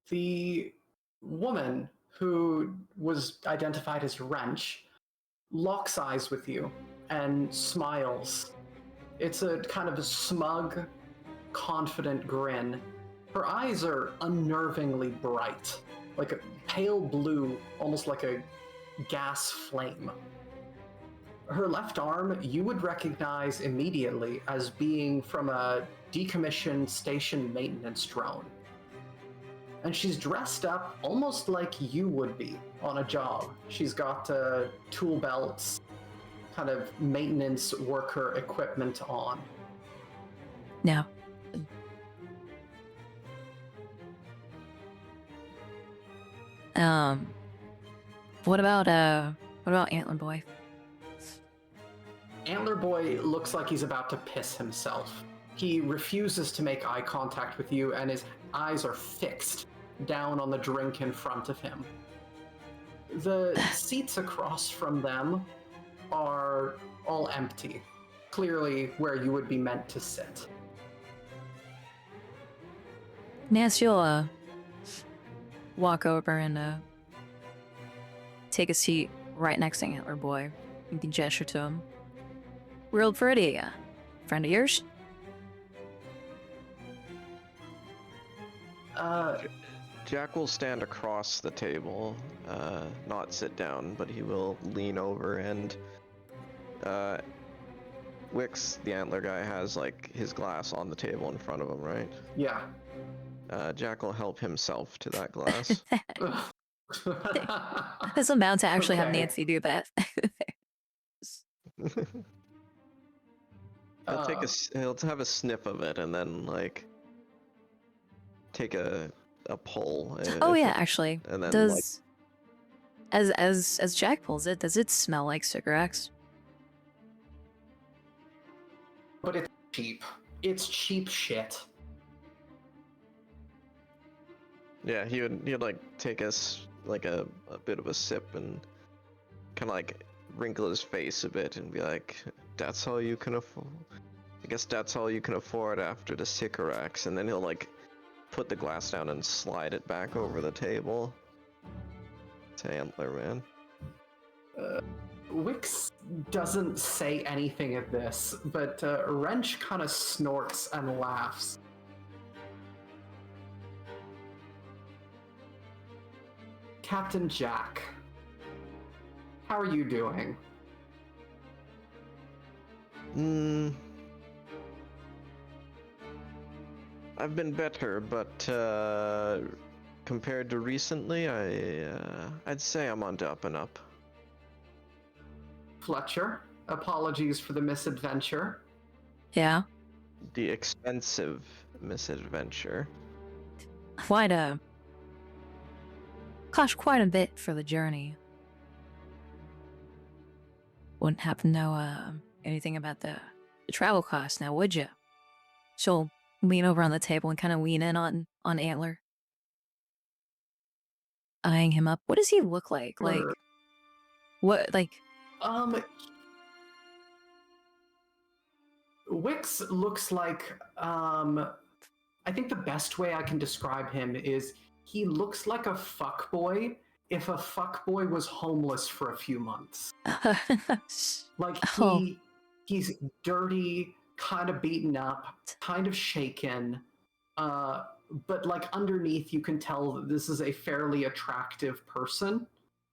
the woman who was identified as Wrench locks eyes with you and smiles. It's a kind of a smug, confident grin. Her eyes are unnervingly bright, like a pale blue, almost like a gas flame. Her left arm you would recognize immediately as being from a decommissioned station maintenance drone. And she's dressed up almost like you would be on a job. She's got tool belts, kind of maintenance worker equipment on. Now, what about Antler Boy? Antler Boy looks like he's about to piss himself. He refuses to make eye contact with you, and his eyes are fixed down on the drink in front of him. The seats across from them are all empty, clearly where you would be meant to sit. Nancy will walk over and take a seat right next to Antler Boy. You can gesture to him. Real pretty, friend of yours? Jack will stand across the table, not sit down, but he will lean over and Wix, the antler guy, has like his glass on the table in front of him, right? Yeah. Jack will help himself to that glass. I was about to actually have Okay. Nancy do that. He'll have a sniff of it and then like take a pull. Oh if yeah, it- actually, and then like does as Jack pulls it, does it smell like cigarettes? But it's cheap. It's cheap shit. yeah, he'd like take us like a bit of a sip and kind of like wrinkle his face a bit and be like, "That's all you can afford. I guess that's all you can afford after the Sycorax." And then he'll like put the glass down and slide it back over the table. It's Antler, man. Wix doesn't say anything at this, but Wrench kind of snorts and laughs. Captain Jack, how are you doing? I've been better, but compared to recently, I'd say I'm on the up and up. Fletcher, apologies for the misadventure. Yeah. The expensive misadventure. Cost quite a bit for the journey. Wouldn't happen to know anything about the travel costs now, would you? She'll lean over on the table and kind of lean in on Antler, eyeing him up. What does he look like? Like, Or- what? Like, Wix looks like, I think the best way I can describe him is he looks like a fuckboy if a fuckboy was homeless for a few months. Like Oh. he's dirty, kind of beaten up, kind of shaken, but like underneath you can tell that this is a fairly attractive person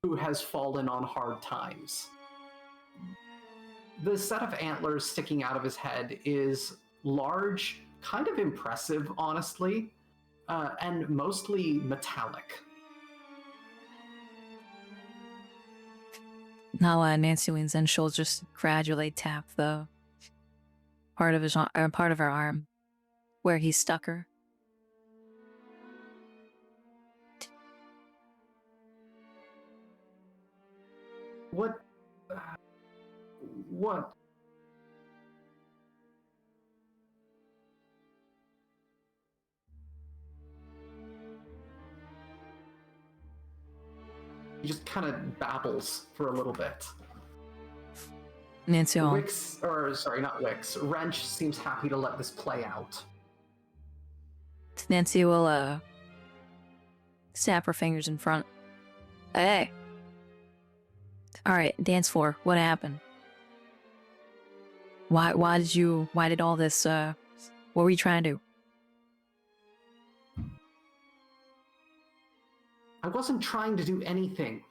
who has fallen on hard times. The set of antlers sticking out of his head is large, kind of impressive, honestly, and mostly metallic. Now Nancy leans in. She'll just gradually tap the part of part of her arm where he stuck her. What? What? He just kind of babbles for a little bit. Nancy will, Wix, or sorry, not Wix. Wrench seems happy to let this play out. Nancy will snap her fingers in front. Hey. All right, dance floor. What happened? Why did all this, what were you trying to do? I wasn't trying to do anything.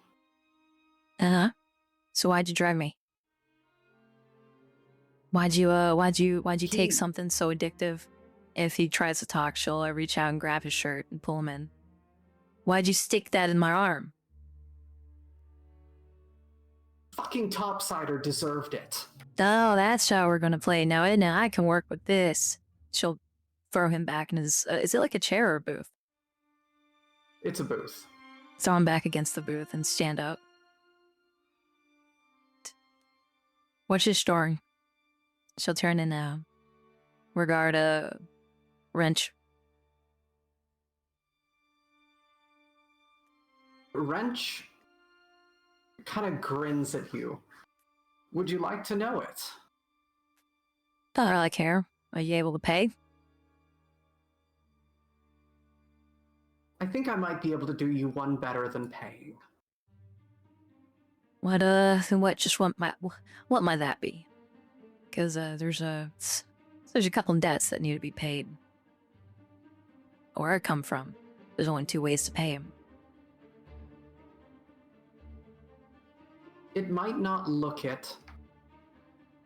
Uh-huh. So why'd you drive me? Why'd you take He- something so addictive? If he tries to talk, she'll reach out and grab his shirt and pull him in. Why'd you stick that in my arm? Fucking Topsider deserved it. Oh, that's how we're gonna play. Now I can work with this. She'll throw him back in his, is it like a chair or a booth? It's a booth. Throw him back against the booth and stand up. What's your story? She'll turn in regard Wrench. Wrench kind of grins at you. Would you like to know it? Don't really care. Are you able to pay? I think I might be able to do you one better than paying. What might that be? Because there's a couple of debts that need to be paid. Where I come from, there's only 2 ways to pay him. It might not look it,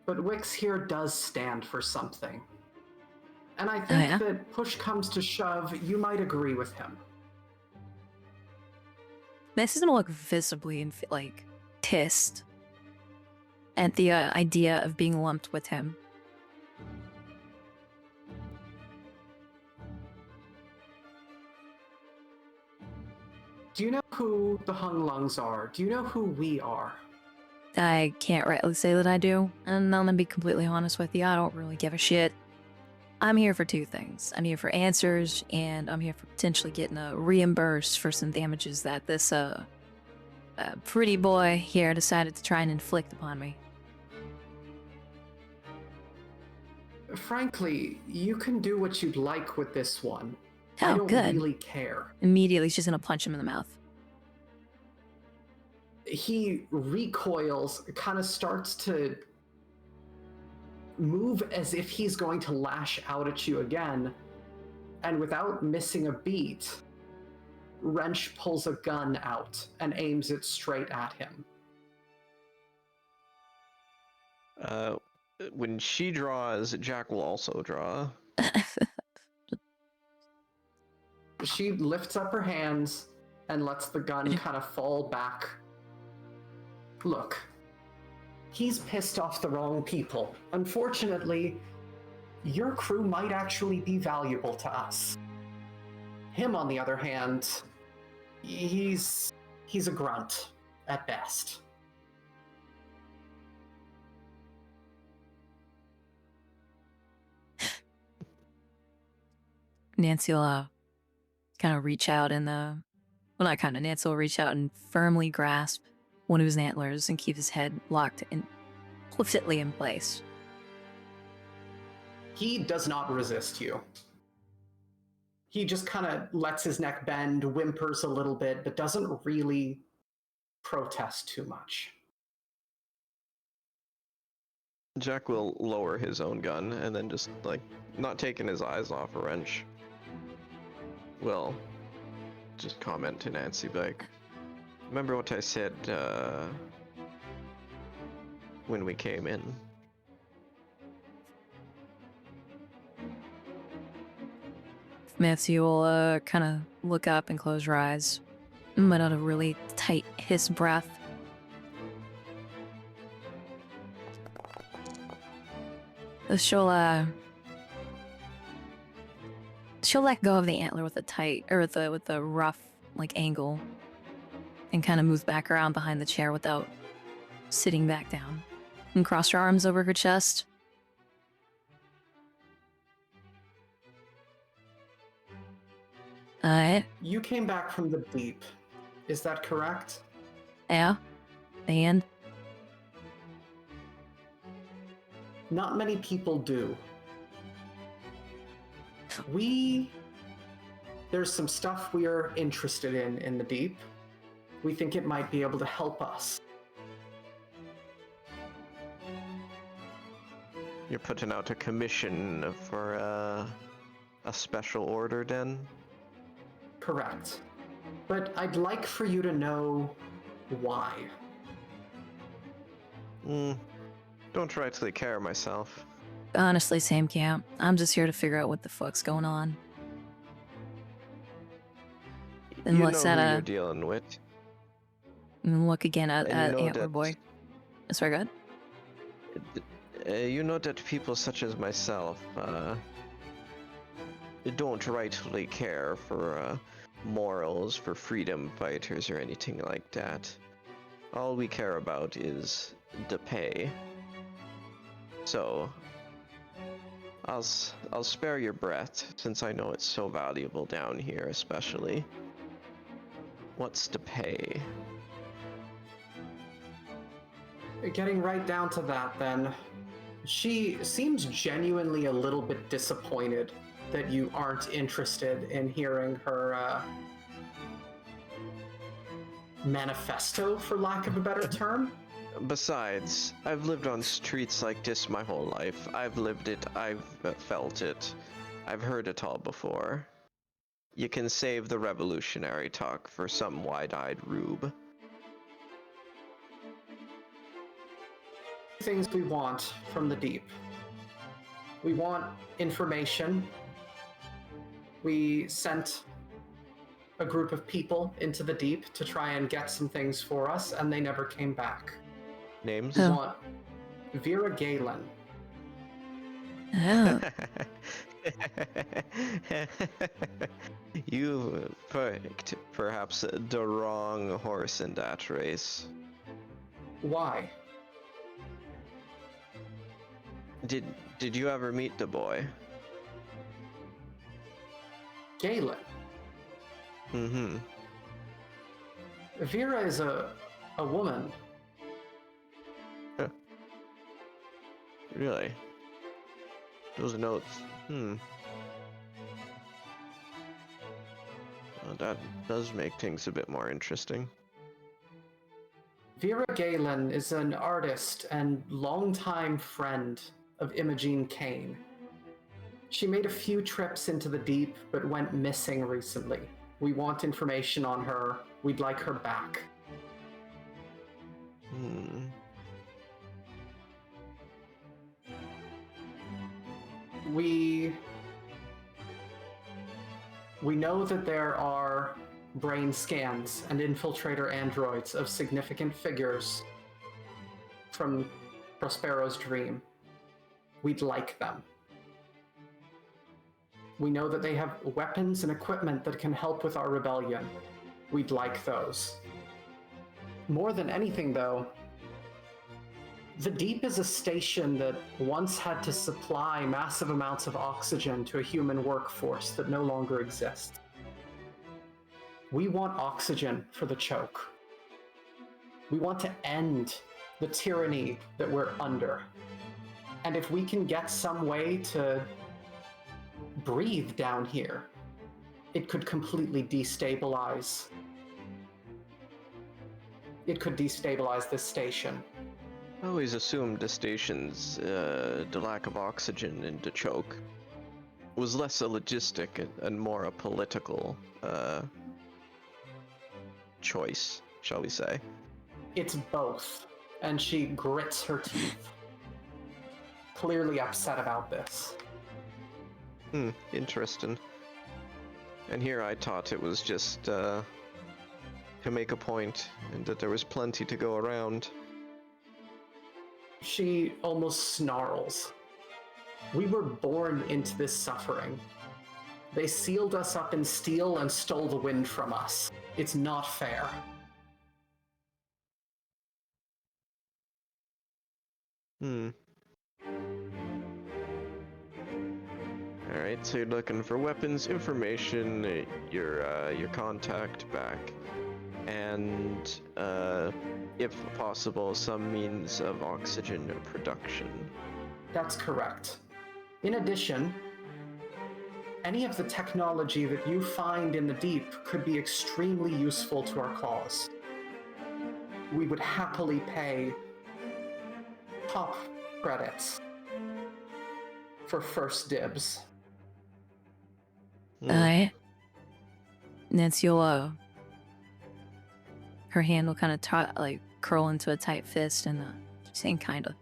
but Wix here does stand for something. And I think yeah? that push comes to shove, you might agree with him. This doesn't look visibly like pissed at the idea of being lumped with him. Do you know who the Hung Lungs are? Do you know who we are? I can't rightly say that I do, and I'm gonna be completely honest with you, I don't really give a shit. I'm here for two things. I'm here for answers, and I'm here for potentially getting a reimbursed for some damages that this, pretty boy here decided to try and inflict upon me. Frankly, you can do what you'd like with this one. I Oh, don't good. really care. Immediately, she's gonna punch him in the mouth. He recoils, kind of starts to move as if he's going to lash out at you again, and without missing a beat, Wrench pulls a gun out and aims it straight at him. When she draws, Jack will also draw. She lifts up her hands and lets the gun kind of fall back. Look, he's pissed off the wrong people. Unfortunately, your crew might actually be valuable to us. Him, on the other hand, he's a grunt at best. Nancy will kind of reach out and well, not kind of. Nancy will reach out and firmly grasp one of his antlers and keep his head locked implicitly in place. He does not resist you. He just kind of lets his neck bend, whimpers a little bit, but doesn't really protest too much. Jack will lower his own gun and then just, like, not taking his eyes off a Wrench, will just comment to Nancy, like, remember what I said, when we came in? Nancy will kind of look up and close her eyes, let out a really tight hiss breath. She'll let go of the antler with a tight, or with a rough, like, angle, and kind of move back around behind the chair without sitting back down, and cross her arms over her chest. You came back from the deep. Is that correct? Yeah, and Not many people do. There's some stuff we are interested in the deep. We think it might be able to help us. You're putting out a commission for a special order, then? Correct. But I'd like for you to know why. Don't rightly care myself. honestly, same camp. I'm just here to figure out what the fuck's going on. And You looks know at who you're dealing with. and look again at And you know Antler that- Boy. Sorry, go ahead. You know that people such as myself don't rightfully care for morals, for freedom fighters, or anything like that. All we care about is the pay. So, I'll spare your breath, since I know it's so valuable down here, especially. What's the pay? Getting right down to that, then. She seems genuinely a little bit disappointed that you aren't interested in hearing her manifesto, for lack of a better term. Besides, I've lived on streets like this my whole life. I've lived it, I've felt it, I've heard it all before. You can save the revolutionary talk for some wide-eyed rube. Things we want from the deep. We want information. We sent a group of people into the deep to try and get some things for us, and they never came back. Names? We Oh. want Vera Galen. You picked perhaps the wrong horse in that race. Why? Did you ever meet the boy? Galen. Mm-hmm. Vera is a woman. Really? Those notes. Well, that does make things a bit more interesting. Vera Galen is an artist and longtime friend of Imogene Kane. She made a few trips into the deep, but went missing recently. We want information on her. We'd like her back. We know that there are brain scans and infiltrator androids of significant figures from Prospero's dream. We'd like them. We know that they have weapons and equipment that can help with our rebellion. We'd like those. More than anything, though, the Deep is a station that once had to supply massive amounts of oxygen to a human workforce that no longer exists. We want oxygen for the choke. We want to end the tyranny that we're under. And if we can get some way to breathe down here, it could completely destabilize. It could destabilize this station. I always assumed the station's the lack of oxygen in the choke was less a logistic and more a political choice, shall we say. It's both, and she grits her teeth. Clearly upset about this. Interesting. And here I thought it was just to make a point, and that there was plenty to go around. She almost snarls. We were born into this suffering. They sealed us up in steel and stole the wind from us. It's not fair. Alright, so you're looking for weapons, information, your contact back, and if possible, some means of oxygen production. That's correct. In addition, any of the technology that you find in the deep could be extremely useful to our cause. We would happily pay top credits for first dibs. Alright. Nancy will, her hand will kind of curl into a tight fist and, saying kinda,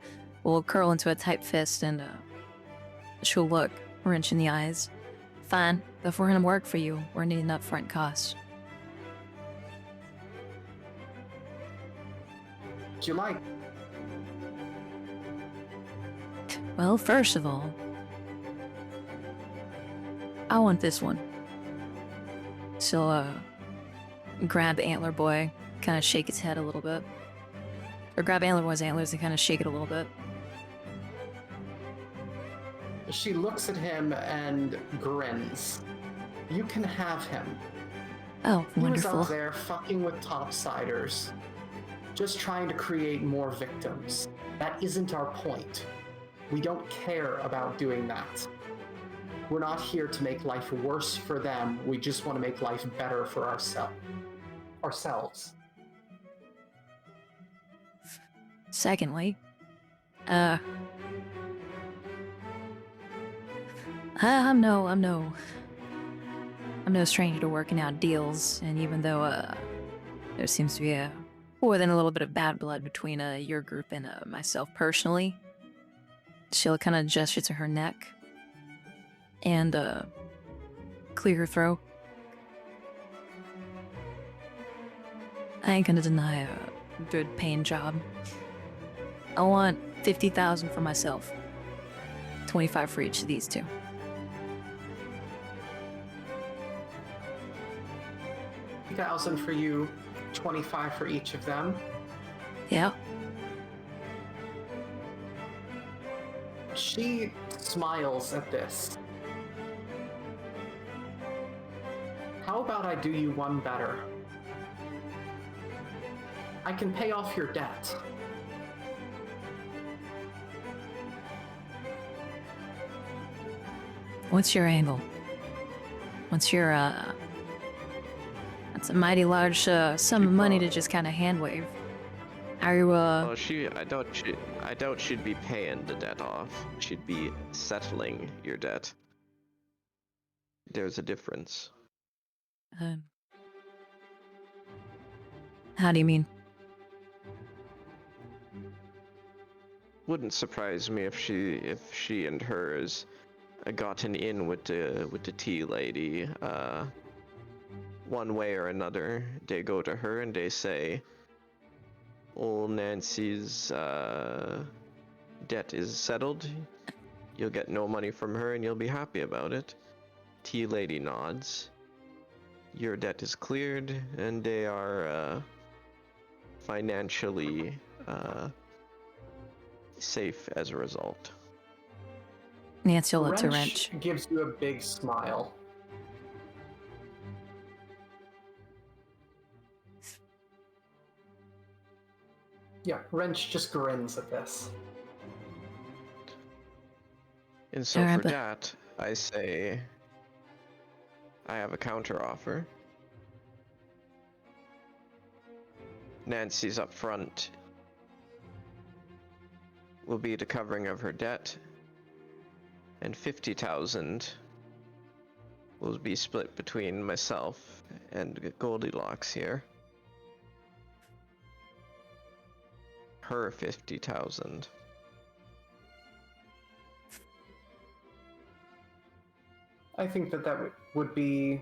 will curl into a tight fist and, she'll look, wrench in the eyes. Fine, but if we're gonna work for you, we're needing upfront costs. Do you like? Well, first of all, I want this one. She'll, grab Antler Boy, kind of shake its head a little bit. Or grab Antler Boy's antlers and kind of shake it a little bit. She looks at him and grins. You can have him. Oh, He was wonderful. up there fucking with topsiders, just trying to create more victims. That isn't our point. We don't care about doing that. We're not here to make life worse for them. We just want to make life better for ourselves. Secondly, I'm no stranger to working out deals, and even though there seems to be more than a little bit of bad blood between your group and myself personally, she'll kind of gesture to her neck and clear her throat. I ain't gonna deny a good paying job. I want 50,000 for myself. 25 for each of these two. $1,000 for you, 25 for each of them. Yeah. She smiles at this. How about I do you one better? I can pay off your debt. What's your angle? What's your, That's a mighty large sum of money to just kind of hand wave. Are you, Oh, I doubt she'd be paying the debt off. She'd be settling your debt. There's a difference. How do you mean? Wouldn't surprise me if she and hers gotten in with the tea lady. One way or another, they go to her and they say, "Old Nancy's debt is settled. You'll get no money from her, and you'll be happy about it." Tea lady nods. Your debt is cleared, and they are financially safe as a result. Nancy will look to Wrench. Gives you a big smile. Yeah, Wrench just grins at this. And so Alright, for but- that, I say, I have a counter offer. Nancy's up front will be the covering of her debt, and 50,000 will be split between myself and Goldilocks here. Her 50,000. I think that would be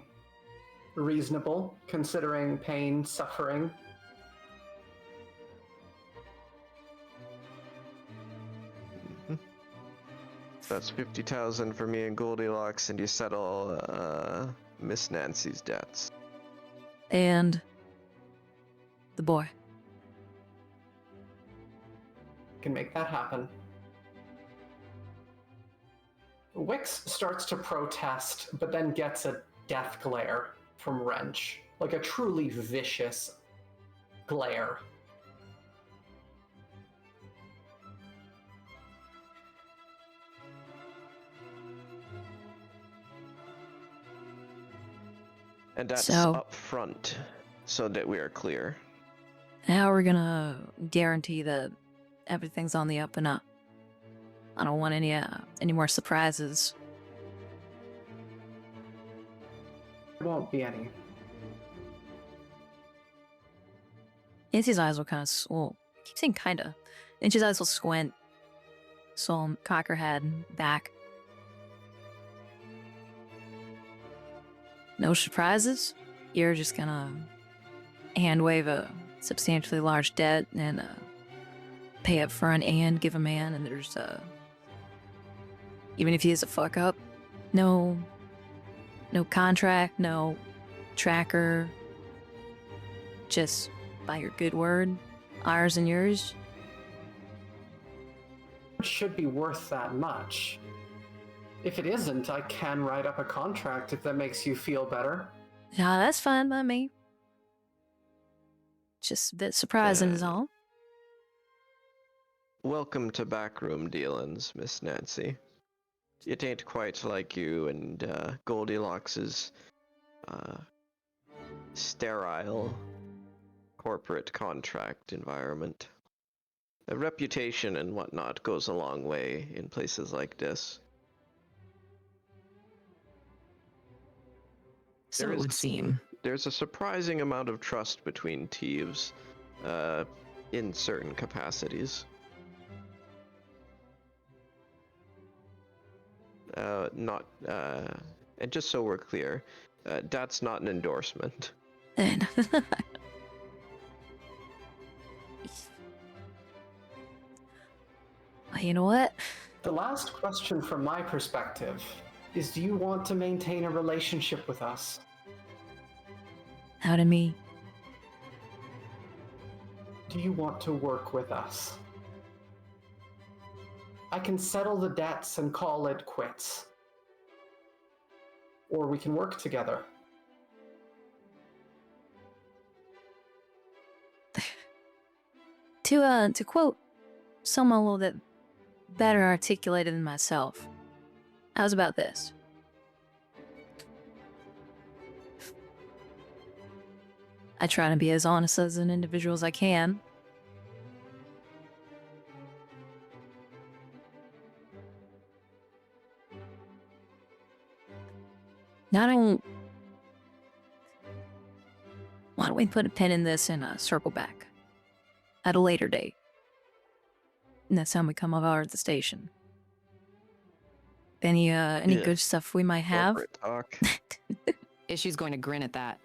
reasonable, considering pain, suffering. That's 50,000 for me and Goldilocks, and you settle Miss Nancy's debts. And the boy. Can make that happen. Wix starts to protest, but then gets a death glare from Wrench. Like a truly vicious glare. And that's So- up front, so that we are clear. How are we gonna guarantee that everything's on the up and up? I don't want any more surprises. There won't be any. Nancy's eyes will kind of, well, I keep saying kinda. Nancy's eyes will squint. So cock her head back. No surprises? You're just gonna hand wave a substantially large debt and pay up front and give a man, and there's even if he is a fuck up, no contract, no tracker, just by your good word, ours and yours. It should be worth that much. If it isn't, I can write up a contract if that makes you feel better. Yeah, that's fine by me. Just a bit surprising is all. Welcome to backroom dealings, Miss Nancy. It ain't quite like you and Goldilocks's sterile corporate contract environment. A reputation and whatnot goes a long way in places like this. So There it is- would seem. There's a surprising amount of trust between thieves in certain capacities. And just so we're clear, that's not an endorsement. And well, you know what? The last question from my perspective is, do you want to maintain a relationship with us? How to me? Do you want to work with us? I can settle the debts and call it quits. Or we can work together. To quote someone a little bit better articulated than myself, how's about this? I try to be as honest as an individual as I can. Now why don't we put a pin in this and circle back at a later date? Next time we come over at the station. Any Yeah. good stuff we might have? Corporate talk. Issue's going to grin at that.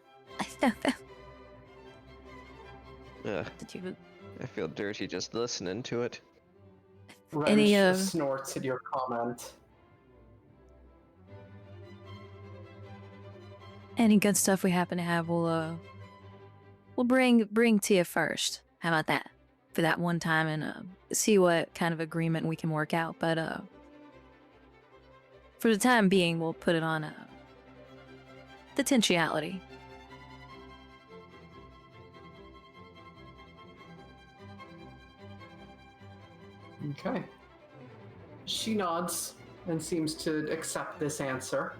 Yeah, Did you I feel dirty just listening to it. Any, Wrench snorts at your comment. any good stuff we happen to have? We'll bring to you first. How about that? For that one time, and see what kind of agreement we can work out. But for the time being, we'll put it on potentiality. Okay. She nods and seems to accept this answer.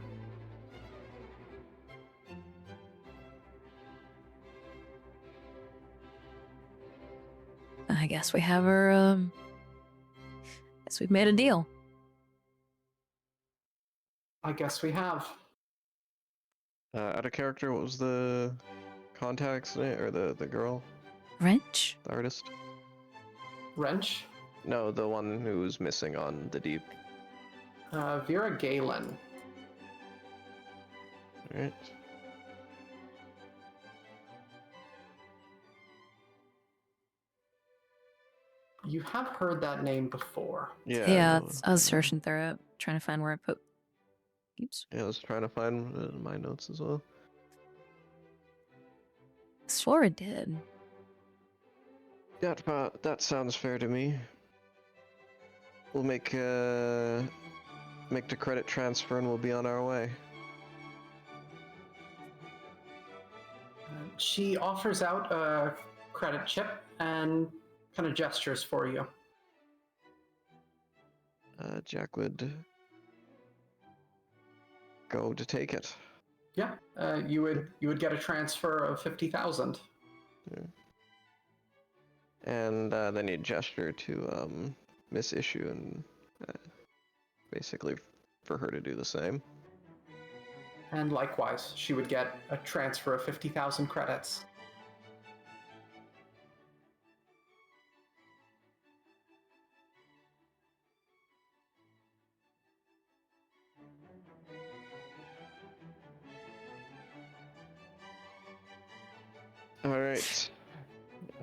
I guess we have our guess we've made a deal. I guess we have. Out of character, what was the contact's name, or the girl, Wrench? the artist? Wrench? No, the one who's missing on the deep. Vera Galen. Alright. You have heard that name before. Yeah. Yeah, no, I was searching through it, trying to find where I put. Oops. Yeah, I was trying to find my notes as well. Swore it did. That sounds fair to me. We'll make the credit transfer and we'll be on our way. She offers out a credit chip and kind of gestures for you. Jack would go to take it. Yeah, you would get a transfer of 50,000. Yeah. And then he'd gesture to Miss Issue and basically for her to do the same. And likewise, she would get a transfer of 50,000 credits. All right.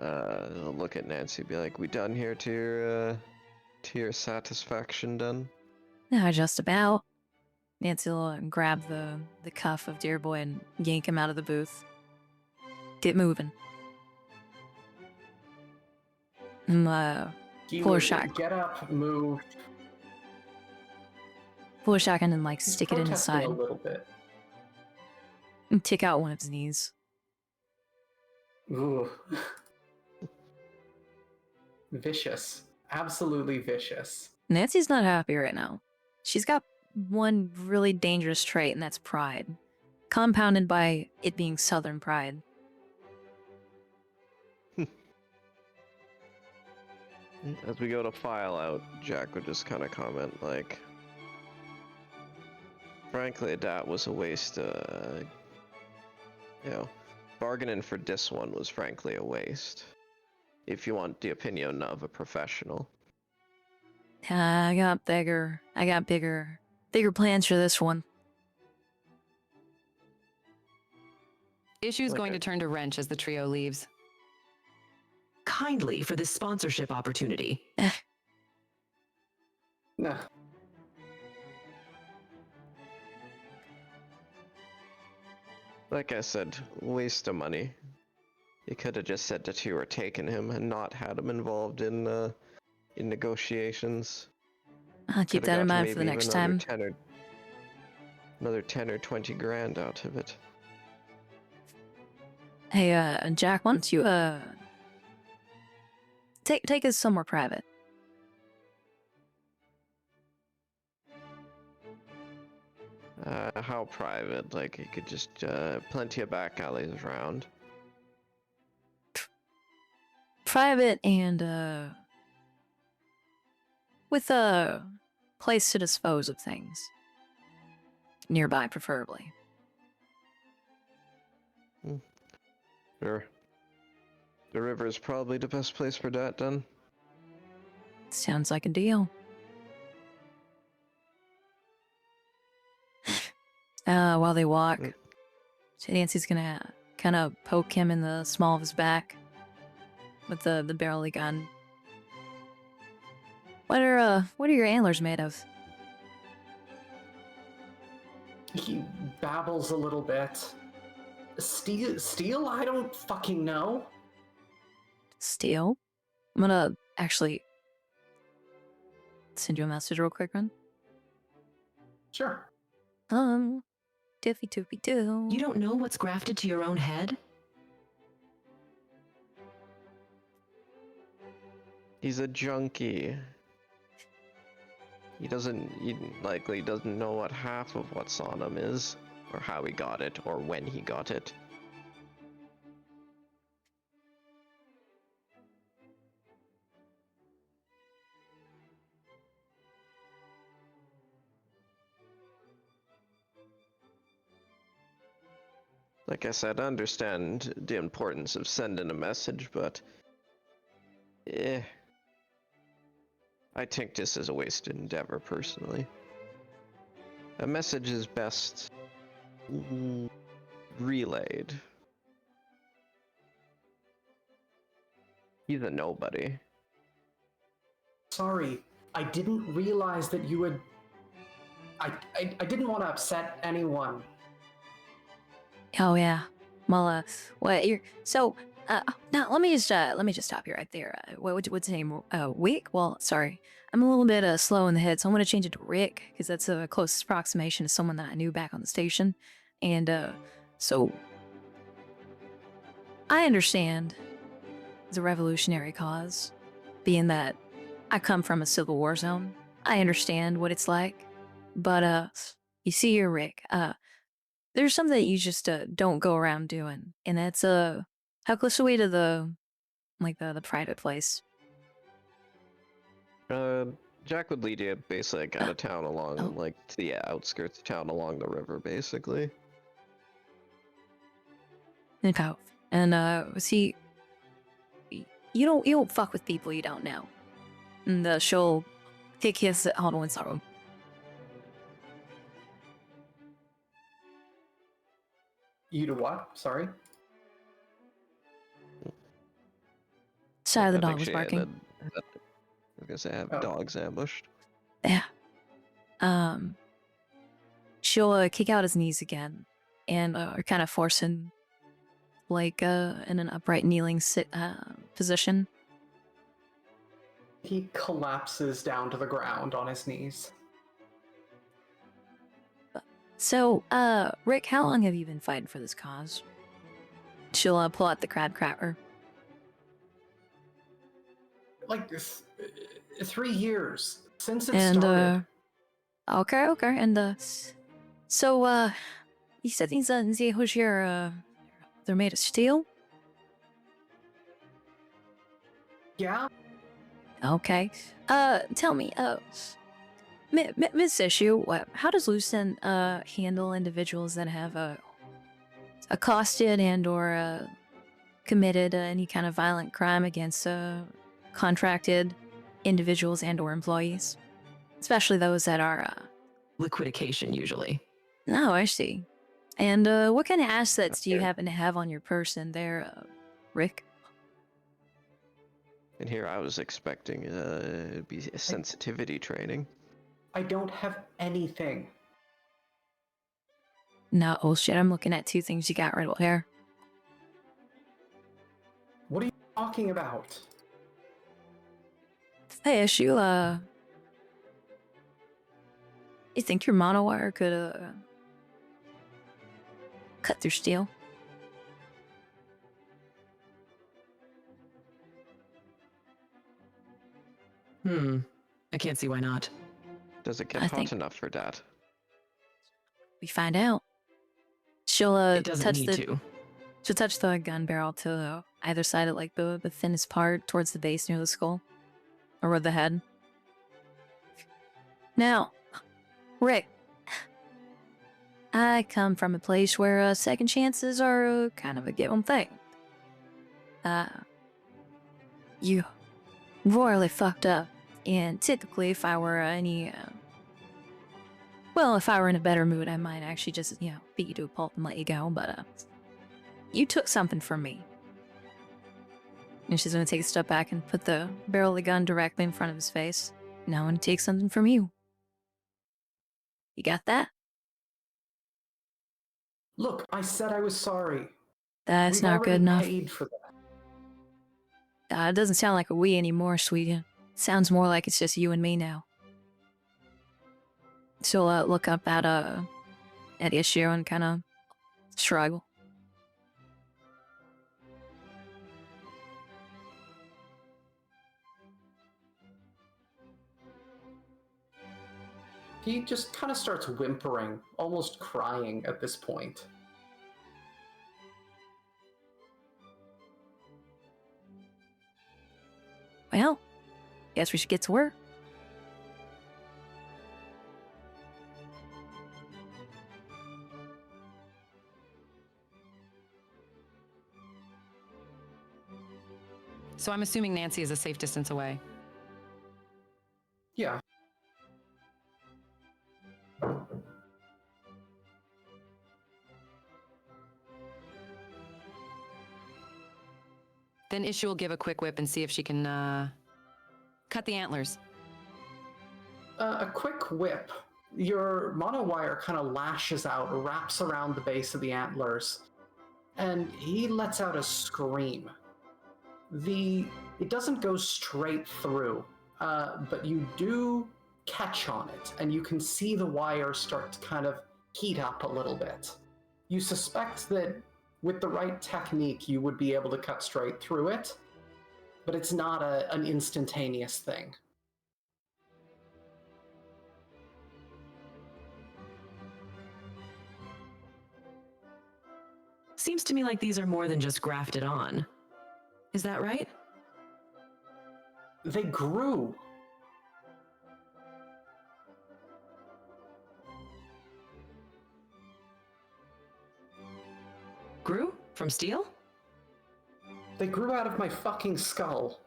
I'll look at Nancy, be like, "We done here to your satisfaction, done?" No, just about. Nancy will grab the cuff of Dear Boy and yank him out of the booth. Get moving. He Pull a would shot. get up, move, Pull a shotgun and like he's stick it in his protesting side. a little bit. And tick out one of his knees. Ooh. Vicious. Absolutely vicious. Nancy's not happy right now. She's got one really dangerous trait, and that's pride. Compounded by it being Southern pride. As we go to file out, Jack would just kind of comment like, "Frankly, that was a waste. Bargaining for this one was frankly a waste. If you want the opinion of a professional." I got bigger plans for this one. Issue's going Okay. to turn to Wrench as the trio leaves. Kindly for this sponsorship opportunity. Nah. Like I said, waste of money. You could have just said that you were taking him and not had him involved in negotiations. I'll keep Could have that in got mind for maybe the even next time. another 10 or 20 grand out of it. Hey, Jack, why don't you, take us somewhere private? How private? Like, you could just, plenty of back alleys around. Private and, with a place to dispose of things. Nearby, preferably. Sure. The river is probably the best place for that, then. Sounds like a deal. While they walk, Mm. Nancy's gonna kind of poke him in the small of his back with the barrel gun. What are your antlers made of? He babbles a little bit. Steel? I don't fucking know. Steel? I'm gonna actually send you a message real quick, Run. Sure. Tiffy toopy doo. You don't know what's grafted to your own head? He's a junkie. He likely doesn't know what half of what's on him is, or how he got it, or when he got it. Like I said, I understand the importance of sending a message, but I think this is a wasted endeavor, personally. A message is best relayed. He's a nobody. Sorry, I didn't realize that you would. I didn't want to upset anyone. Oh yeah. Well, what you're so now let me just stop you right there. What's your name? Wick? Well, sorry. I'm a little bit slow in the head, so I'm gonna change it to Rick because that's a closest approximation to someone that I knew back on the station. And so I understand the revolutionary cause, being that I come from a civil war zone. I understand what it's like. But you see here, Rick, there's something that you just don't go around doing, and that's how close are we to the the private place? Jack would lead you basically like out of town along Oh. like to the outskirts of town along the river, basically. Okay. And see, you don't fuck with people you don't know. And she'll kick his hold on, sorry. You do what? Sorry. Sorry, the I dog think was she barking. I was gonna say I have Oh. dogs ambushed. Yeah. She'll kick out his knees again, and kind of force him in an upright kneeling position. He collapses down to the ground on his knees. So, Rick, how long have you been fighting for this cause? She'll pull out the crab cracker. Like 3 years since it And started. okay, and so you said these here they're made of steel? Yeah. Okay. Tell me, Miss Issue, how does Lucent handle individuals that have accosted and or committed any kind of violent crime against contracted individuals and or employees, especially those that are Liquidication, usually. Oh, I see. And what kind of assets do you happen to have on your person there, Rick? And here I was expecting it'd be a sensitivity training. I don't have anything. No, oh shit, I'm looking at two things you got right here. What are you talking about? Hey, issue, you think your monowire could, cut through steel? I can't see why not. Does it get I hot think- enough for that? We find out. She'll, It doesn't touch need the... to. She'll touch the gun barrel to either side of like the thinnest part towards the base near the skull. Or with the head. Now, Rick. I come from a place where second chances are kind of a given thing. You royally fucked up. And typically, if I were if I were in a better mood, I might actually just, beat you to a pulp and let you go. But, you took something from me. And she's gonna take a step back and put the barrel of the gun directly in front of his face. Now I'm gonna take something from you. You got that? Look, I said I was sorry. That's We've not already good enough. paid for that. It doesn't sound like a we anymore, sweetie. It sounds more like it's just you and me now. She'll look up at Ishiro and kind of shrug. He just kind of starts whimpering, almost crying at this point. Well, guess we should get to work. So I'm assuming Nancy is a safe distance away. Yeah. Then Issue will give a quick whip and see if she can, cut the antlers. A quick whip. Your monowire kind of lashes out, wraps around the base of the antlers, and he lets out a scream. It doesn't go straight through, but you do catch on it, and you can see the wire start to kind of heat up a little bit. You suspect that with the right technique, you would be able to cut straight through it, but it's not an instantaneous thing. Seems to me like these are more than just grafted on. Is that right? They grew. Grew? From steel? They grew out of my fucking skull.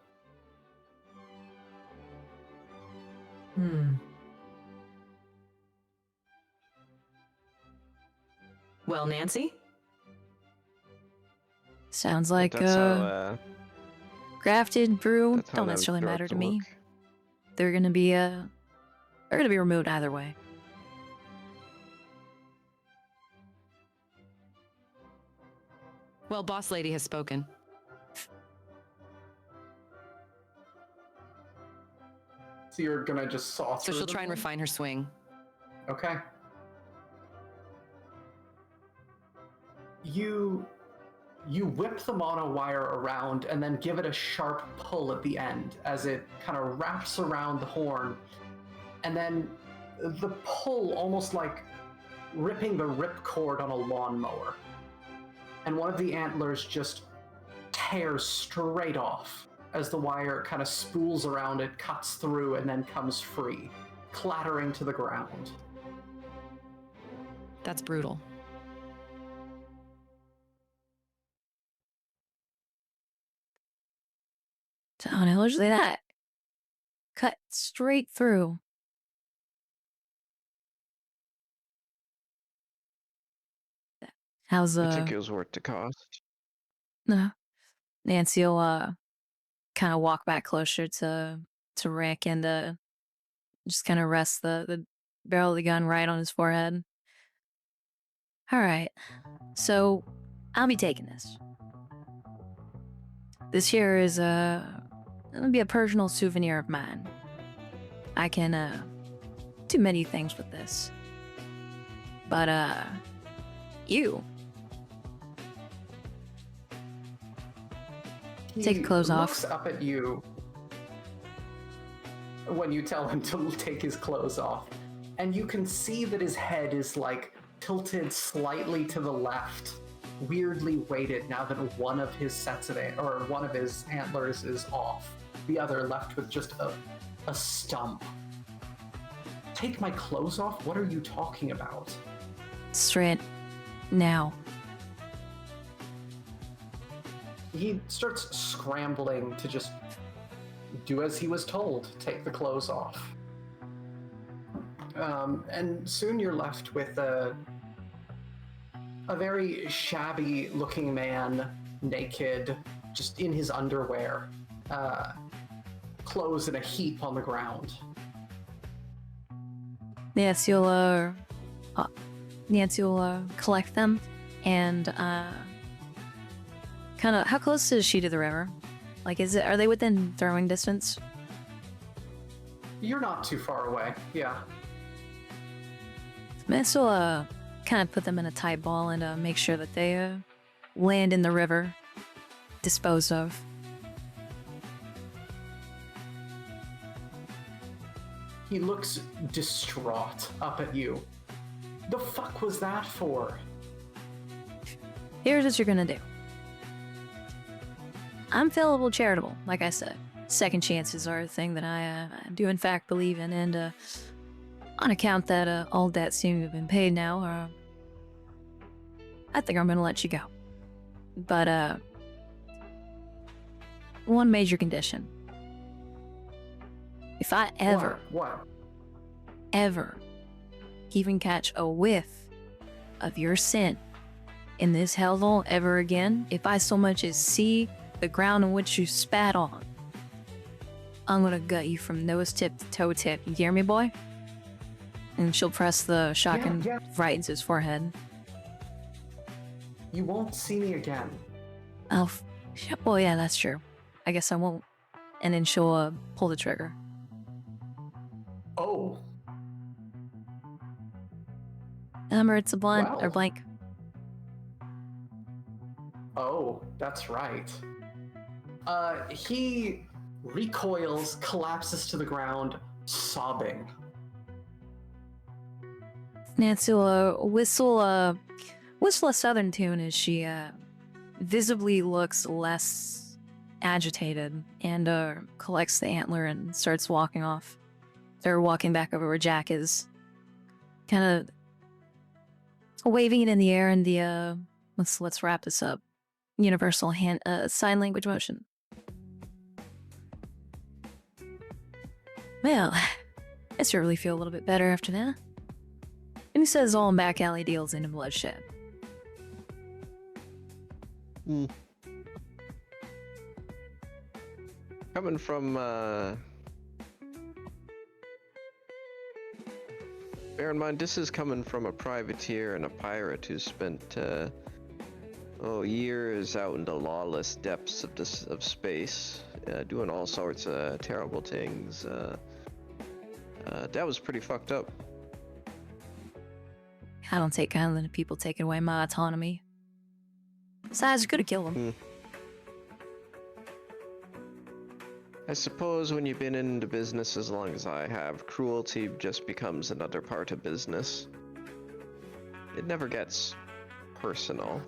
Well, Nancy? Sounds like That's how, grafted, brew, that's how don't that necessarily would matter to me. work. They're gonna be removed either way. Well, Boss Lady has spoken. So you're gonna just saw So through she'll them try and then? refine her swing. Okay. You whip the monowire around and then give it a sharp pull at the end as it kind of wraps around the horn. And then the pull almost like ripping the ripcord on a lawnmower. And one of the antlers just tears straight off as the wire kind of spools around it, cuts through, and then comes free, clattering to the ground. That's brutal. Don't know, literally that. Cut straight through. How's I think it was worth the cost. no. Nancy will kind of walk back closer to Rick and just kind of rest the barrel of the gun right on his forehead. Alright. So, I'll be taking this. This here is, it'll be a personal souvenir of mine. I can, do many things with this. But, you. Take your clothes He off. looks up at you when you tell him to take his clothes off, and you can see that his head is like tilted slightly to the left, weirdly weighted now that one of his one of his antlers is off, the other left with just a stump. Take my clothes off? What are you talking about? Straight. Now. He starts scrambling to just do as he was told, take the clothes off. And soon you're left with a very shabby looking man, naked, just in his underwear, clothes in a heap on the ground. Nancy will collect them and kind of. How close is she to the river? Like, are they within throwing distance? You're not too far away, yeah. Nancy will kind of put them in a tight ball and make sure that they land in the river, disposed of. He looks distraught up at you. The fuck was that for? Here's what you're gonna do. I'm fallible charitable, like I said. Second chances are a thing that I do in fact believe in, and on account that all debts seem to have been paid now, I think I'm gonna let you go. But one major condition. If I What? ever even catch a whiff of your scent in this hellhole ever again, if I so much as see the ground on which you spat on, I'm gonna gut you from nose tip to toe tip. You hear me, boy? And she'll press the shotgun Yeah. right into his forehead. You won't see me again. Oh, well, yeah, that's true. I guess I won't. And then she'll pull the trigger. Oh, Remember, it's a blunt or Well. blank. oh, that's right. He recoils, collapses to the ground, sobbing. Nancy will whistle a southern tune as she visibly looks less agitated and collects the antler and starts walking off. They're walking back over where Jack is, kind of waving it in the air in the let's wrap this up. Universal sign language motion. Well, I certainly feel a little bit better after that. And he says all back alley deals into bloodshed. Coming from, bear in mind, this is coming from a privateer and a pirate who spent, years out in the lawless depths of space, doing all sorts of terrible things. That was pretty fucked up. I don't take kindly to people taking away my autonomy. Besides, you could have killed him. I suppose when you've been in the business as long as I have, cruelty just becomes another part of business. It never gets personal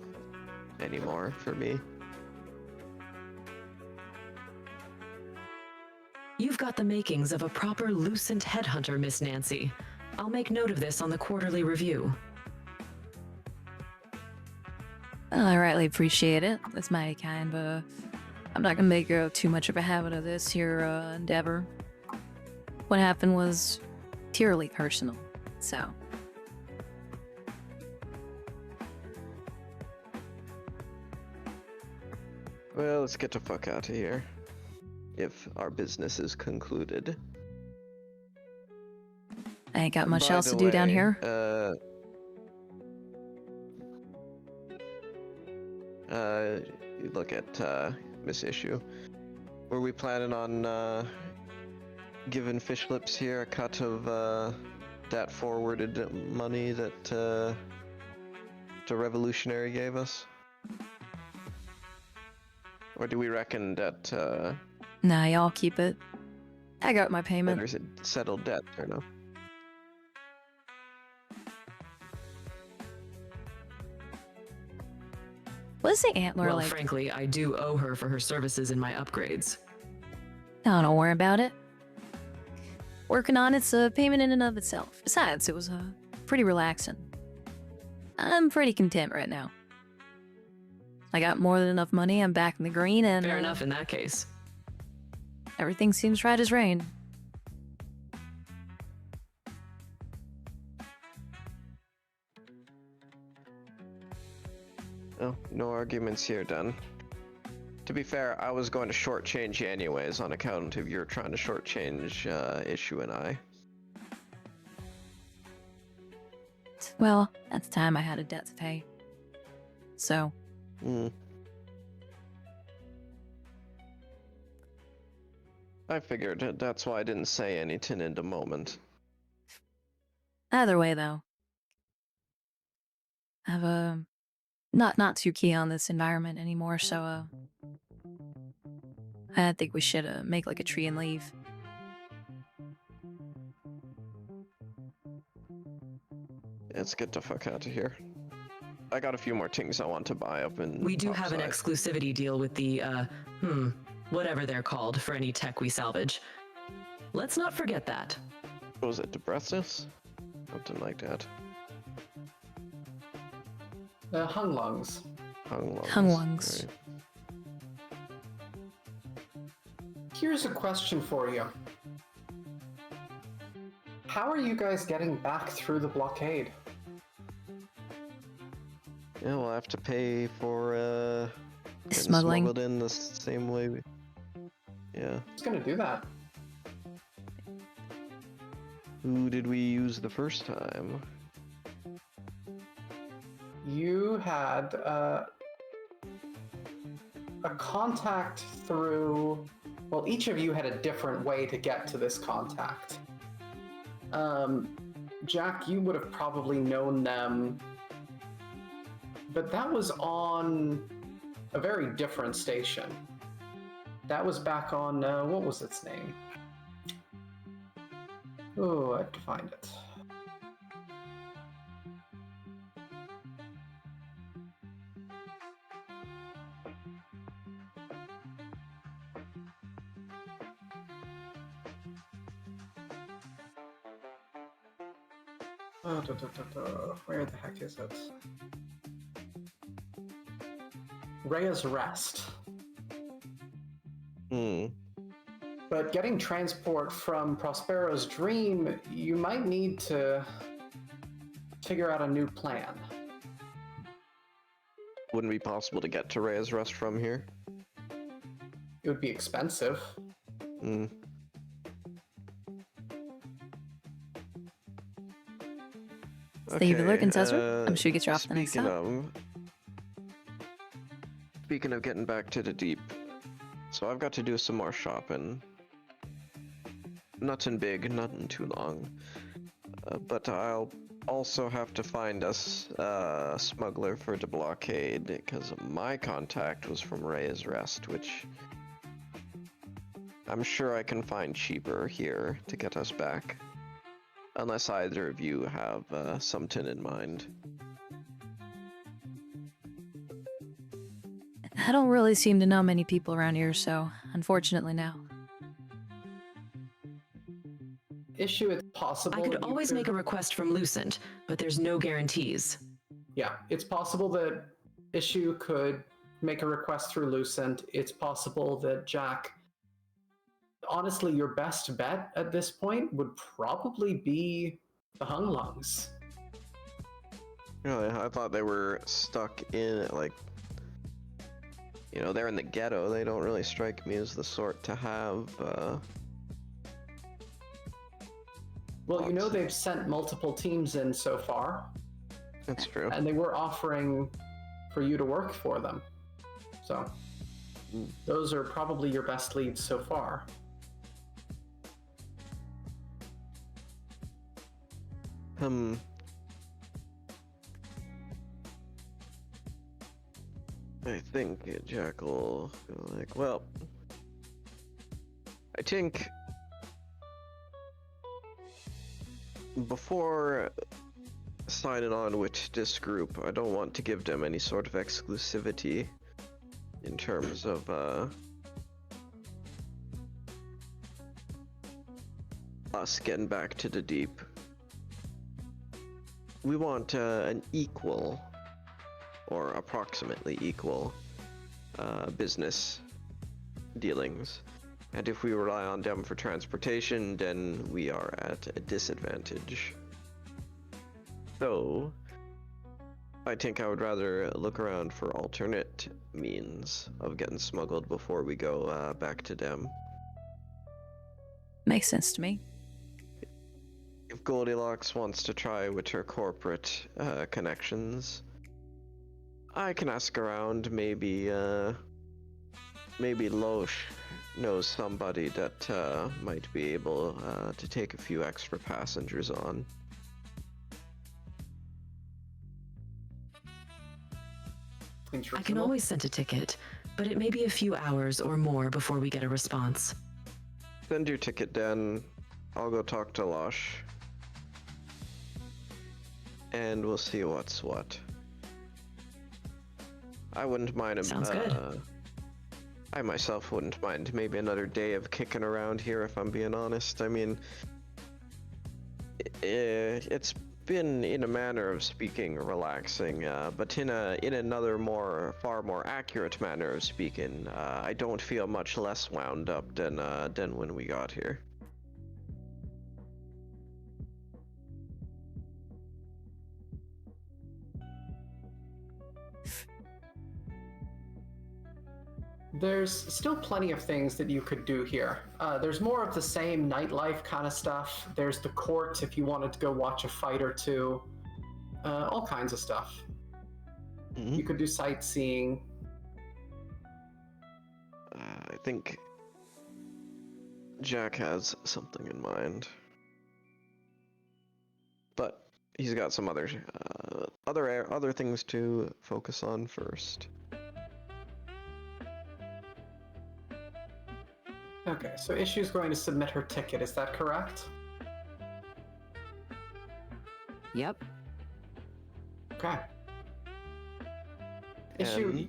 anymore for me. You've got the makings of a proper Lucent headhunter, Miss Nancy. I'll make note of this on the quarterly review. Well, I rightly appreciate it. That's mighty kind, but I'm not gonna make too much of a habit of this here endeavor. What happened was purely personal, so. Well, let's get the fuck out of here. If our business is concluded. I ain't got much By else the to do down way, here. you look at Miss Issue. Were we planning on giving Fish Lips here a cut of that forwarded money that the Revolutionary gave us? Or do we reckon that Nah, y'all keep it. I got my payment. there's a settled debt or no? What's the antler Well, like? frankly, I do owe her for her services in my upgrades. Oh, don't worry about it. Working on it's a payment in and of itself. Besides, it was pretty relaxing. I'm pretty content right now. I got more than enough money. I'm back in the green, and Fair enough in that case. everything seems right as rain. Oh, no arguments here, then. To be fair, I was going to shortchange you anyways on account of you're trying to shortchange Issue and I. Well, at the time I had a debt to pay. So, Hmm. I figured that's why I didn't say anything in the moment. either way though. I've not too keen on this environment anymore, so I think we should make like a tree and leave. Let's get the fuck out of here. I got a few more things I want to buy up in We do have an topside. exclusivity deal with the, whatever they're called for any tech we salvage. Let's not forget that. What was it, Debrethus? Something like that. Hung lungs. Hung lungs. Hung lungs. Right. Here's a question for you. How are you guys getting back through the blockade? Yeah, we'll have to pay for getting Smuggling. smuggled in the same way. Yeah. Who's gonna do that? Who did we use the first time? You had a contact through. Well, each of you had a different way to get to this contact. Jack, you would have probably known them, but that was on a very different station. That was back on, what was its name? Oh, I have to find it. Where the heck is it? Rhea's Rest. Hmm. But getting transport from Prospero's Dream, you might need to figure out a new plan. Wouldn't be possible to get to Rhea's Rest from here. It would be expensive. Hmm. Stay the lurking, Cesar. I'm sure he gets you off the next speaking stop. Speaking of getting back to the deep, so I've got to do some more shopping. Nothing big, nothing too long. But I'll also have to find us a smuggler for the blockade, because my contact was from Rhea's Rest, which I'm sure I can find cheaper here to get us back. Unless either of you have something in mind. I don't really seem to know many people around here, so unfortunately now. Issue, it's possible. I could that you always make a request from Lucent, but there's no guarantees. Yeah, it's possible that Issue could make a request through Lucent. It's possible that Jack. Honestly, your best bet at this point would probably be the Hung Lungs. Really, I thought they were stuck in, like, you know, they're in the ghetto. They don't really strike me as the sort to have, Well, you know they've sent multiple teams in so far, That's true. and they were offering for you to work for them. So those are probably your best leads so far. I think Jack will go like, well, I think before signing on with this group, I don't want to give them any sort of exclusivity in terms of us getting back to the deep. We want an equal, or approximately equal, business dealings. And if we rely on them for transportation, then we are at a disadvantage. So, I think I would rather look around for alternate means of getting smuggled before we go back to them. Makes sense to me. If Goldilocks wants to try with her corporate connections, I can ask around. Maybe Loesch knows somebody that might be able to take a few extra passengers on. I can always send a ticket, but it may be a few hours or more before we get a response. Send your ticket, then. I'll go talk to Loesch. And we'll see what's what. I wouldn't mind him. Sounds good. I myself wouldn't mind maybe another day of kicking around here, if I'm being honest. I mean, it's been, in a manner of speaking, relaxing, but in another far more accurate manner of speaking, I don't feel much less wound up than when we got here. There's still plenty of things that you could do here. There's more of the same nightlife kind of stuff. There's the court if you wanted to go watch a fight or two. All kinds of stuff. Mm-hmm. You could do sightseeing. I think Jack has something in mind, but he's got some other things to focus on first. Okay, so Issue's going to submit her ticket, is that correct? Yep. Okay. Issue, And you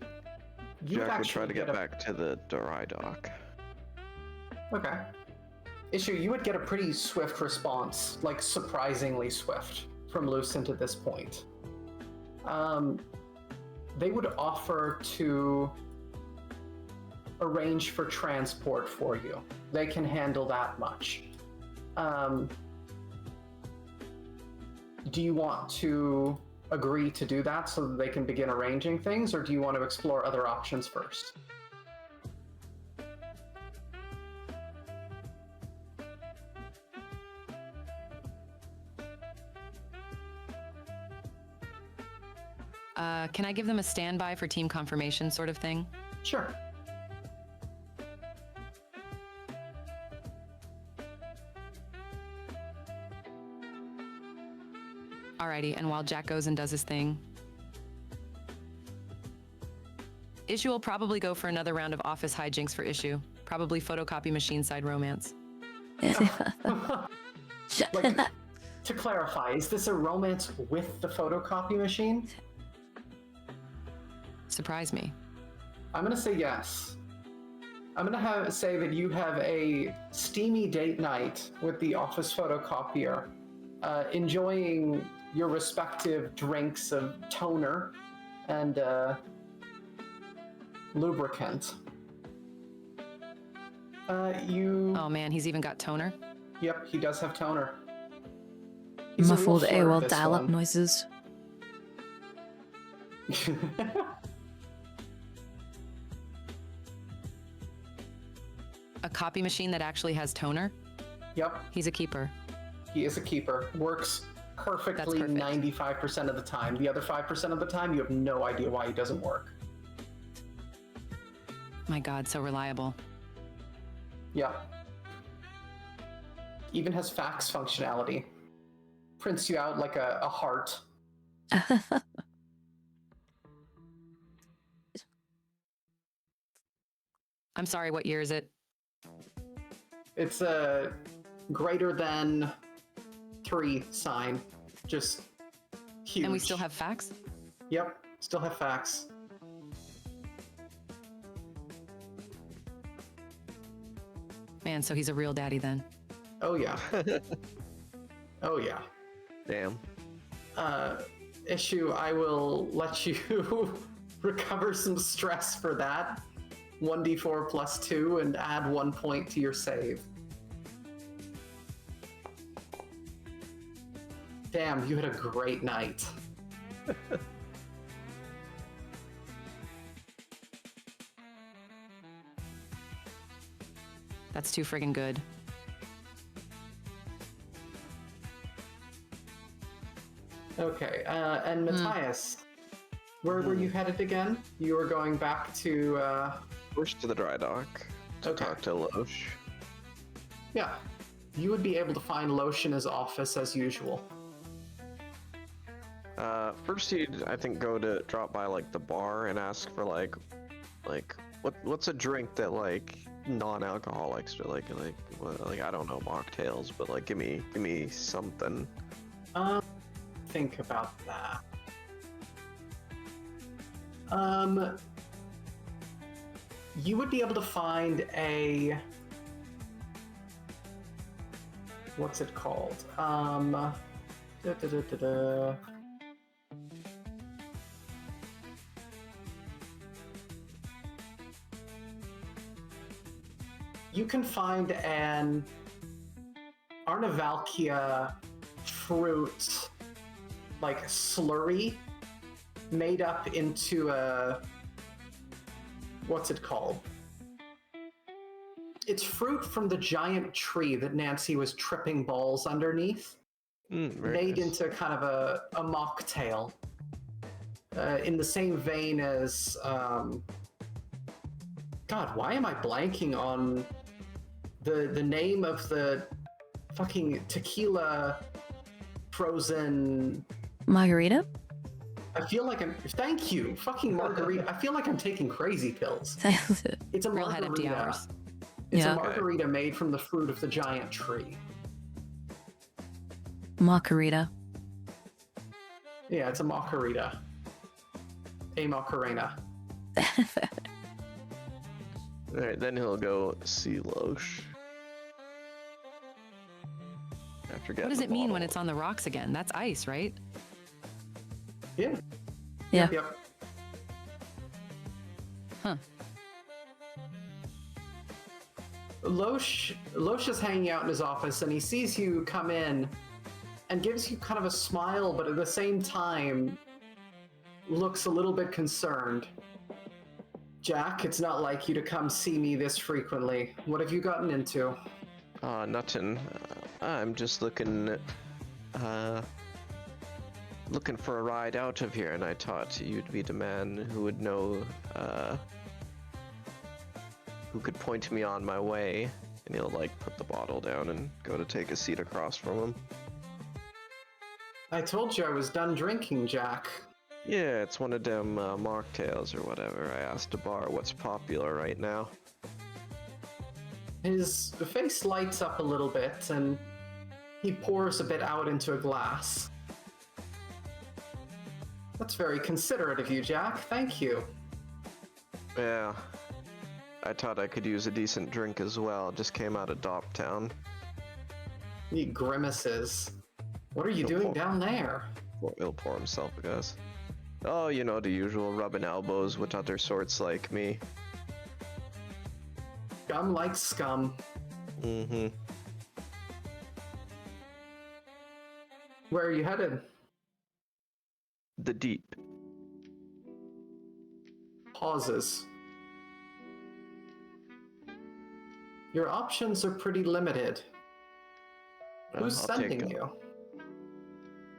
Jack would try actually to get back to the dry dock. Okay. Issue, you would get a pretty swift response, like surprisingly swift, from Lucent at this point. They would offer to arrange for transport for you. They can handle that much. Do you want to agree to do that so that they can begin arranging things, or do you want to explore other options first? Can I give them a standby for team confirmation sort of thing? Sure. Alrighty, and while Jack goes and does his thing, Issue will probably go for another round of office hijinks for Issue. Probably photocopy machine side romance. Like, to clarify, is this a romance with the photocopy machine? Surprise me. I'm gonna say yes. I'm gonna say that you have a steamy date night with the office photocopier, enjoying your respective drinks of toner and lubricant. Oh man, he's even got toner? Yep, he does have toner. He's a real Muffled flirt, AOL this dial-up one. noises. A copy machine that actually has toner? Yep, He's a keeper. he is a keeper. Works perfectly perfect. 95% of the time. The other 5% of the time, you have no idea why he doesn't work. My God, so reliable. Yeah. Even has fax functionality. Prints you out like a heart. I'm sorry, what year is it? It's a greater than 3 sign. Just huge. And we still have fax? Yep, still have fax. Man, so he's a real daddy then. Oh yeah. Oh yeah. Damn. Issue, I will let you recover some stress for that. 1d4 plus 2 and add 1 point to your save. Damn, you had a great night. That's too friggin' good. Okay, and Matthias, where were you headed again? You were going back to, First to the dry dock to Okay. talk to Loesch. yeah. You would be able to find Loesch in his office as usual. First he'd, I think, go to drop by like the bar and ask for like what's a drink that like non-alcoholics or like I don't know, mocktails, but like give me something. Think about that. You would be able to find a, what's it called? You can find an Arnavalkia fruit, like slurry, made up into a, what's it called? It's fruit from the giant tree that Nancy was tripping balls underneath, Very made nice. into kind of a mocktail. In the same vein as, God, why am I blanking on the name of the fucking tequila frozen? Margarita? I feel like thank you, fucking margarita. I feel like I'm taking crazy pills. It's a Real head empty margarita. hours. It's Yeah. a margarita made from the fruit of the giant tree. Margarita. Yeah, it's a margarita. A macarena. Alright, then he'll go see Loesch. After getting What does the it mean when bottle. it's on the rocks again? That's ice, right? Yeah. Yeah. Yep. Huh. Loesch is hanging out in his office and he sees you come in and gives you kind of a smile, but at the same time looks a little bit concerned. Jack, it's not like you to come see me this frequently. What have you gotten into? Nothing. I'm just looking for a ride out of here, and I thought you'd be the man who would know, who could point me on my way. And he'll like put the bottle down and go to take a seat across from him. I told you I was done drinking, Jack. Yeah, it's one of them mocktails or whatever. I asked the bar what's popular right now. His face lights up a little bit and he pours a bit out into a glass. That's very considerate of you, Jack. Thank you. Yeah, I thought I could use a decent drink as well. Just came out of Doptown. He grimaces. What are you He'll doing pour- down there? He'll pour himself a glass. Oh, you know, the usual, rubbing elbows with other sorts like me. Scum like scum. Mm-hmm. Where are you headed? The deep. Pauses. Your options are pretty limited. Who's I'll take sending you?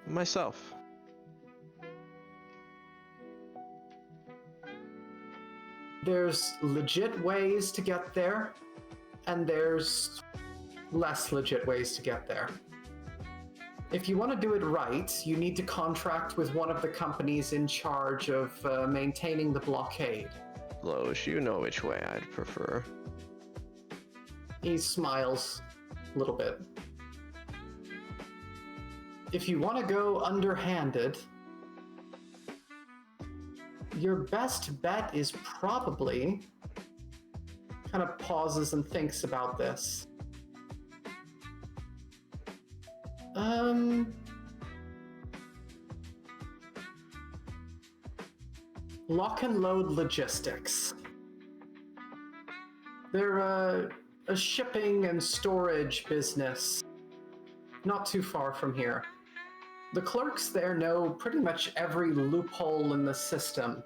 myself. There's legit ways to get there, and there's less legit ways to get there. If you want to do it right, you need to contract with one of the companies in charge of maintaining the blockade. Loesch, you know which way I'd prefer. He smiles a little bit. If you want to go underhanded, your best bet is probably... kind of pauses and thinks about this. Lock and Load Logistics. They're a shipping and storage business not too far from here. The clerks there know pretty much every loophole in the system.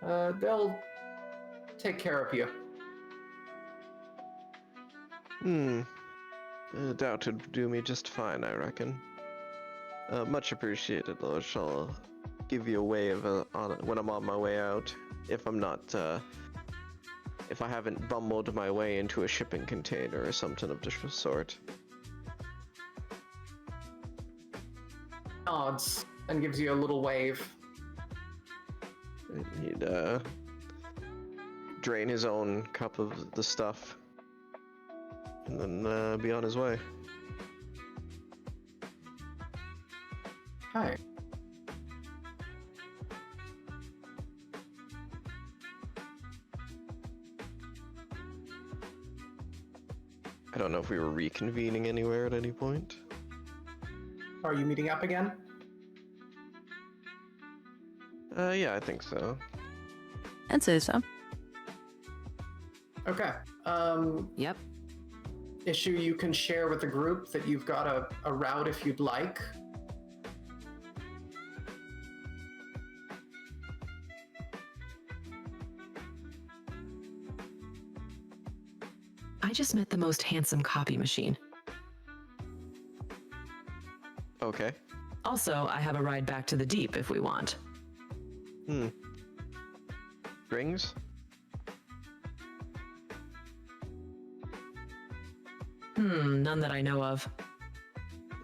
They'll take care of you. Doubt would do me just fine, I reckon. Much appreciated, Loesch. I'll give you a wave when I'm on my way out. If I'm not, if I haven't bumbled my way into a shipping container or something of the sort. Nods and gives you a little wave. He'd drain his own cup of the stuff and then be on his way. Hi. I don't know if we were reconvening anywhere at any point. Are you meeting up again? Yeah, I think so. I'd say so. Okay. Yep. Issue you can share with the group that you've got a route if you'd like. I just met the most handsome copy machine. Okay. Also, I have a ride back to the deep if we want. Rings? None that I know of.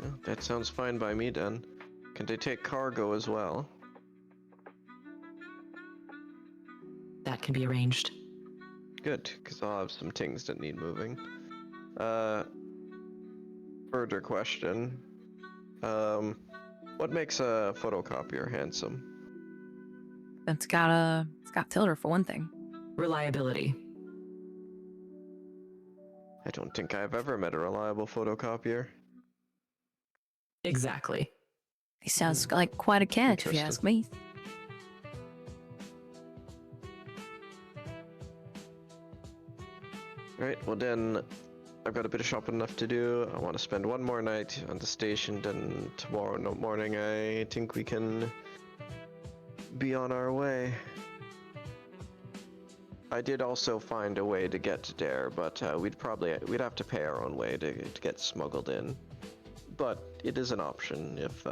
Oh, that sounds fine by me, then. Can they take cargo as well? That can be arranged. Good, because I'll have some things that need moving. Further question. What makes a photocopier handsome? It's got tilder for one thing. Reliability. I don't think I've ever met a reliable photocopier. Exactly. He sounds like quite a catch, if you ask me. Right, well then, I've got a bit of shopping left to do. I want to spend one more night on the station, then tomorrow morning I think we can be on our way. I did also find a way to get there, but we'd have to pay our own way to get smuggled in. But it is an option if,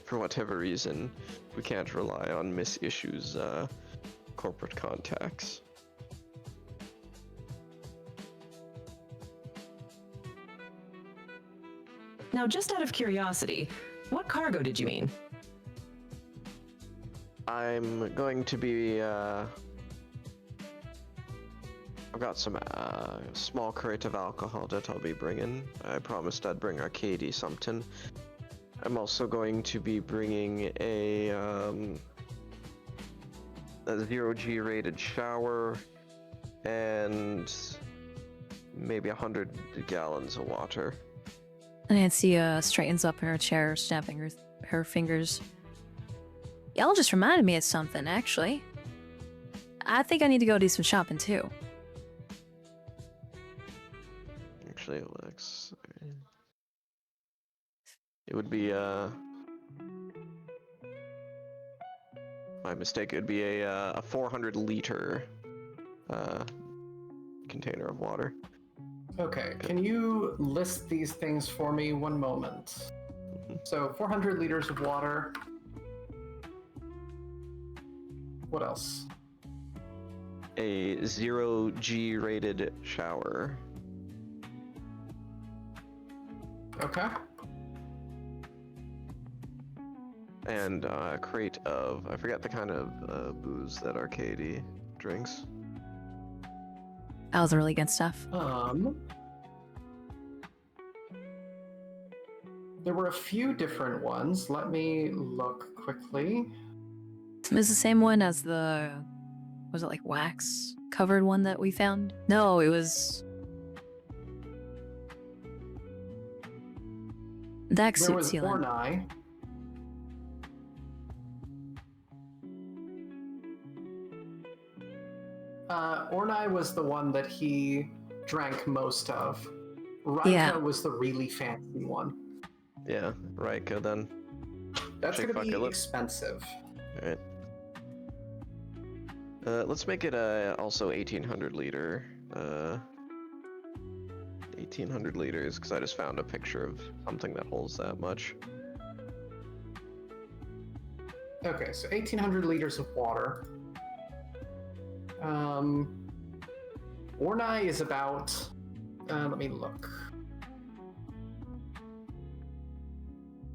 for whatever reason, we can't rely on Miss Issue's corporate contacts. Now, just out of curiosity, what cargo did you mean? I'm going to be, I've got some small crate of alcohol that I'll be bringing. I promised I'd bring Arcady something. I'm also going to be bringing a 0G rated shower and maybe 100 gallons of water. Nancy straightens up in her chair, snapping her fingers. Y'all just reminded me of something, actually. I think I need to go do some shopping, too. Actually, Alex, it would be, my mistake, it would be a 400-liter container of water. Okay, can you list these things for me? One moment. So 400 liters of water. What else? A 0G rated shower. Okay. And a crate of, I forget the kind of booze that Arcady drinks. That was really good stuff. There were a few different ones. Let me look quickly. It was the same one as the, was it like wax covered one that we found? No, it was Dax There suit was sealant. Ornai. Ornai was the one that he drank most of. Raika Yeah. was the really fancy one. Yeah, Raika then. That's Actually, going to fuck be it, expensive. Alright. Let's make it also 1800 liter. 1800 liters, because I just found a picture of something that holds that much. Okay, so 1800 liters of water. Ornai is about. Let me look.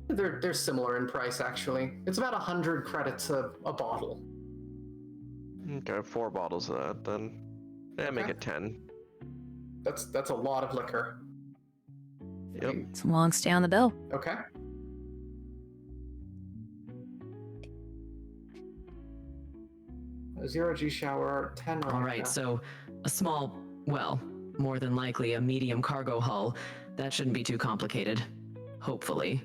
They're similar in price, actually. It's about 100 credits a bottle. Okay, 4 bottles of that then. Yeah, make Okay. it 10. That's a lot of liquor. Yep. Some long stay on the bill. Okay. A 0G shower, 10 All right, so a small, well, more than likely a medium cargo hull. That shouldn't be too complicated. Hopefully.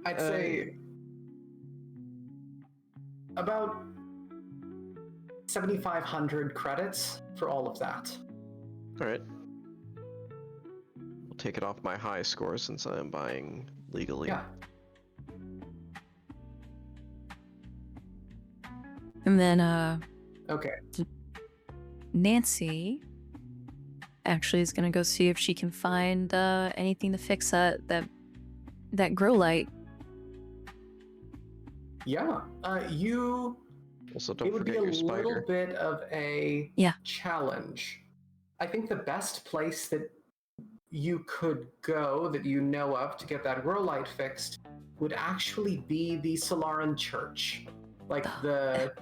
I'd say about 7,500 credits for all of that. Alright. We'll take it off my high score since I am buying legally. Yeah. And then Okay. Nancy actually is gonna go see if she can find anything to fix that grow light. Yeah. You. Also, don't It would be forget a your little spider. bit of a Yeah. challenge. I think the best place that you could go that you know of to get that grow light fixed would actually be the Solaran Church, like that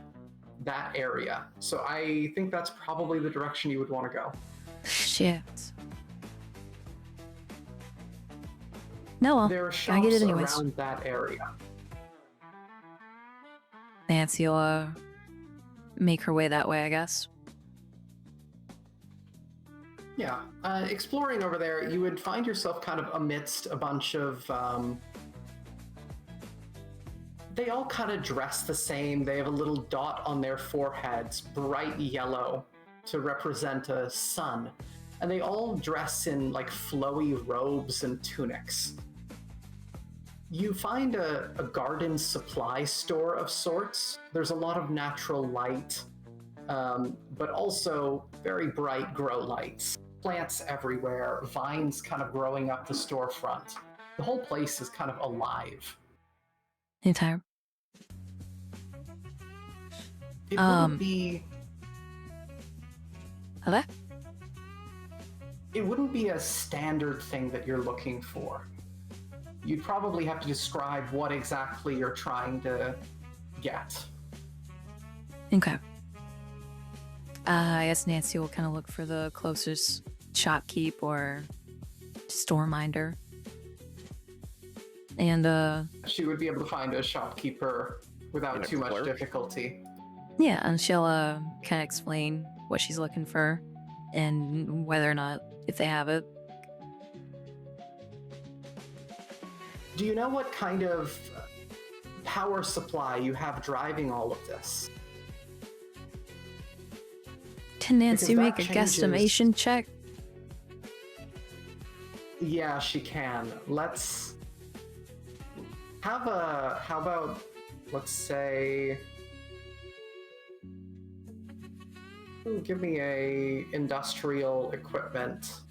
area. So I think that's probably the direction you would want to go. Shit. No, well, There are I shops get it anyways. around that area. Nancy will make her way that way, I guess. Yeah, exploring over there, you would find yourself kind of amidst a bunch of. They all kind of dress the same. They have a little dot on their foreheads, bright yellow, to represent a sun. And they all dress in like flowy robes and tunics. You find a garden supply store of sorts. There's a lot of natural light, but also very bright grow lights. Plants everywhere, vines kind of growing up the storefront. The whole place is kind of alive. Entire. It wouldn't be. Okay. It wouldn't be a standard thing that you're looking for. You'd probably have to describe what exactly you're trying to get. Okay. I guess Nancy will kind of look for the closest shopkeep or store minder. And She would be able to find a shopkeeper without And a too much clerk? difficulty. yeah, and she'll kind of explain what she's looking for and whether or not if they have it. Do you know what kind of power supply you have driving all of this? Can Nancy Because that make a changes- guesstimation check? Yeah, she can. Let's have a. How about, let's say. Ooh, give me a industrial equipment.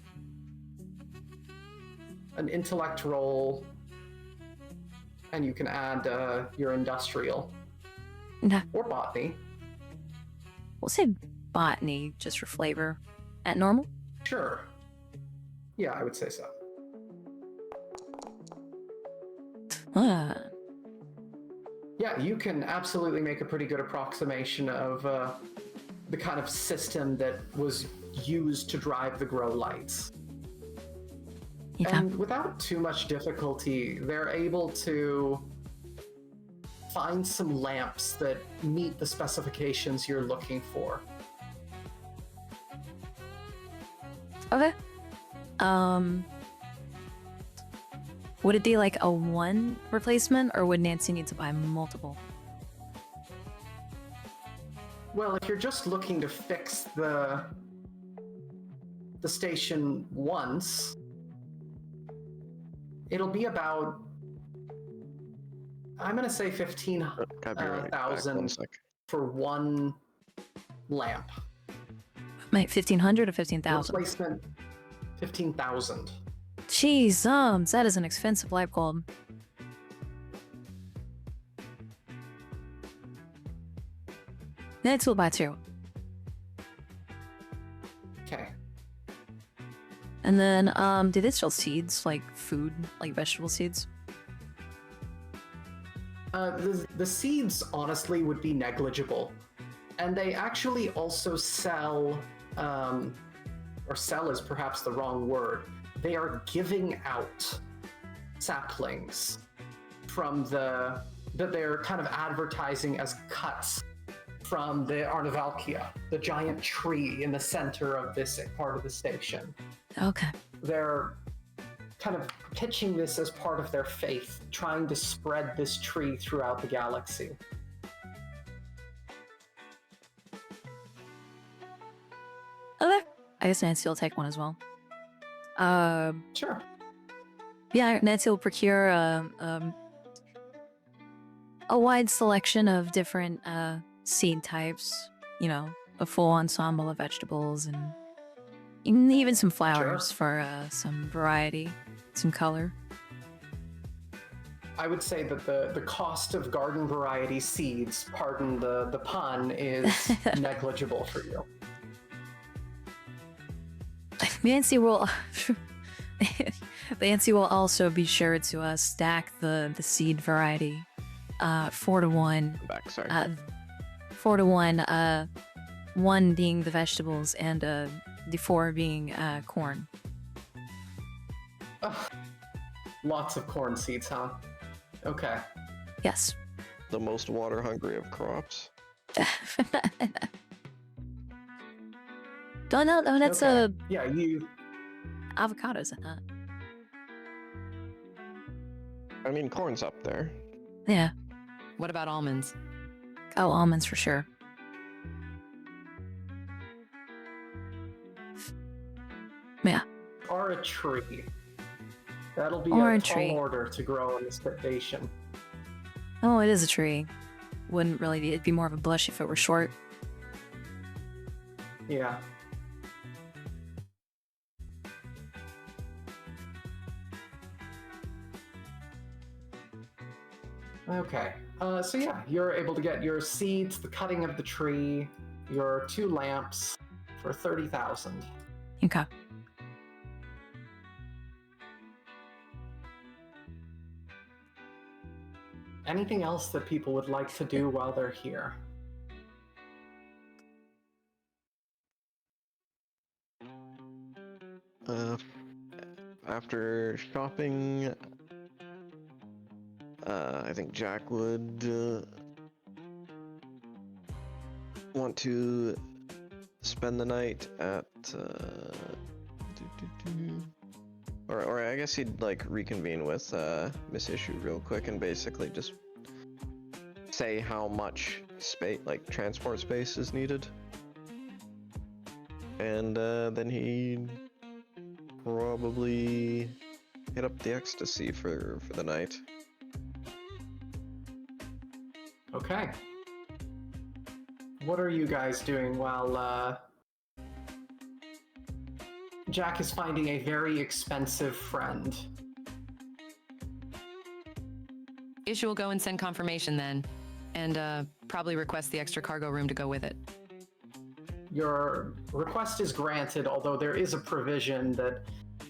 An intellect roll. And you can add your industrial. Okay. Or botany. We'll say botany just for flavor. At normal? Sure. Yeah, I would say so. Ah, Yeah, you can absolutely make a pretty good approximation of the kind of system that was used to drive the grow lights. okay. And without too much difficulty, they're able to find some lamps that meet the specifications you're looking for. Okay. Would it be like a one replacement, or would Nancy need to buy multiple? Well, if you're just looking to fix the station once, it'll be about, I'm gonna say Gotta be right back, 1 15,000 sec. for one lamp. Wait, 1,500 or 15,000? Replacement 15,000. Jeez, that is an expensive light bulb. Nancy will buy two. Okay. And then, do they sell seeds, like food, like vegetable seeds? The seeds, honestly, would be negligible. And they actually also sell, or sell is perhaps the wrong word. They are giving out saplings from that they're kind of advertising as cuts from the Arnavalkia, the giant tree in the center of this part of the station. Okay. They're kind of pitching this as part of their faith, trying to spread this tree throughout the galaxy. Okay. I guess Nancy will take one as well. Sure. Yeah, Nancy will procure a wide selection of different seed types. You know, a full ensemble of vegetables and even some flowers for some variety, some color. I would say that the cost of garden variety seeds, pardon the pun, is negligible for you. Nancy will Nancy will also be sure to stack the seed variety 4 to 1. Back, sorry. 4 to 1, 1 being the vegetables and the 4 being corn. Ugh. Lots of corn seeds, huh? Okay. Yes. The most water hungry of crops. Don't know. No, that's Okay. Yeah, avocados in that. I mean, corn's up there. Yeah. What about almonds? Oh, almonds for sure. Yeah. are a tree. That'll be Or a a tall tree. order to grow in this station. Oh, it is a tree. Wouldn't really be. It'd be more of a bush if it were short. Yeah. Okay. So yeah, you're able to get your seeds, the cutting of the tree, your 2 lamps for 30,000. Okay. Anything else that people would like to do while they're here? After shopping, I think Jack would want to spend the night at, or I guess he'd like reconvene with Miss Issue real quick and basically just say how much space, like transport space, is needed, and then he'd probably hit up the ecstasy for the night. Okay. What are you guys doing while Jack is finding a very expensive friend? Issue will go and send confirmation then, and probably request the extra cargo room to go with it. Your request is granted, although there is a provision that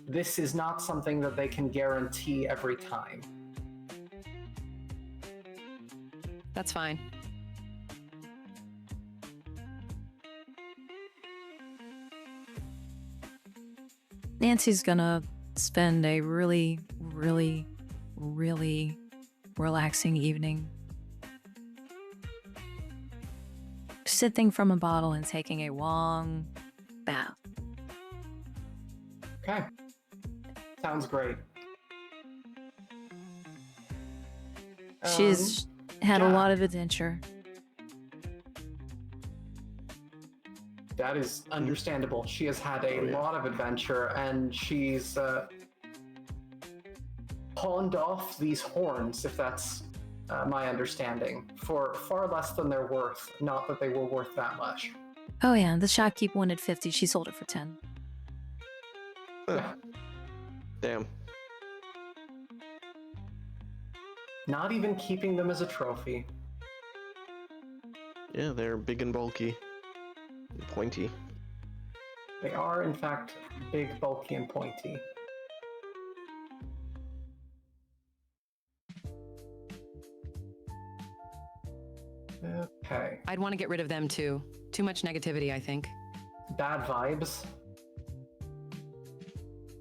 this is not something that they can guarantee every time. That's fine. Nancy's gonna spend a really, really, really relaxing evening sipping from a bottle and taking a long bath. Okay. Sounds great. She's had a Jack. lot of adventure. That is understandable. She has had a lot of adventure, and she's pawned off these horns, if that's my understanding, for far less than they're worth. Not that they were worth that much. Oh yeah, the shopkeep wanted 50. She sold it for 10. Damn. Not even keeping them as a trophy. Yeah, they're big and bulky. And pointy. They are, in fact, big, bulky, and pointy. Okay. I'd want to get rid of them too. Too much negativity, I think. Bad vibes.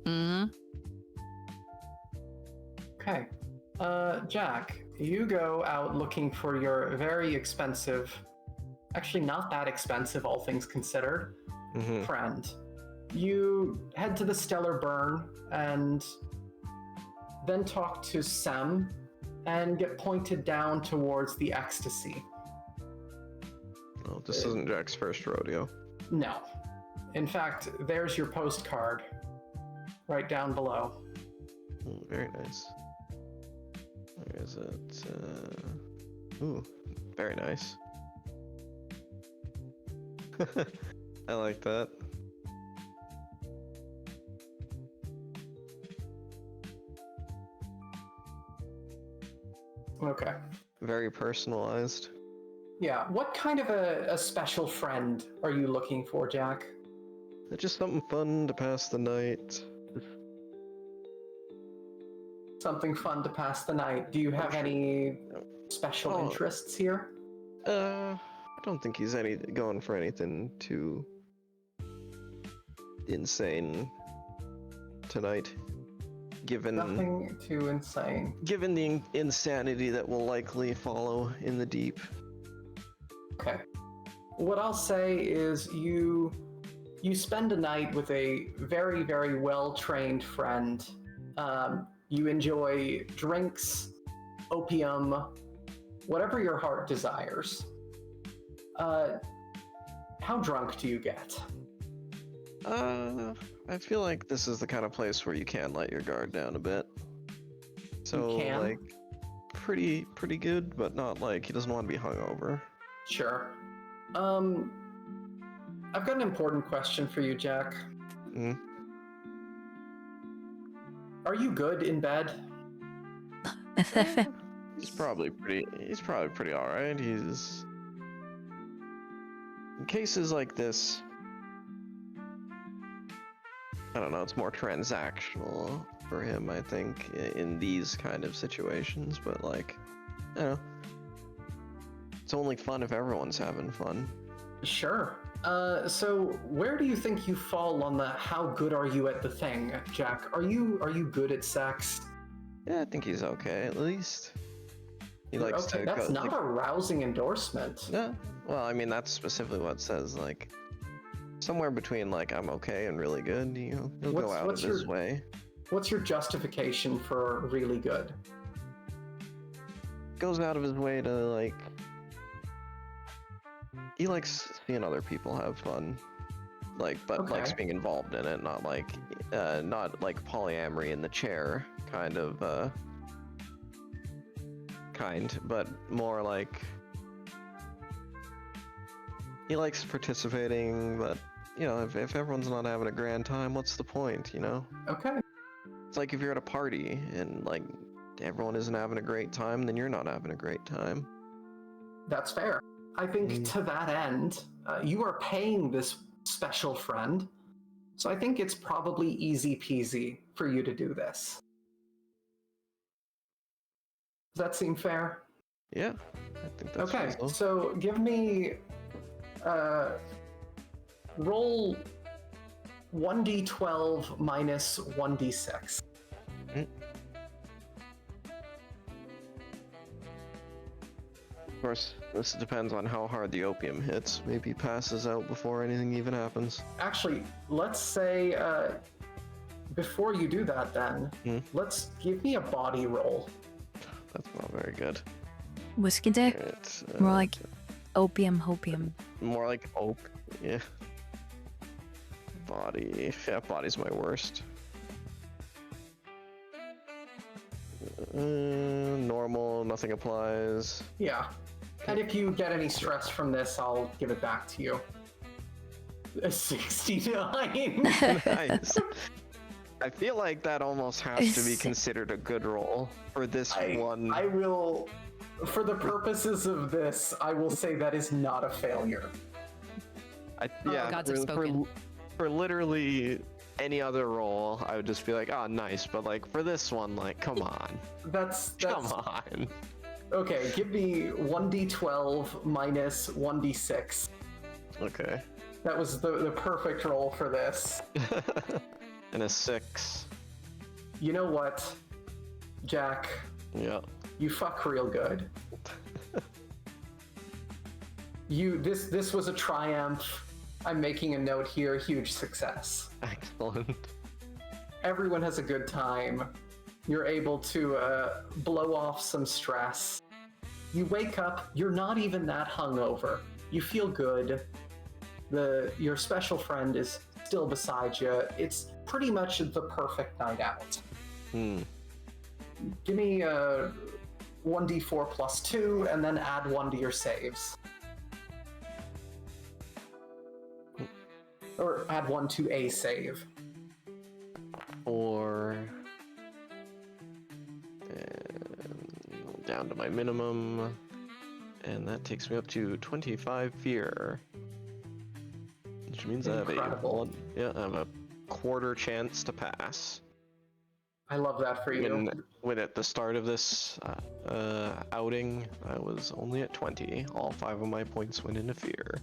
Mm-hmm. Okay. Jack, you go out looking for your very expensive, actually not that expensive, all things considered, friend. You head to the Stellar Burn and then talk to Sem and get pointed down towards the Ecstasy. Well, this isn't Jack's first rodeo. No. In fact, there's your postcard right down below. Very nice. Where is it? Ooh, very nice. I like that. Okay. Very personalized. Yeah, what kind of a special friend are you looking for, Jack? Just something fun to pass the night. Something fun to pass the night. Do you have any special interests here? I don't think he's going for anything too insane tonight. Given Nothing too insane. Given the insanity that will likely follow in the deep. Okay. What I'll say is you spend a night with a very, very well-trained friend. You enjoy drinks, opium, whatever your heart desires. How drunk do you get? I feel like this is the kind of place where you can let your guard down a bit. So You can? like pretty good, but not like he doesn't want to be hungover. Sure. I've got an important question for you, Jack. Mm. Are you good in bed? He's probably pretty alright. He's in cases like this, I don't know, it's more transactional for him, I think, in these kind of situations, but like, I don't know. It's only fun if everyone's having fun. Sure. So where do you think you fall on the how good are you at the thing, Jack? Are you good at sex? Yeah, I think he's okay, at least. He likes Okay, to that's go, not a rousing endorsement. Yeah, well, I mean, that's specifically what it says, like, somewhere between, like, I'm okay and really good, you know, he'll go out of his way. What's your justification for really good? Goes out of his way to, like, he likes seeing other people have fun, like, but likes being involved in it, not like polyamory in the chair but more like he likes participating, but you know, if everyone's not having a grand time, what's the point, you know? Okay. It's like if you're at a party and like everyone isn't having a great time, then you're not having a great time. That's fair. I think to that end, you are paying this special friend, so I think it's probably easy peasy for you to do this. Does that seem fair? Yeah, I think that's Okay, reasonable. so give me roll 1d12 minus 1d6. Of course, this depends on how hard the opium hits. Maybe he passes out before anything even happens. Actually, let's say before you do that, then let's give me a body roll. That's not very good. Whiskey dick? It's More like opium hopium. more like oak. Yeah. Body. Yeah, body's my worst. Normal, nothing applies. Yeah. And if you get any stress from this, I'll give it back to you. A 69. Nice. I feel like that almost has to be considered a good roll for this one. I will, for the purposes of this, I will say that is not a failure. Yeah, gods have spoken. for literally any other role, I would just be like, oh, nice. But like for this one, like, come on. That's Come on. Okay, give me 1d12 minus 1d6. Okay. That was the perfect roll for this. And a 6. You know what, Jack? Yeah. You fuck real good. This was a triumph. I'm making a note here, huge success. Excellent. Everyone has a good time. You're able to blow off some stress. You wake up, you're not even that hungover. You feel good. Your special friend is still beside you. It's pretty much the perfect night out. Give me 1d4 plus 2, and then add 1 to your saves. Or add 1 to a save. Or down to my minimum, and that takes me up to 25 fear, which means I have a quarter chance to pass. I love that for you. When at the start of this outing, I was only at 20. All 5 of my points went into fear.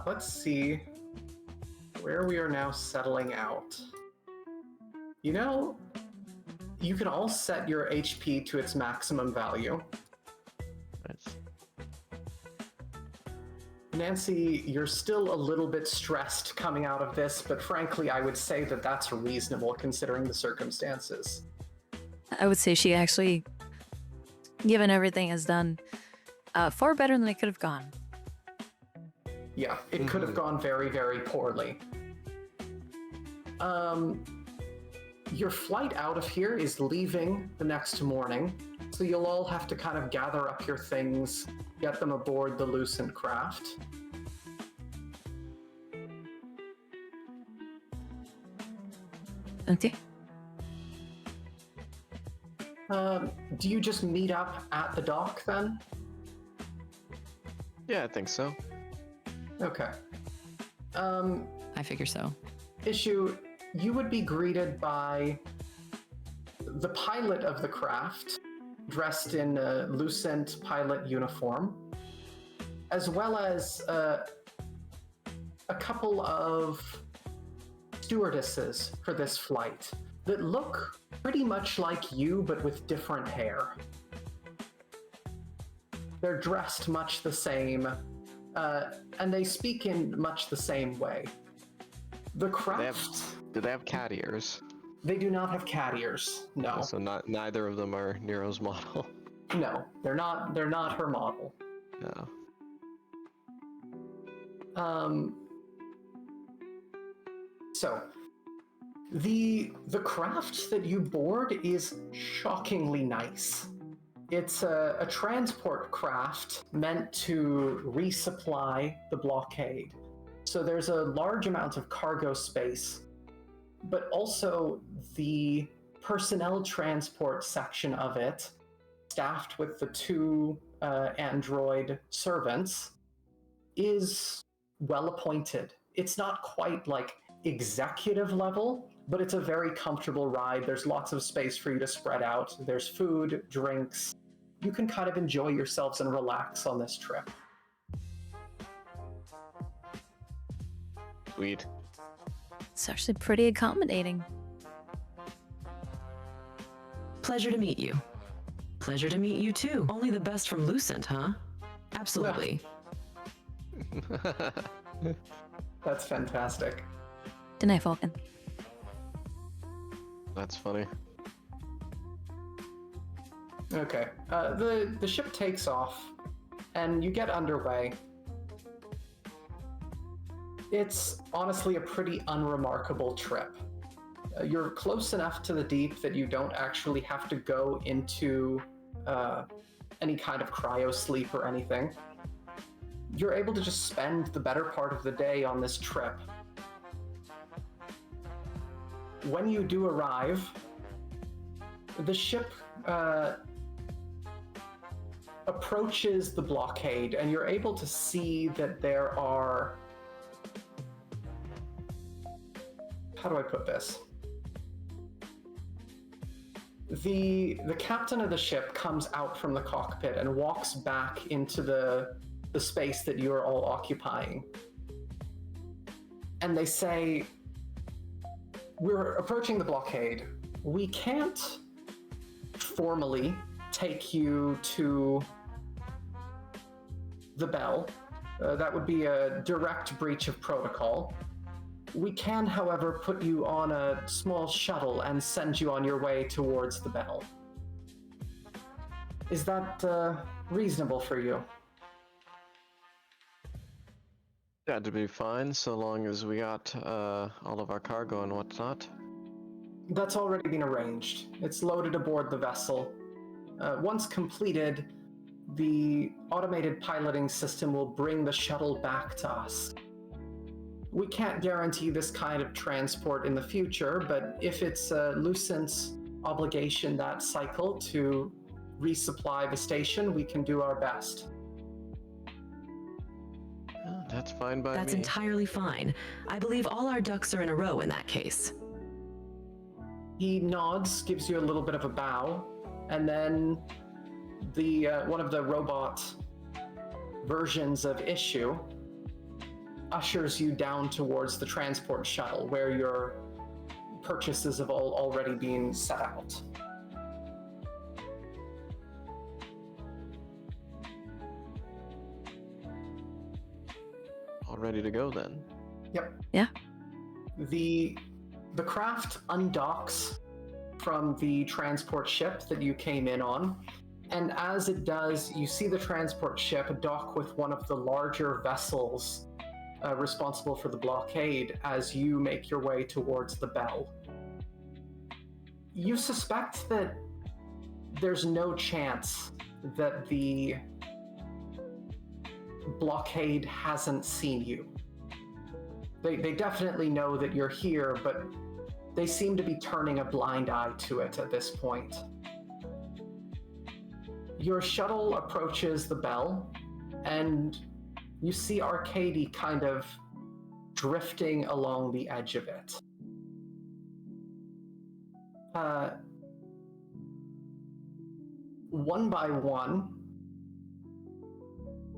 Let's see where we are now settling out. You know, you can all set your HP to its maximum value. Nice. Nancy, you're still a little bit stressed coming out of this, but frankly, I would say that that's reasonable considering the circumstances. I would say she actually, given everything, has done far better than it could have gone. Yeah, it could have gone very, very poorly. Your flight out of here is leaving the next morning, so you'll all have to kind of gather up your things, get them aboard the Lucent craft. Okay. Do you just meet up at the dock then? Yeah, I think so. Okay. I figure so. Issue, you would be greeted by the pilot of the craft, dressed in a Lucent pilot uniform, as well as a couple of stewardesses for this flight that look pretty much like you, but with different hair. They're dressed much the same, and they speak in much the same way. The craft... Do they have cat ears? They do not have cat ears, no. So neither of them are Nero's model. No, they're not her model. No. So, the craft that you board is shockingly nice. It's a transport craft meant to resupply the blockade. So there's a large amount of cargo space but also the personnel transport section of it, staffed with the two android servants, is well appointed. It's not quite like executive level, but it's a very comfortable ride. There's lots of space for you to spread out. There's food, drinks. You can kind of enjoy yourselves and relax on this trip. Sweet. It's actually pretty accommodating. Pleasure to meet you. Pleasure to meet you too. Only the best from Lucent, huh? Absolutely. That's fantastic. Good night, Falcon. That's funny. Okay. The ship takes off, and you get underway. It's honestly a pretty unremarkable trip. You're close enough to the deep that you don't actually have to go into any kind of cryo sleep or anything. You're able to just spend the better part of the day on this trip. When you do arrive, the ship approaches the blockade, and you're able to see that there are... How do I put this? The captain of the ship comes out from the cockpit and walks back into the space that you're all occupying. And they say, "We're approaching the blockade. We can't formally take you to the Bell. That would be a direct breach of protocol. We can, however, put you on a small shuttle and send you on your way towards the Bell. Is that reasonable for you?" That'd be fine, so long as we got all of our cargo and whatnot. That's already been arranged. It's loaded aboard the vessel. Once completed, the automated piloting system will bring the shuttle back to us. We can't guarantee this kind of transport in the future, but if it's Lucent's obligation that cycle to resupply the station, we can do our best. That's fine by That's me. entirely fine. I believe all our ducks are in a row in that case. He nods, gives you a little bit of a bow, and then the one of the robot versions of Issue ushers you down towards the transport shuttle, where your purchases have already been set out. All ready to go then. Yep. Yeah. The craft undocks from the transport ship that you came in on, and as it does, you see the transport ship dock with one of the larger vessels responsible for the blockade as you make your way towards the Bell. You suspect that there's no chance that the blockade hasn't seen you. They definitely know that you're here, but they seem to be turning a blind eye to it at this point. Your shuttle approaches the Bell, and you see Arcady kind of drifting along the edge of it. One by one,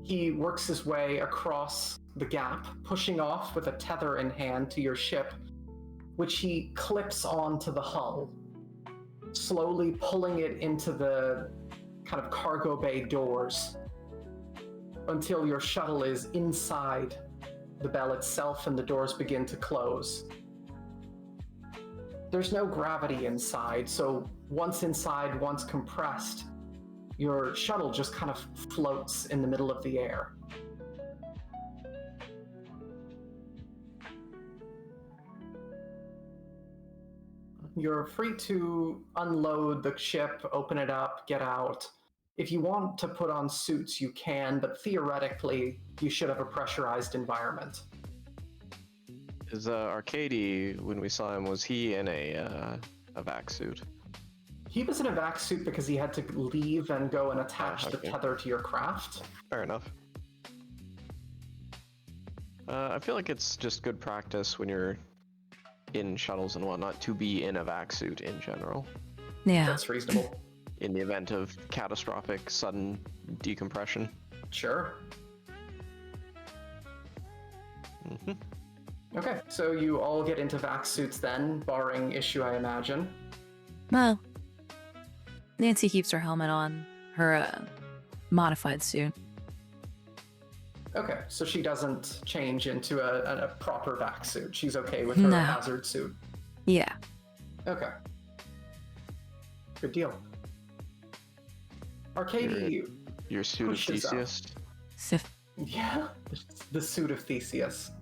he works his way across the gap, pushing off with a tether in hand to your ship, which he clips onto the hull, slowly pulling it into the kind of cargo bay doors until your shuttle is inside the Bell itself and the doors begin to close. There's no gravity inside, so once inside, once compressed, your shuttle just kind of floats in the middle of the air. You're free to unload the ship, open it up, get out. If you want to put on suits, you can, but theoretically, you should have a pressurized environment. Is Arcady, when we saw him, was he in a vac suit? He was in a vac suit because he had to leave and go and attach the okay. tether to your craft. Fair enough. I feel like it's just good practice when you're in shuttles and whatnot to be in a vac suit in general. Yeah. That's reasonable. In the event of catastrophic sudden decompression. Sure. Mm-hmm. Okay, so you all get into vac suits then, barring issue, I imagine. Well, Nancy keeps her helmet on, her modified suit. Okay, so she doesn't change into a proper vac suit. She's okay with her No. hazard suit. Yeah. Okay. Good deal. Arcady, Your suit of Pushes up. Theseus. Sif. yeah, the suit of Theseus.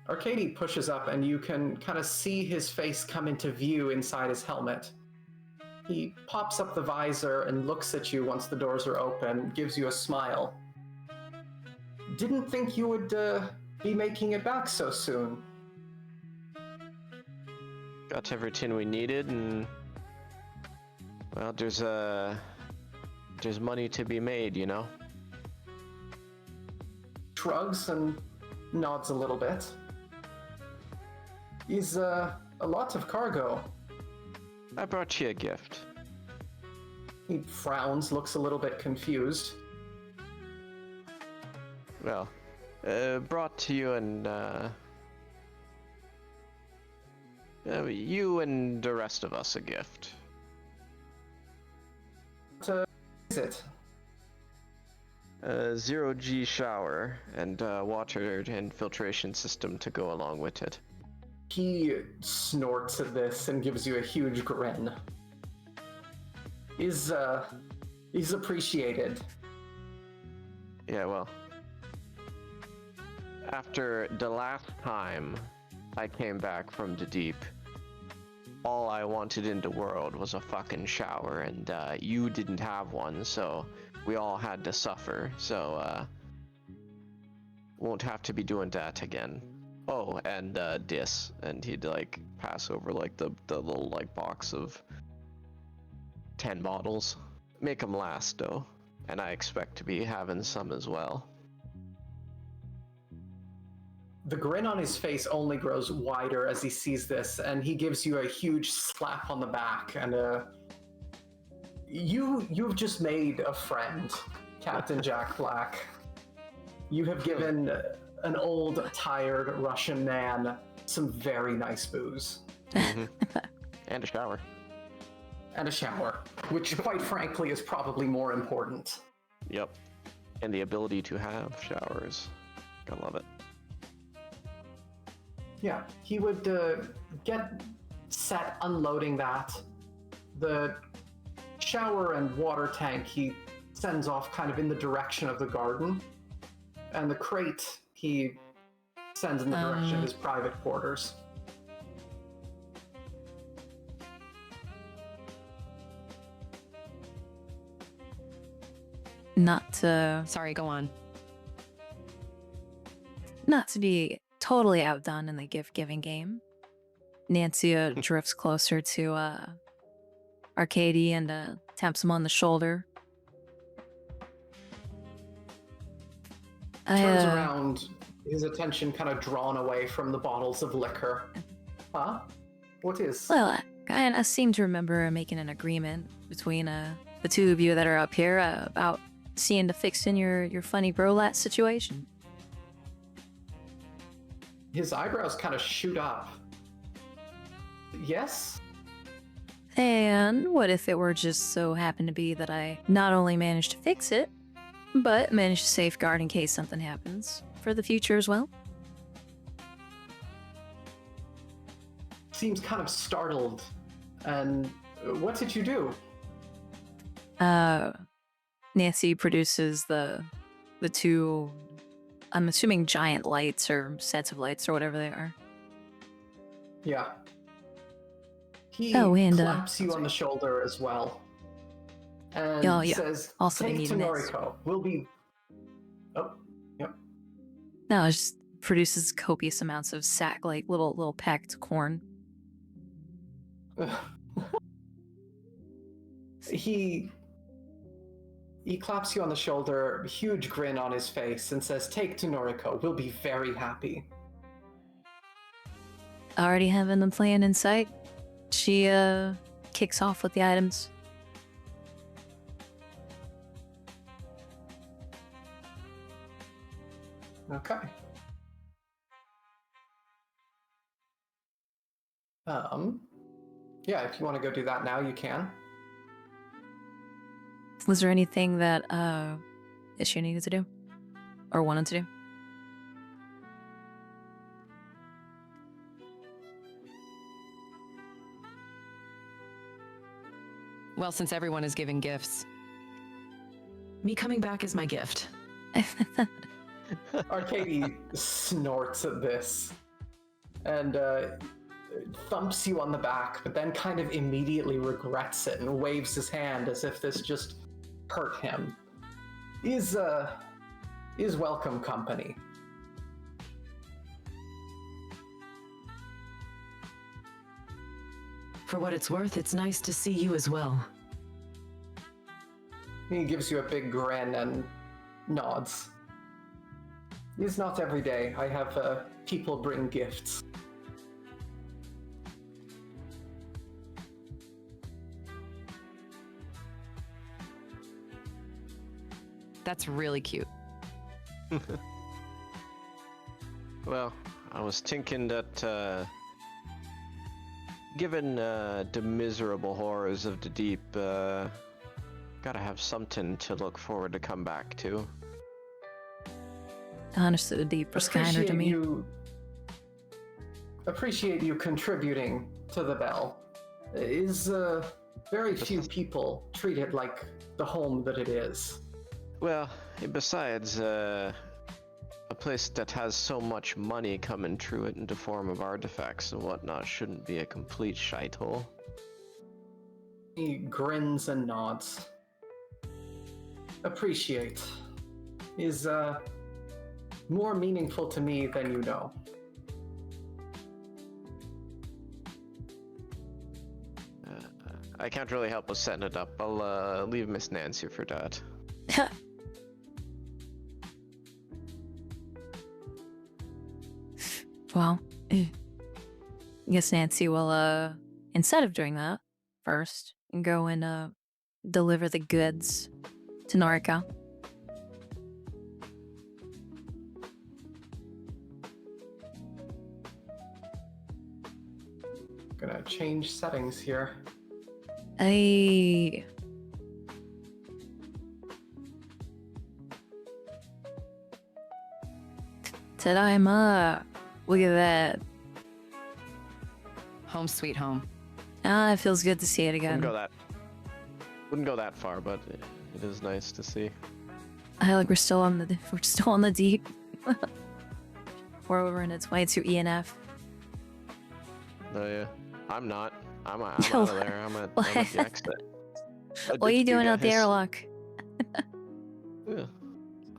Arcady pushes up and you can kind of see his face come into view inside his helmet. He pops up the visor and looks at you once the doors are open, gives you a smile. Didn't think you would be making it back so soon. Got everything we needed, and well, there's money to be made, you know. Shrugs and nods a little bit. Is a lot of cargo. I brought you a gift. He frowns, looks a little bit confused. Well, brought to you and you and the rest of us a gift. What is it? A 0G shower and water and filtration system to go along with it. He snorts at this and gives you a huge grin. Is appreciated. Yeah, well, after the last time I came back from the deep, all I wanted in the world was a fucking shower, and you didn't have one, so we all had to suffer, so won't have to be doing that again. Oh, and this, and he'd like pass over like the little like box of 10 bottles. Make them last though, and I expect to be having some as well. The grin on his face only grows wider as he sees this, and he gives you a huge slap on the back, and you've just made a friend, Captain Jack Black. You have given an old, tired Russian man some very nice booze. And a shower. And a shower, which quite frankly is probably more important. Yep. And the ability to have showers. I love it. Yeah, he would get set unloading that. The shower and water tank he sends off kind of in the direction of the garden. And the crate he sends in the direction of his private quarters. Not to Sorry, go on. be totally outdone in the gift-giving game. Nancy drifts closer to Arcady and taps him on the shoulder. Turns around, his attention kind of drawn away from the bottles of liquor. Huh? What is? Well, I seem to remember making an agreement between the two of you that are up here about seeing to fixing your funny brolat situation. His eyebrows kind of shoot up. Yes? And what if it were just so happened to be that I not only managed to fix it, but managed to safeguard in case something happens for the future as well? Seems kind of startled. And what did you do? Nancy produces the two, I'm assuming giant lights or sets of lights or whatever they are. Yeah. He and claps you on the shoulder as well. And Yeah. says, Also, they take need to meds. Noriko. We'll be... Oh, yep. No, it just produces copious amounts of like little packed corn. He claps you on the shoulder, huge grin on his face, and says, "Take to Noriko. We'll be very happy." Already having the plan in sight, she kicks off with the items. Okay. Yeah, if you want to go do that now, you can. Was there anything that Issue needed to do? Or wanted to do? Well, since everyone is giving gifts. Me coming back is my gift. Arcady snorts at this and thumps you on the back, but then kind of immediately regrets it and waves his hand as if this just hurt him. Is welcome company. For what it's worth, it's nice to see you as well. He gives you a big grin and nods. It's not every day I have people bring gifts. That's really cute. Well, I was thinking that, given the miserable horrors of the deep, gotta have something to look forward to come back to. Honestly, the deep was kinder to me. Appreciate you contributing to the bell. Is very few people treat it like the home that it is. Well, besides, a place that has so much money coming through it in the form of artifacts and whatnot shouldn't be a complete shithole. He grins and nods. Appreciate is more meaningful to me than you know. I can't really help with setting it up. I'll leave Miss Nancy for that. Well, I guess Nancy will, instead of doing that, first, go and deliver the goods to Noriko. Gonna change settings here. Hey. Tadaima. Look at that. Home sweet home. Ah, it feels good to see it again. Wouldn't go that far, but it is nice to see. I like we're still on the deep. We're over in its way to ENF. Oh yeah, I'm not. I'm out of there. I'm at the exit. What are you doing out the airlock? Yeah.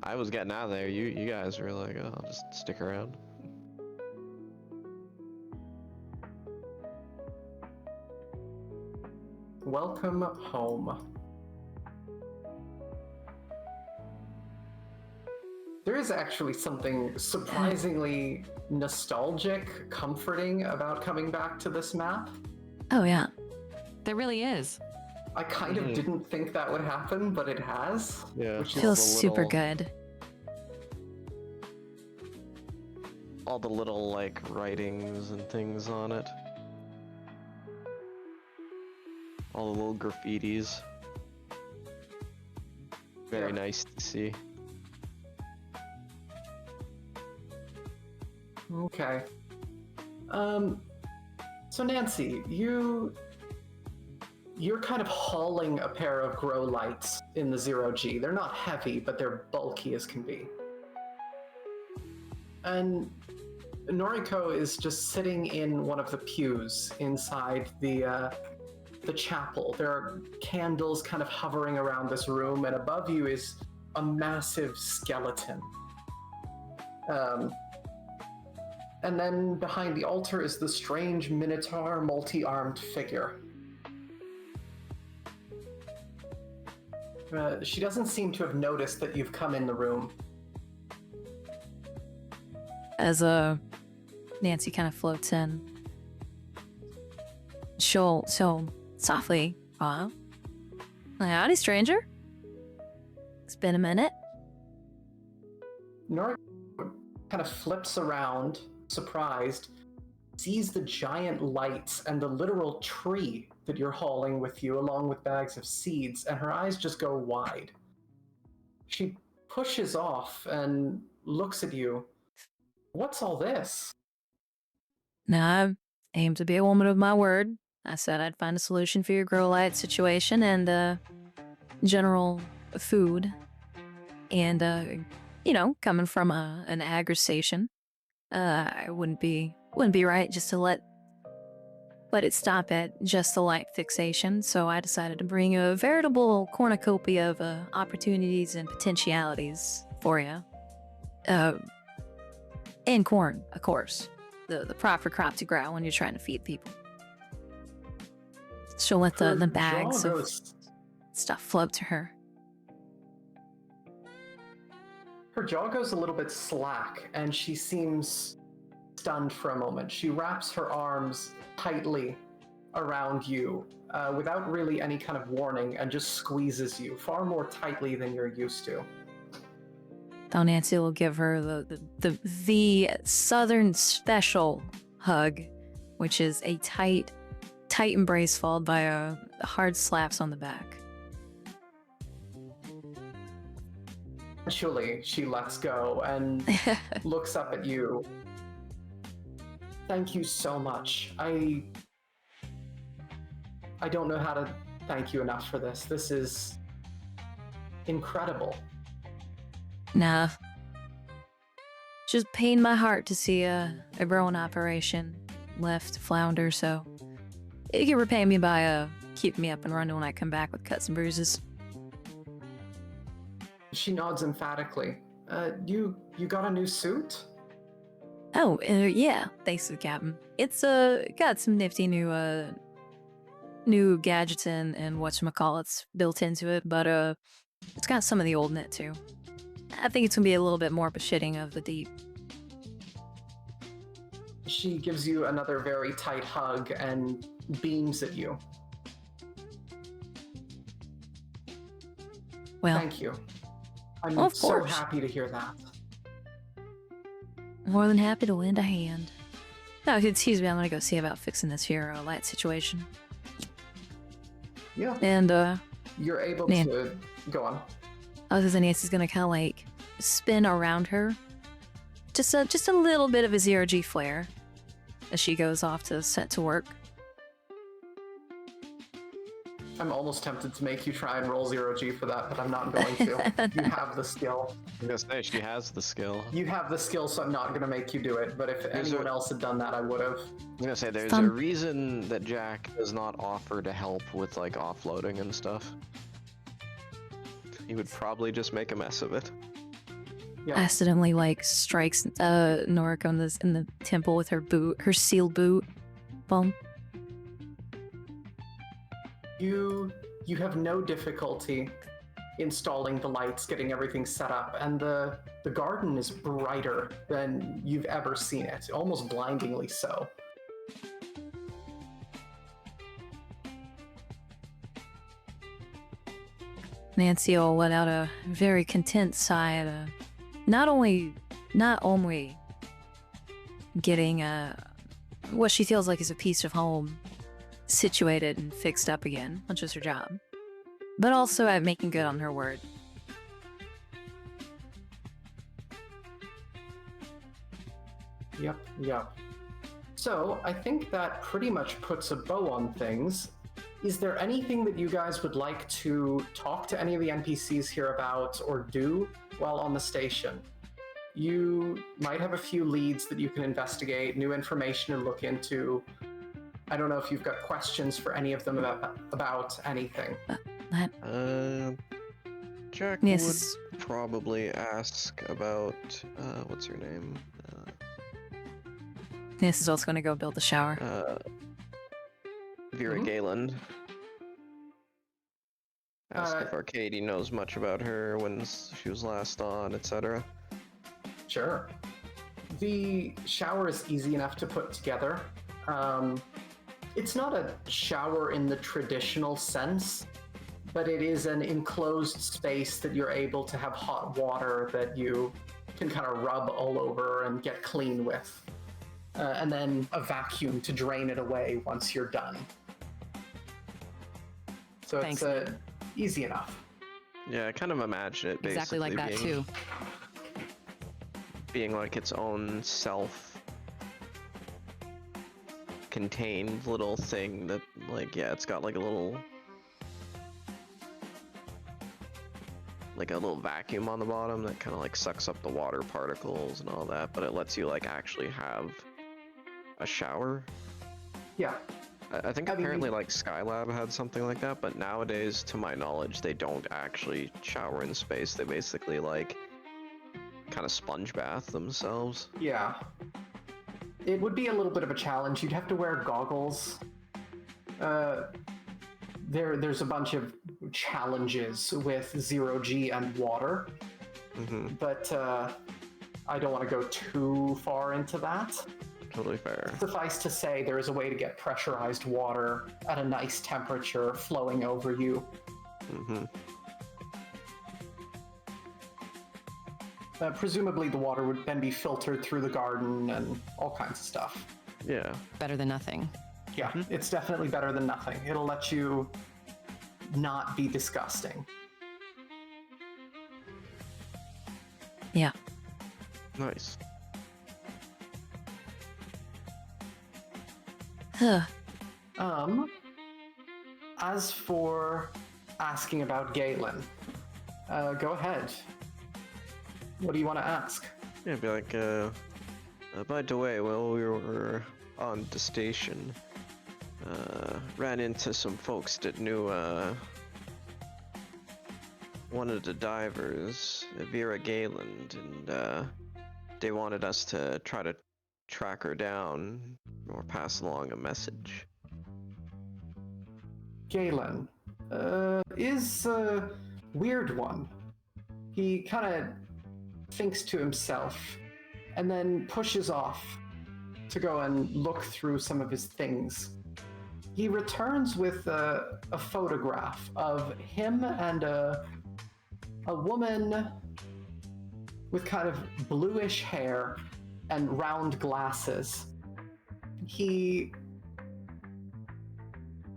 I was getting out of there. You guys were like, oh, I'll just stick around. Welcome home. There is actually something surprisingly nostalgic, comforting about coming back to this map. Oh yeah. There really is. I kind of didn't think that would happen, but it has. Yeah. Which Feels is super good. All the little like writings and things on it. All the little graffitis. Very nice to see. Okay. So Nancy, you're kind of hauling a pair of grow lights in the 0G. They're not heavy, but they're bulky as can be. And Noriko is just sitting in one of the pews inside the chapel. There are candles kind of hovering around this room, and above you is a massive skeleton. And then behind the altar is the strange minotaur multi-armed figure. She doesn't seem to have noticed that you've come in the room. As Nancy kind of floats in, she'll softly, howdy, stranger. It's been a minute. Nora kind of flips around, surprised, sees the giant lights and the literal tree that you're hauling with you, along with bags of seeds, and her eyes just go wide. She pushes off and looks at you. What's all this? Now, I aim to be a woman of my word. I said I'd find a solution for your grow light situation and general food. And coming from an agri station, I wouldn't be right just to let it stop at just the light fixation. So I decided to bring a veritable cornucopia of opportunities and potentialities for you. And corn, of course. The proper crop to grow when you're trying to feed people. She'll let the bags of stuff float to her. Her jaw goes a little bit slack, and she seems stunned for a moment. She wraps her arms tightly around you without really any kind of warning and just squeezes you far more tightly than you're used to. Though Nancy will give her the Southern special hug, which is a tight embrace followed by hard slaps on the back. Eventually, she lets go and looks up at you. Thank you so much. I don't know how to thank you enough for this. This is incredible. Nah. Just pained my heart to see a growing operation left to flounder, so you can repay me by keeping me up and running when I come back with cuts and bruises. She nods emphatically. You got a new suit? Oh, yeah, thanks to the captain. It's got some nifty new gadgets and whatchamacallits built into it, but it's got some of the old in it too. I think it's gonna be a little bit more of a shitting of the deep. She gives you another very tight hug and beams at you. Well, thank you. I'm of so course. happy to hear that. More than happy to lend a hand. No, excuse me, I'm gonna go see about fixing this here light situation. Yeah. And you're able to go on. Other than Nancy's gonna kind of like spin around her, just a little bit of a 0G flare as she goes off to set to work. I'm almost tempted to make you try and roll 0G for that, but I'm not going to. You have the skill. I'm gonna say she has the skill. You have the skill, so I'm not gonna make you do it. But if anyone else had done that, I would have. I'm gonna say there's a reason that Jack does not offer to help with like offloading and stuff. He would probably just make a mess of it. Yeah. Accidentally like strikes Norik in the temple with her boot, her sealed boot. Boom. You have no difficulty installing the lights, getting everything set up, and the garden is brighter than you've ever seen it, almost blindingly so. Nancy will let out a very content sigh at not only getting what she feels like is a piece of home situated and fixed up again, which is her job, but also at making good on her word. Yep. So I think that pretty much puts a bow on things. Is there anything that you guys would like to talk to any of the NPCs here about or do while on the station? You might have a few leads that you can investigate, new information to look into. I don't know if you've got questions for any of them about anything. Jack Yes. would probably ask about what's her name? This is also going to go build the shower. Vera Mhm. Galen. Ask Uh, if Arcady knows much about her, when she was last on, etc. Sure. The shower is easy enough to put together. It's not a shower in the traditional sense, but it is an enclosed space that you're able to have hot water that you can kind of rub all over and get clean with. And then a vacuum to drain it away once you're done. So Thanks, it's easy enough. Yeah, I kind of imagine it Exactly like that, basically too. being like its own self-contained little thing that, like, yeah, it's got like a little vacuum on the bottom that kind of like sucks up the water particles and all that, but it lets you like actually have a shower. Yeah. I think I mean, apparently like Skylab had something like that, but nowadays, to my knowledge, they don't actually shower in space. They basically like kind of sponge bath themselves. Yeah. It would be a little bit of a challenge. You'd have to wear goggles. There's a bunch of challenges with zero G and water, but I don't want to go too far into that. Totally fair. Suffice to say, there is a way to get pressurized water at a nice temperature flowing over you. Presumably, the water would then be filtered through the garden and all kinds of stuff. Yeah. Better than nothing. Yeah, it's definitely better than nothing. It'll let you not be disgusting. Yeah. Nice. Huh. As for asking about Galen, go ahead. What do you want to ask? Yeah, be like, by the way, while we were on the station, ran into some folks that knew, one of the divers, Vera Galen, and, they wanted us to try to track her down or pass along a message. Galen is a weird one. He kind of thinks to himself and then pushes off to go and look through some of his things. He returns with a photograph of him and a woman with kind of bluish hair and round glasses.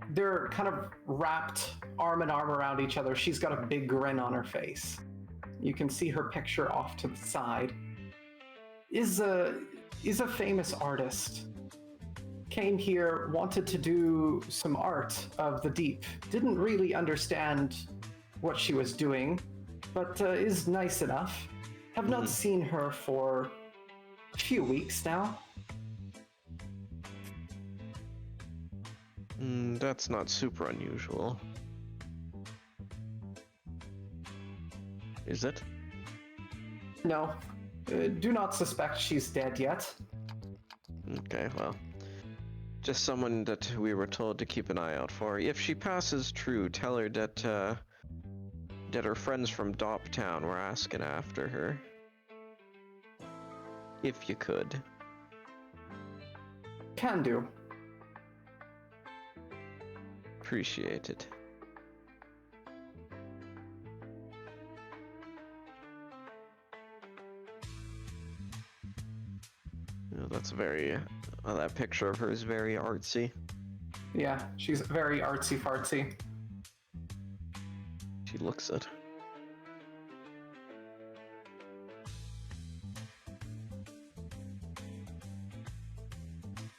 They're kind of wrapped arm in arm around each other. She's got a big grin on her face. You can see her picture off to the side. Is a famous artist. Came here, wanted to do some art of the deep. Didn't really understand what she was doing, but is nice enough. Have not seen her for a few weeks now. That's not super unusual. Is it? No, do not suspect she's dead yet. Okay, well. Just someone that we were told to keep an eye out for. If she passes true, tell her that, that her friends from Doptown were asking after her. If you could. Can do. Appreciate it. That's very... that picture of her is very artsy. Yeah, she's very artsy fartsy. She looks it.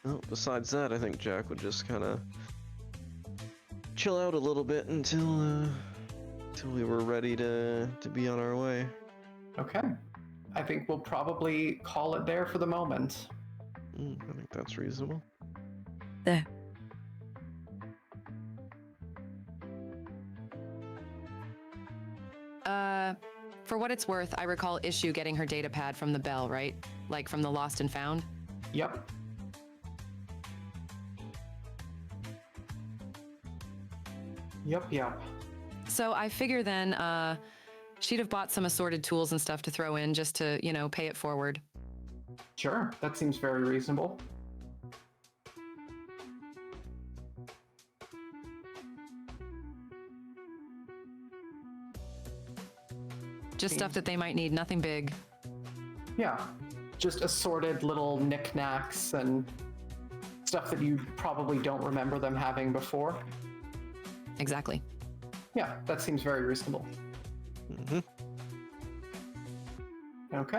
Well, besides that, I think Jack would just kind of chill out a little bit until we were ready to be on our way. Okay. I think we'll probably call it there for the moment. I think that's reasonable. There. For what it's worth, I recall Issue getting her data pad from the bell, right? Like from the Lost and Found? Yep. Yep. So I figure then she'd have bought some assorted tools and stuff to throw in just to, pay it forward. Sure, that seems very reasonable. Just stuff that they might need, nothing big. Yeah, just assorted little knickknacks and stuff that you probably don't remember them having before. Exactly. Yeah, that seems very reasonable. Mm-hmm. Okay.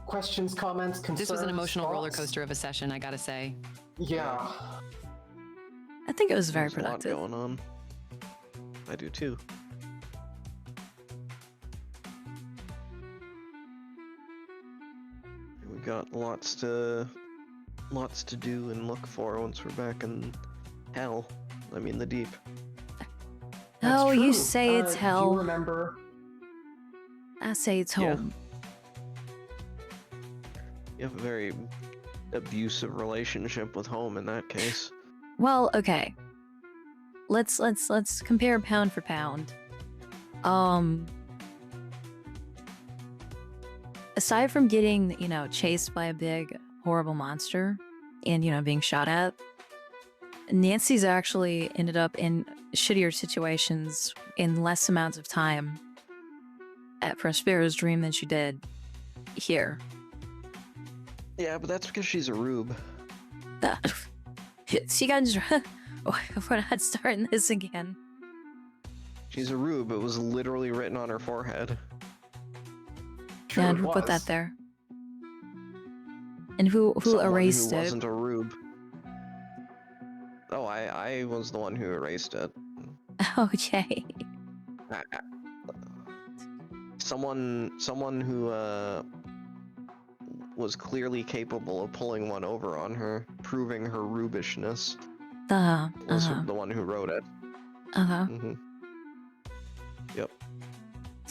Questions, comments, concerns? This was an emotional roller thoughts? coaster of a session, I gotta say. Yeah. I think it was very There's a lot productive. going on. I do too. We got lots to do and look for once we're back in hell. I mean the deep. That's Oh, you true. say it's Do hell. you remember? I say it's Yeah. home. You have a very abusive relationship with home in that case. Well, okay. Let's compare pound for pound. Aside from getting, chased by a big horrible monster and, being shot at, Nancy's actually ended up in shittier situations in less amounts of time at Prospero's Dream than she did here. Yeah, but that's because she's a rube. She got we're not starting this again. She's a rube. It was literally written on her forehead. True, Yeah, it and who put that was. there? And who Someone erased who it? wasn't a rube. Oh, I was the one who erased it. Okay. Someone who was clearly capable of pulling one over on her, proving her rubishness, was the one who wrote it. Mm-hmm. Yep.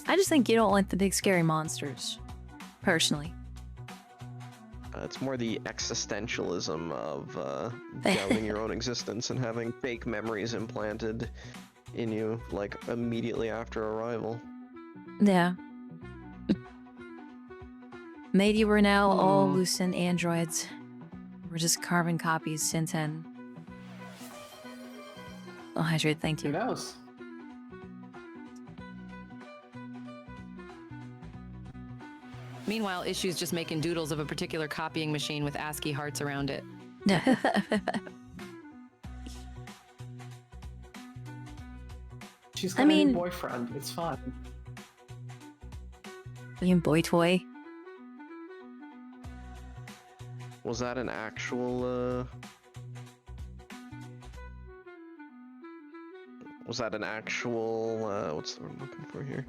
I just think you don't like the big scary monsters, personally. It's more the existentialism of doubting your own existence and having fake memories implanted in you, like, immediately after arrival. Yeah. Maybe we're now all lucent androids. We're just carbon copies since 10. Oh, hydrate, thank Who you. knows? Meanwhile, Issue's just making doodles of a particular copying machine with ASCII hearts around it. She's got I a mean- new boyfriend. It's fine. Being boy toy. Was that an actual, what's the word I'm looking for here?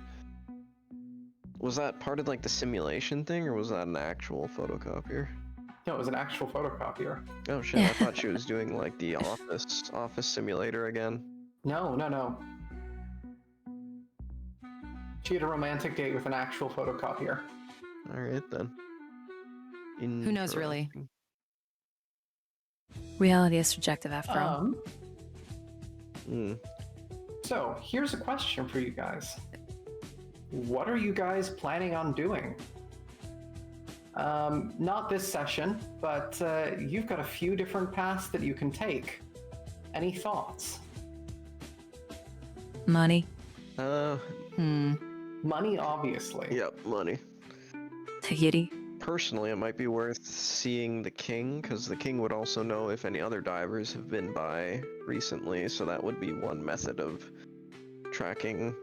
Was that part of, like, the simulation thing, or was that an actual photocopier? No, it was an actual photocopier. Oh shit, I thought she was doing, like, the office simulator again. No. She had a romantic date with an actual photocopier. Alright then. Who knows, really? Interesting. Reality is subjective after all. So, here's a question for you guys. What are you guys planning on doing? Not this session, but you've got a few different paths that you can take. Any thoughts? Money. Money, obviously. Yep, money. Tahiti. Personally, it might be worth seeing the king, because the king would also know if any other divers have been by recently, so that would be one method of tracking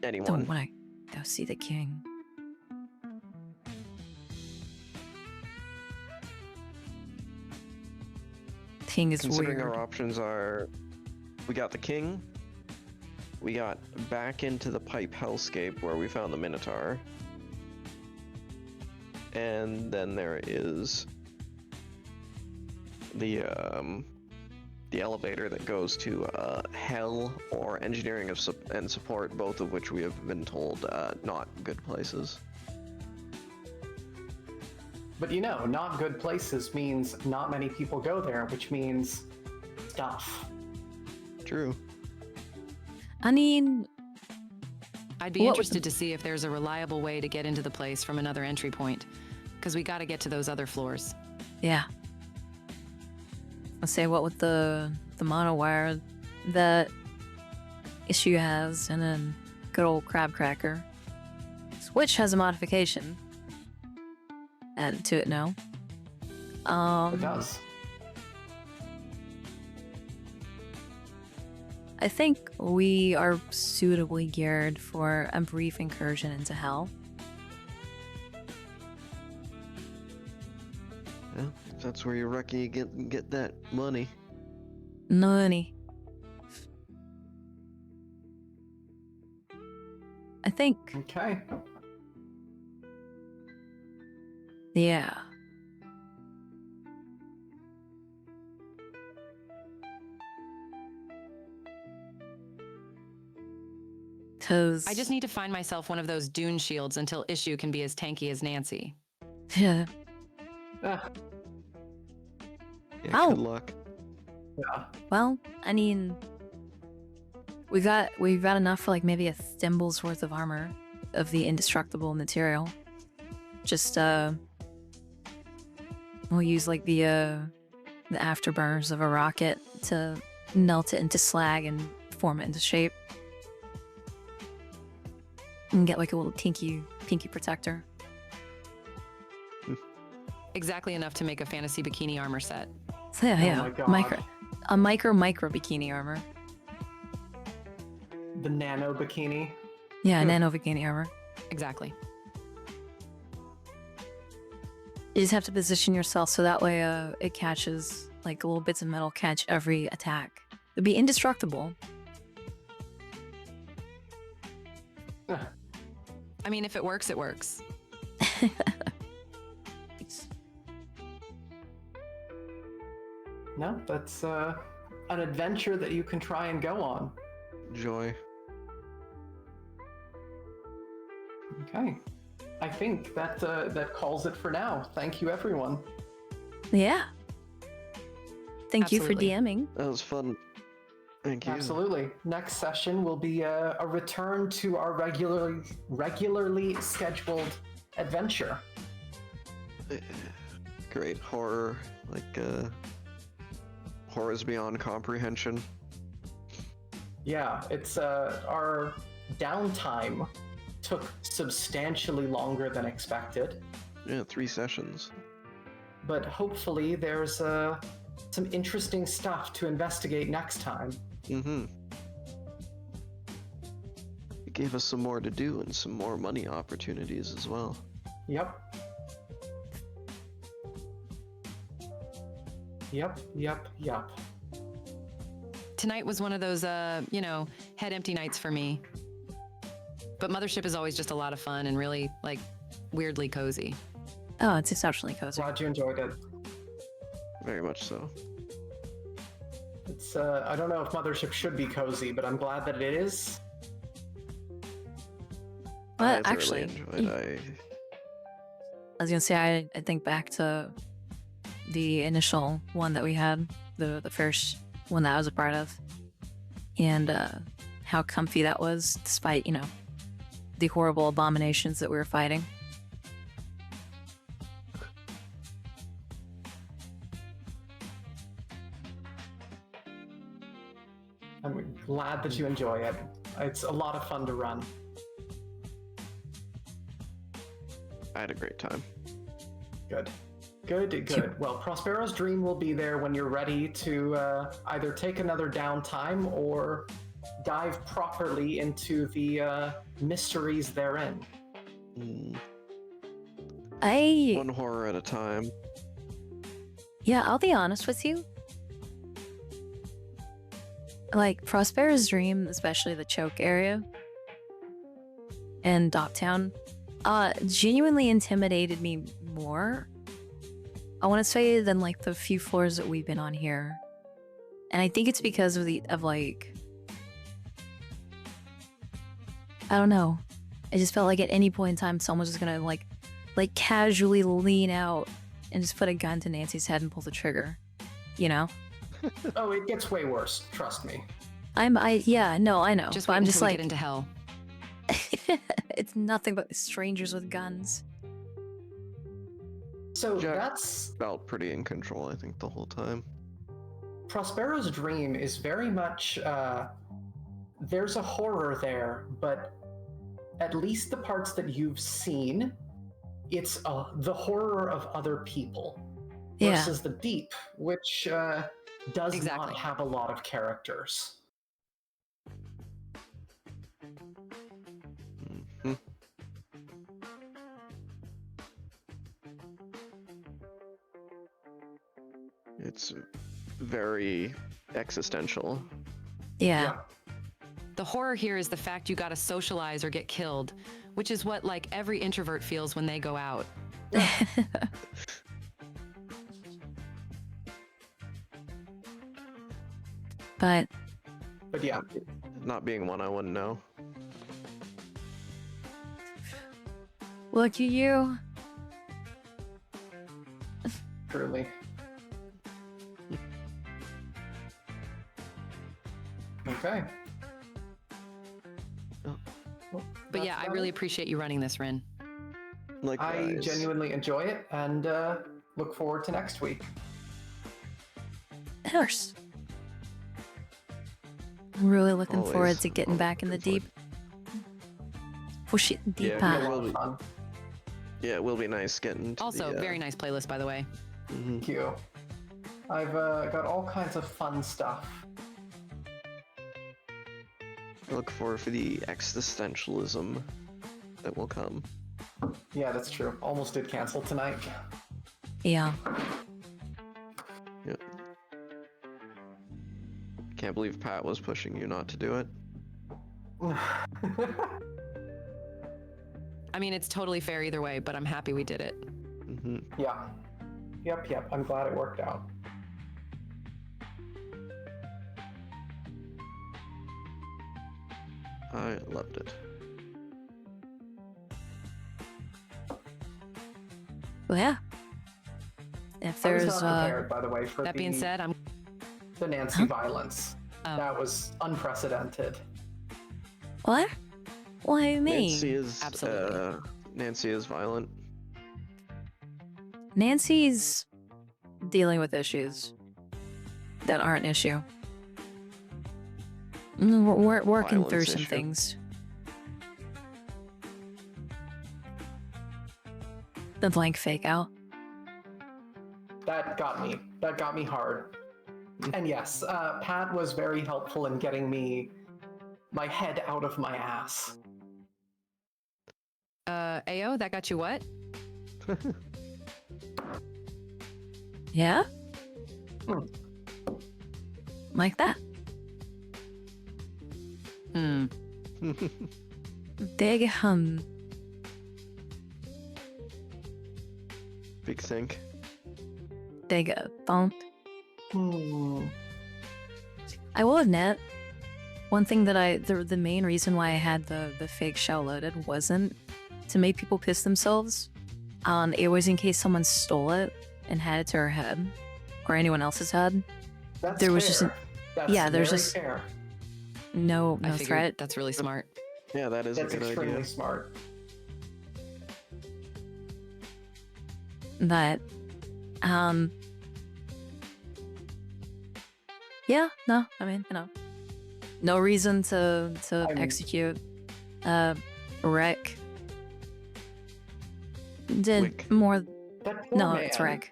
anyone. Don't want to go see the king. King is Considering weird. our options are, we got the king, we got back into the pipe hellscape where we found the Minotaur, and then there is the the elevator that goes to hell or engineering and support, both of which we have been told not good places. But you know, not good places means not many people go there, which means stuff. True. I mean, I'd be What would- interested to see if there's a reliable way to get into the place from another entry point, because we got to get to those other floors. yeah. Let's say what with the monowire that issue has, and then good old crab cracker. Switch has a modification added to it now. It does. I think we are suitably geared for a brief incursion into hell. Well, if that's where you're lucky you get that money. Money. I think, Okay. yeah. Cause I just need to find myself one of those dune shields until Issue can be as tanky as Nancy. yeah. Ah, Yeah, Ow. good luck. yeah. Well, I mean, we've got enough for like maybe a thimble's worth of armor of the indestructible material. Just we'll use like the afterburners of a rocket to melt it into slag and form it into shape, and get like a little pinky protector. Exactly enough to make a fantasy bikini armor set. So yeah, Oh yeah, my God. micro bikini armor. The nano bikini. Yeah, Hmm. nano bikini armor. Exactly. You just have to position yourself so that way it catches, like little bits of metal catch every attack. It'd be indestructible. Ah, I mean, if it works, it works. no, that's an adventure that you can try and go on. Joy. Okay. I think that that calls it for now. Thank you, everyone. Yeah. Thank you Absolutely. for DMing. That was fun. Thank you. Absolutely. Next session will be a return to our regularly scheduled adventure. Great horror, like horrors beyond comprehension. Yeah, it's our downtime took substantially longer than expected, Yeah, 3 sessions. but hopefully there's some interesting stuff to investigate next time. Mm-hmm. It gave us some more to do and some more money opportunities as well. Yep. Yep. Tonight was one of those, head empty nights for me. But Mothership is always just a lot of fun and really, weirdly cozy. Oh, it's exceptionally cozy. Glad you enjoyed it. Very much so. It's I don't know if Mothership should be cozy, but I'm glad that it is. Well, I actually, thoroughly enjoyed it. I was gonna say I think back to the initial one that we had, the first one that I was a part of, and how comfy that was, despite the horrible abominations that we were fighting. I'm glad that you enjoy it. It's a lot of fun to run. I had a great time. Good. Well, Prospero's Dream will be there when you're ready to either take another downtime or dive properly into the mysteries therein. Mm, I one horror at a time. Yeah, I'll be honest with you. Like Prospera's Dream, especially the choke area and Doptown, genuinely intimidated me more, I want to say, than like the few floors that we've been on here. And I think it's because of like, I don't know. I just felt like at any point in time, someone was just gonna like casually lean out and just put a gun to Nancy's head and pull the trigger. You know? Oh, it gets way worse. Trust me. Yeah, no, I know. Just But wait I'm until just we like, get into hell. it's nothing but strangers with guns. So Jack that's felt pretty in control, I think, the whole time. Prospero's dream is very much there's a horror there, but at least the parts that you've seen, it's the horror of other people Yeah. versus the deep, which does Exactly. not have a lot of characters. Mhm. It's very existential. Yeah. The horror here is the fact you gotta socialize or get killed, which is what like every introvert feels when they go out. But But yeah, Not being one, I wouldn't know. look at you. truly. Okay. Oh. Well, But yeah, that's I about really it. appreciate you running this, Rin. I Likewise. genuinely enjoy it and look forward to next week. Nurse. I'm really looking forward Always- to getting always back in the looking deep. Push it deep. Yeah, It'll be a will lot of be. fun. Yeah, it will be nice getting to Also, the, very nice playlist, by the way. mhm. Thank you. I've got all kinds of fun stuff. I look forward for the existentialism that will come. Yeah, that's true. Almost did cancel tonight. Yeah. Yeah. Can't believe Pat was pushing you not to do it. I mean, it's totally fair either way, but I'm happy we did it. Hmm. Yeah. Yep. I'm glad it worked out. I loved it. Well, yeah. If I was there's not prepared, by the way, for That being said, I'm the Nancy violence. Oh. That was unprecedented. what? Why me? Absolutely. Nancy is violent. Nancy's dealing with issues that aren't an issue. We're working through Violence some issue. things. The blank fake out. That got me. That got me hard. Mm. And yes, Pat was very helpful in getting me my head out of my ass. Ayo, that got you what? Yeah? Hmm. Like that. Hmm. Big hum. Big think. Big thump. Hmm. I will admit, one thing that the main reason why I had the fake shell loaded wasn't to make people piss themselves. It was in case someone stole it and had it to her head or anyone else's head. That's There was fair. just an- That's yeah, there's very just- fair. No I figured threat. that's really smart. Yeah, that is That's a good extremely idea. smart. But yeah, no, I mean, no reason to I'm- execute Wreck. Did Wick. more. That poor No, man, it's Wreck.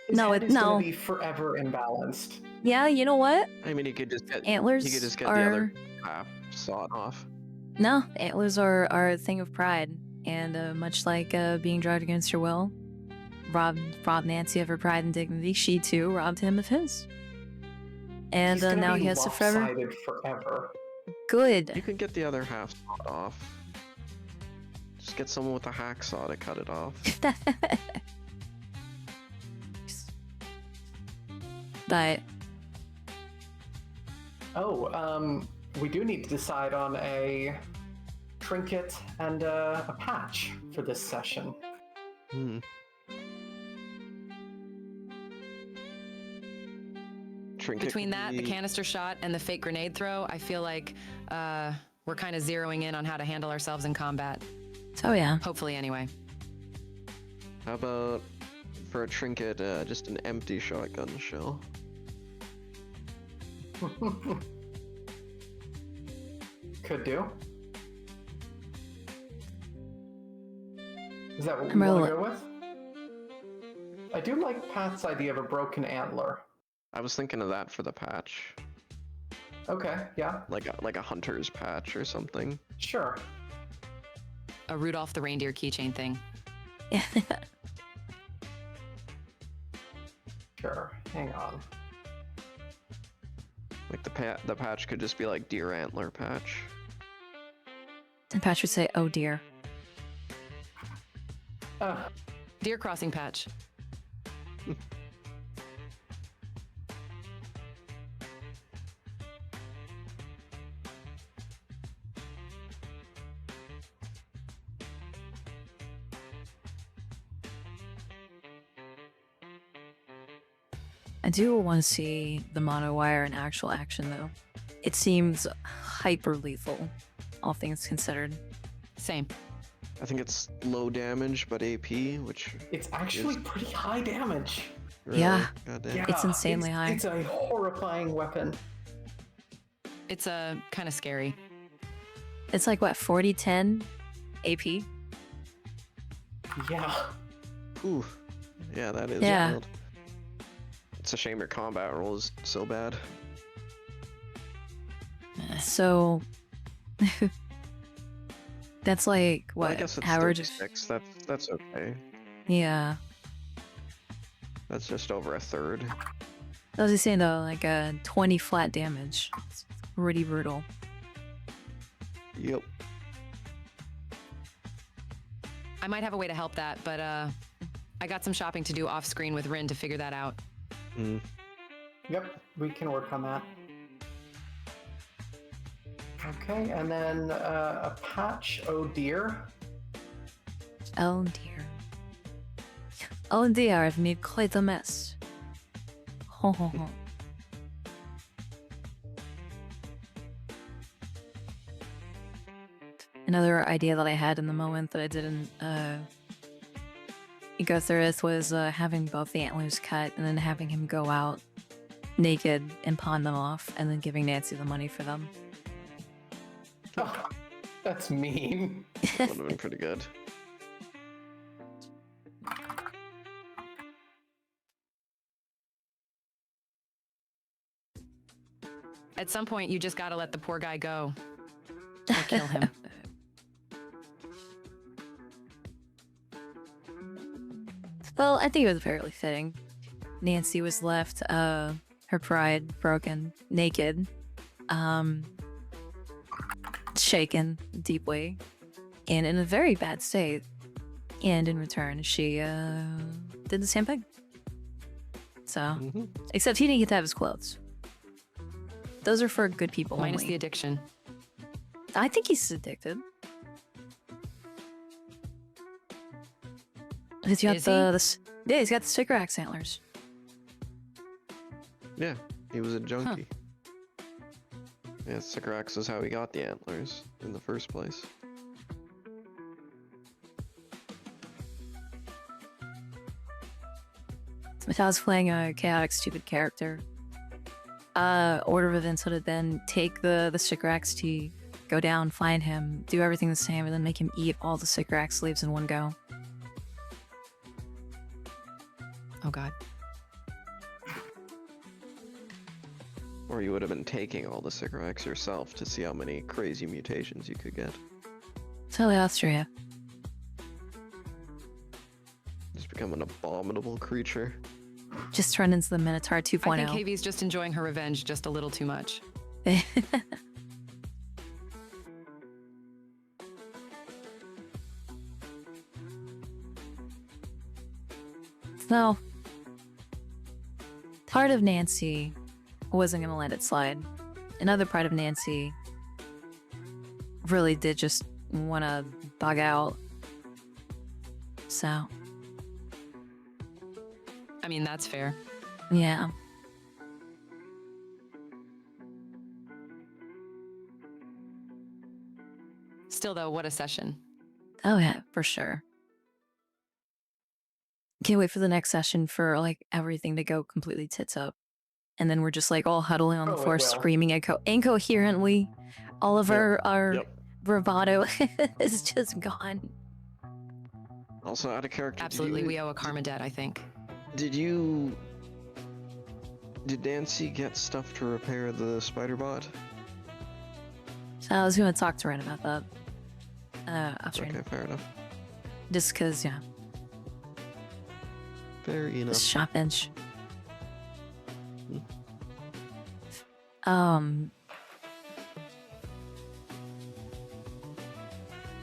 his No, head it- is gonna no. be forever imbalanced. Yeah, you know what? I mean, he could just get Antlers he could just get are the other half sawed off. no antlers are a thing of pride, and much like being dragged against your will, robbed Nancy of her pride and dignity. She too robbed him of his, and He's gonna now be he has to forever. lopsided forever. You Good. can get the other half sawed off. Just get someone with a hacksaw to cut it off. But We do need to decide on a trinket and a patch for this session. Hmm. Trinket Between could that, the be- canister shot, and the fake grenade throw, I feel like we're kind of zeroing in on how to handle ourselves in combat. So yeah. Hopefully, anyway. How about for a trinket, just an empty shotgun shell? Could do. Is that what I'm we want really- to go with? I do like Pat's idea of a broken antler. I was thinking of that for the patch, Okay, yeah, like a hunter's patch or something. sure. A Rudolph the reindeer keychain thing. Sure. Hang on. Like the patch could just be like deer antler patch. And Patch would say, "Oh dear." Deer crossing patch. I do want to see the mono wire in actual action, though. It seems hyper lethal, all things considered. Same. I think it's low damage but AP, which It's actually pretty high damage. really, Yeah. goddamn. Yeah, It's insanely high. It's a horrifying weapon. It's kind of scary. It's like what, 40-10 AP? Yeah. Ooh, yeah, that is Yeah. wild. It's a shame your combat roll is so bad. So that's like Well, what I guess it's average? 36. That's okay. Yeah, That's just over a third. I was just saying though, like 20 flat damage. It's pretty brutal. Yep. I might have a way to help that, but I got some shopping to do off screen with Rin to figure that out. Mm. Yep, we can work on that. Okay, and then a patch, oh dear. Oh dear. Oh dear, I've made quite a mess. Ho ho ho. Another idea that I had in the moment that I didn't go through with was having both the antlers cut and then having him go out naked and pawn them off and then giving Nancy the money for them. Oh, that's mean. Would have been pretty good. At some point, you just gotta let the poor guy go. Or kill him. Well, I think it was fairly fitting. Nancy was left, her pride broken, naked, shaken deeply, and in a very bad state. And in return, she did the same thing. So, Mhm. except he didn't get to have his clothes. Those are for good people Minus the only. addiction. I think he's addicted. He's got Is he? yeah, he's got the sticker axe antlers. Yeah, he was a junkie. Yeah, Sycorax is how he got the antlers in the first place. If I was playing a chaotic, stupid character, order of events would have been take the Sycorax tea, go down, find him, do everything the same, and then make him eat all the Sycorax leaves in one go. Oh god. Or you would have been taking all the Sycorax yourself to see how many crazy mutations you could get. Totally Austria. Just become an abominable creature. Just turn into the Minotaur I 2.0. think KV's just enjoying her revenge just a little too much. So, part of Nancy wasn't going to let it slide. another part of Nancy really did just want to bug out. So, I mean, that's fair. yeah. Still, though, what a session. Oh, yeah, for sure. Can't wait for the next session for like everything to go completely tits up. And then we're just like all huddling on the Oh, it floor, will. screaming incoherently. All of our Yep. bravado is just gone. Also, out of character. Absolutely, we owe a karma debt, I think. Did Nancy get stuff to repair the spider bot? So I was going to talk to Ren about that. After Okay, fair enough. just because, yeah, Fair the enough. shop bench.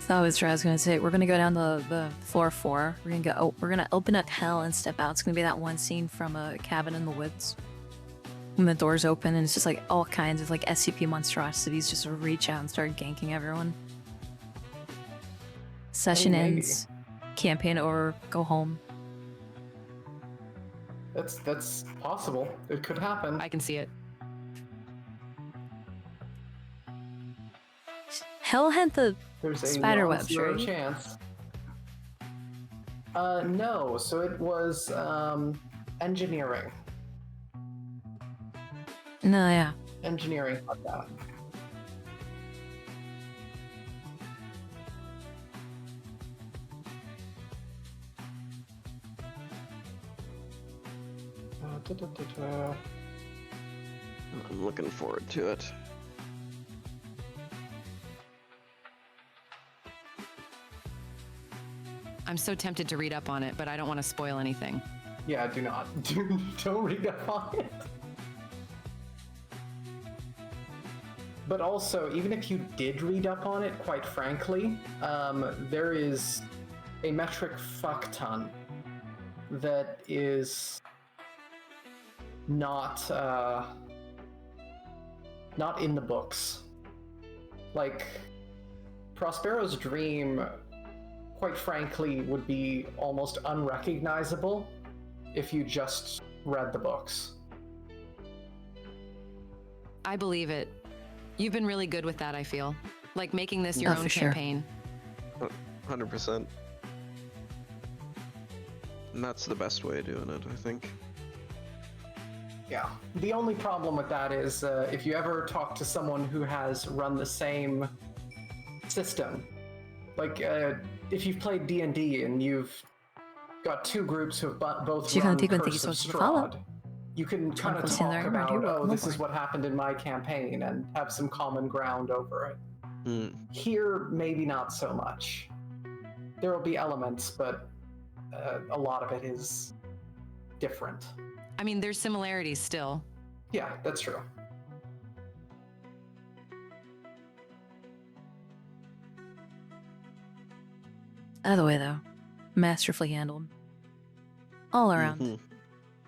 So I was gonna say we're gonna go down the floor 4. We're gonna open up hell and step out. It's gonna be that one scene from a cabin in the woods when the doors open and it's just like all kinds of like SCP monstrosities just reach out and start ganking everyone. Session maybe. ends, campaign over, go home. That's possible. It could happen. I can see it. Hell had the There's a spider web, non-zero right? chance. No. So it was engineering. no, yeah. Engineering like that. I'm looking forward to it. I'm so tempted to read up on it, but I don't want to spoil anything. Yeah, do not. Don't read up on it. But also, even if you did read up on it, quite frankly, there is a metric fuck ton that is not in the books. Like, Prospero's dream, quite frankly, would be almost unrecognizable if you just read the books. I believe it. You've been really good with that, I feel. Like making this your Oh, own for sure. campaign. 100%. And that's the best way of doing it, I think. Yeah. The only problem with that is if you ever talk to someone who has run the same system, like if you've played D&D and you've got two groups who have both You're gonna run take one, thank you Curse so of much for the follow. Strahd, you can kind of posting there, talk right here, about, welcome this is aboard. what happened in my campaign and have some common ground over it. Hmm. Here, maybe not so much. There will be elements, but a lot of it is different. I mean, there's similarities still. Yeah, that's true. Either way, though, masterfully handled. All around. Mhm.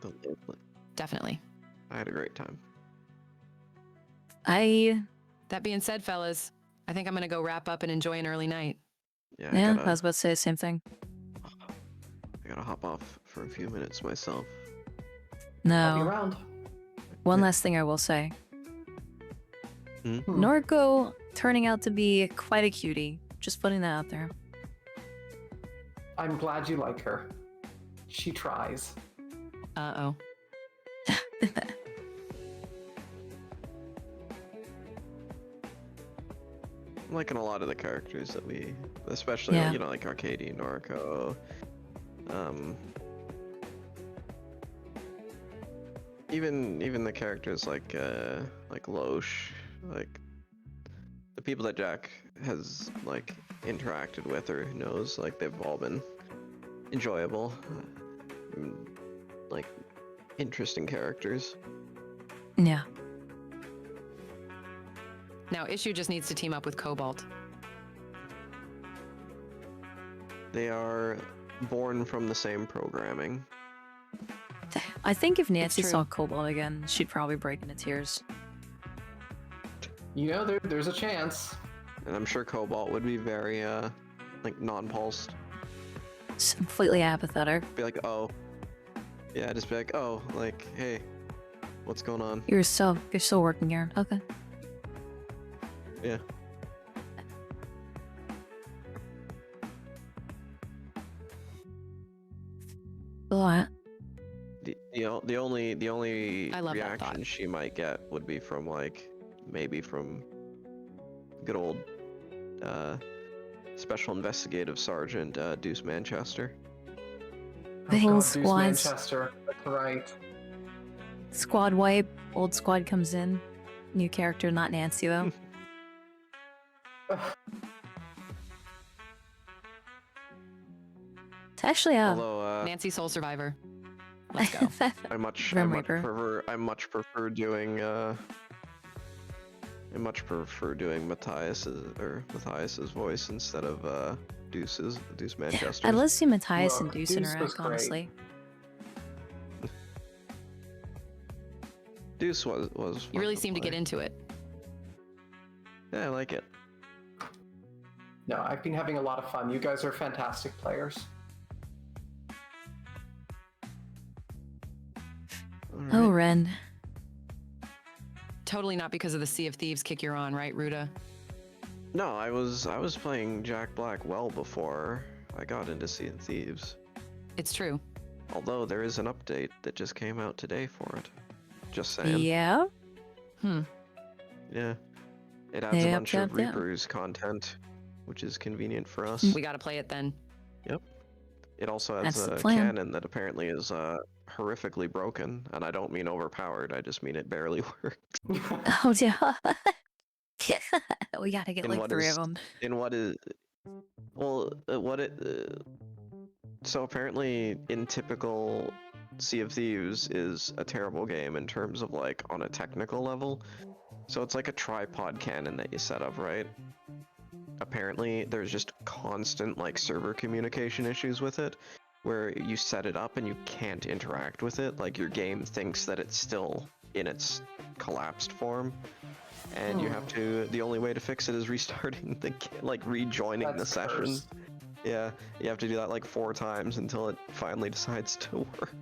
Totally. Definitely. I had a great time. That being said, fellas, I think I'm going to go wrap up and enjoy an early night. Yeah, Yeah, I I was about to say the same thing. gotta hop off for a few minutes myself. I'll be No. around. One Yeah. last thing I will say. Hmm? Norco turning out to be quite a cutie. Just putting that out there. I'm glad you like her. She tries. Uh-oh. I'm liking a lot of the characters that we, especially Yeah. like Arcady, Norco, even the characters like Loesch, like the people that Jack has like interacted with or knows, like they've all been enjoyable, like interesting characters. Yeah. Now, Issue just needs to team up with Cobalt. They are born from the same programming. I think if Nancy true. saw Cobalt again, she'd probably break into tears. You know, there's a chance. And I'm sure Cobalt would be very, like, non-pulsed. Just completely apathetic. Be like, oh. Yeah, just be like, oh, like, hey, what's going on? You're still working here. Okay. Yeah. A lot. The only I love that thought. reaction she might get would be from, like, maybe from good old Special Investigative Sergeant Deuce Manchester. Oh Bang God, Deuce squads. Manchester. That's right. Squad wipe. Old squad comes in. New character, not Nancy though. It's actually Although Nancy Soul Survivor. Let's go. I much Grim Reaper. prefer doing Matthias's voice instead of Deuce Manchester. I'd love to see Matthias and Look, Deuce Deuce was interact, great. honestly. Deuce was You really fun seem to get play. into it. Yeah, I like it. No, I've been having a lot of fun. You guys are fantastic players. Oh, Ren. Totally not because of the Sea of Thieves kick you're on, right, Ruda? No, I was playing Jack Black well before I got into Sea of Thieves. It's true. Although there is an update that just came out today for it. Just saying. Yeah. Yeah. It adds a Yep, bunch of yep, yep. Reapers content, which is convenient for us. We gotta play it then. It also has That's the a plan. cannon that apparently is horrifically broken, and I don't mean overpowered. I just mean it barely works. Oh, yeah. We gotta get In like what 3 is- of them. In what is, well, so apparently in typical Sea of Thieves is a terrible game in terms of like on a technical level. So it's like a tripod cannon that you set up, right? Apparently there's just constant like server communication issues with it, where you set it up and you can't interact with it. Like your game thinks that it's still in its collapsed form, and you have to. The only way to fix it is restarting like rejoining the That's session. cursed. Yeah, you have to do that like 4 times until it finally decides to work.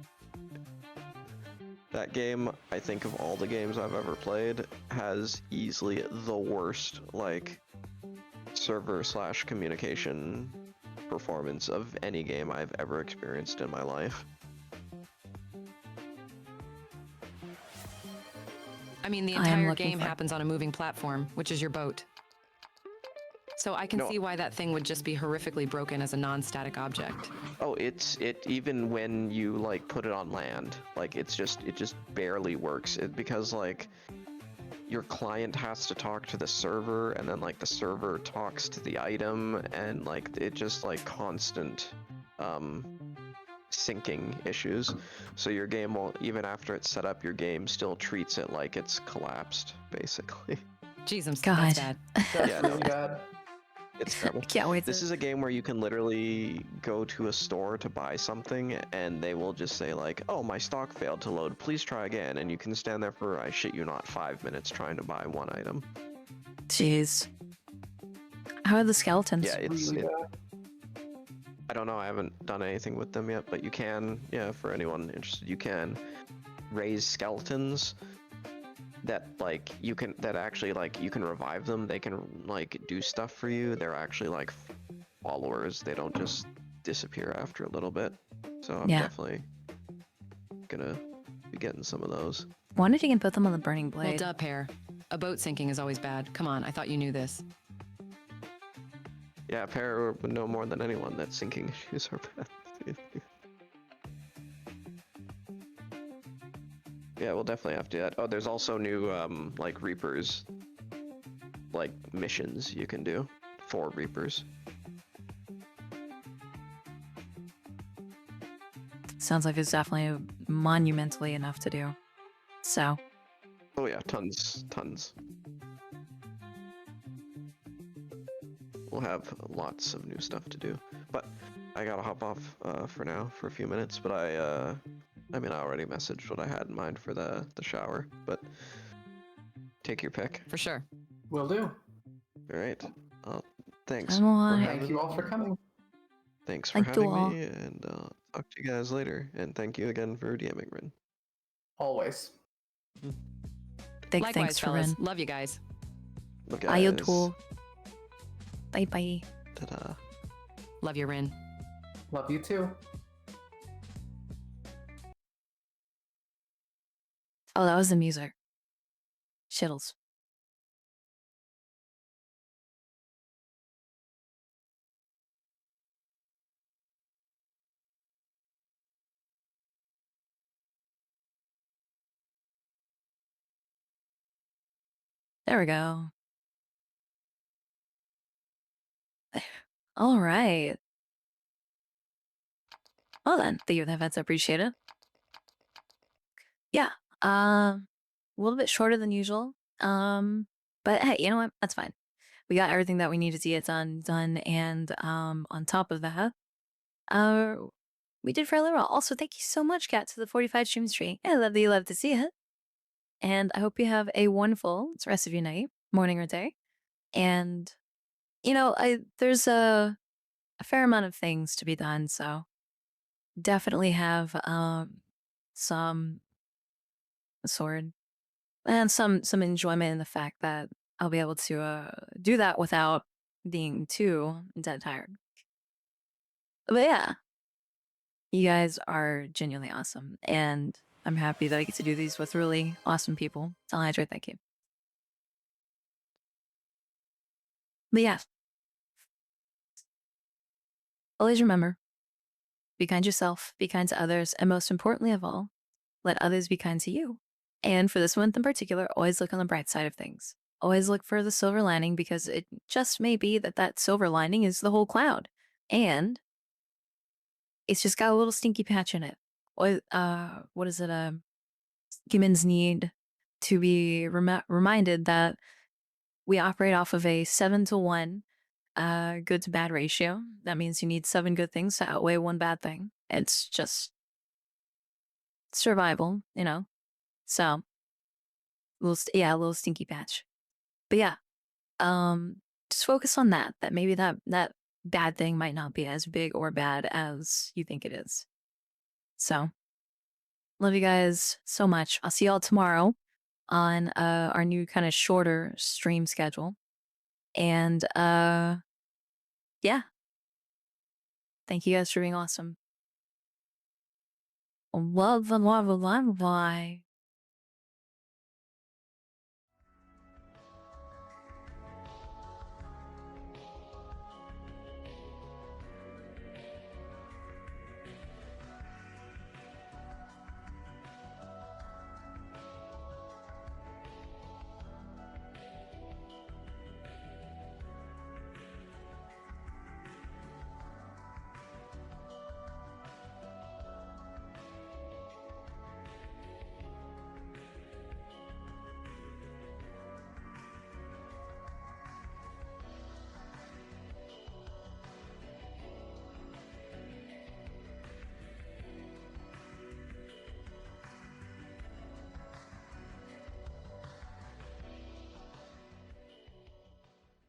That game, I think of all the games I've ever played, has easily the worst like server/communication performance of any game I've ever experienced in my life. I mean, the I am entire looking game for- happens on a moving platform, which is your boat. So I can No. see why that thing would just be horrifically broken as a non-static object. Oh, it even when you like put it on land, like it just barely works. Because like your client has to talk to the server, and then like the server talks to the item, and like it just like constant syncing issues. So your game will, even after it's set up, your game still treats it like it's collapsed, basically. Jeez, that's God. bad. That's Yeah, really no. bad. It's terrible. Can't wait This to... is a game where you can literally go to a store to buy something, and they will just say like, oh, my stock failed to load, please try again, and you can stand there for, I shit you not, 5 minutes trying to buy one item. Jeez. How are the skeletons? Yeah, Really bad. I don't know, I haven't done anything with them yet, but you can, yeah, for anyone interested, you can raise skeletons that like you can revive them. They can like do stuff for you. They're actually like followers. They don't just disappear after a little bit. So I'm Yeah. definitely gonna be getting some of those. Wonder if you can put them on the burning Well, blade. duh, Pear. A boat sinking is always bad. Come on, I thought you knew this. Yeah, Para would know more than anyone that sinking issues are bad. Yeah, we'll definitely have to do that. Oh, there's also new like Reapers like missions you can do for Reapers. Sounds like it's definitely monumentally enough to do. So, Oh yeah, tons. We'll have lots of new stuff to do. But I gotta hop off for now for a few minutes, but I mean, I already messaged what I had in mind for the shower, but take your pick. For sure. Will do. All right. Thanks I'm all for right. having Thank you all for coming. Thanks for Thank you having all. me, and talk to you guys later. And thank you again for DMing, Rin. Always. Big Likewise, thanks for fellas. Ren. Love you guys. Look, Bye, you guys. too. Bye bye. Ta-da. Love you, Rin. Love you too. Oh, that was the music. Shittles. There we go. All right. Well then, thank you for that. That's appreciated. Yeah. A little bit shorter than usual. But hey, you know what? That's fine. We got everything that we needed to get done, and on top of that, uh, we did fairly well. Also, thank you so much, Kat, to the 45 stream tree. I love that you love to see it, and I hope you have a wonderful rest of your night, morning, or day. And you know, there's a fair amount of things to be done, so definitely have some sword and some enjoyment in the fact that I'll be able to do that without being too dead tired. But yeah, you guys are genuinely awesome, and I'm happy that I get to do these with really awesome people. I'll hydrate, thank you. But yeah, always remember, be kind to yourself, be kind to others, and most importantly of all, let others be kind to you. And for this month in particular, always look on the bright side of things. Always look for the silver lining, because it just may be that that silver lining is the whole cloud. And it's just got a little stinky patch in it. What is it? Humans need to be reminded that we operate off of a 7-to-1 good to bad ratio. That means you need 7 good things to outweigh 1 bad thing. It's just survival, you know? So, a little stinky patch. But yeah, just focus on that maybe that bad thing might not be as big or bad as you think it is. So, love you guys so much. I'll see y'all tomorrow on our new kind of shorter stream schedule. And yeah. Thank you guys for being awesome. Love, love, love, bye.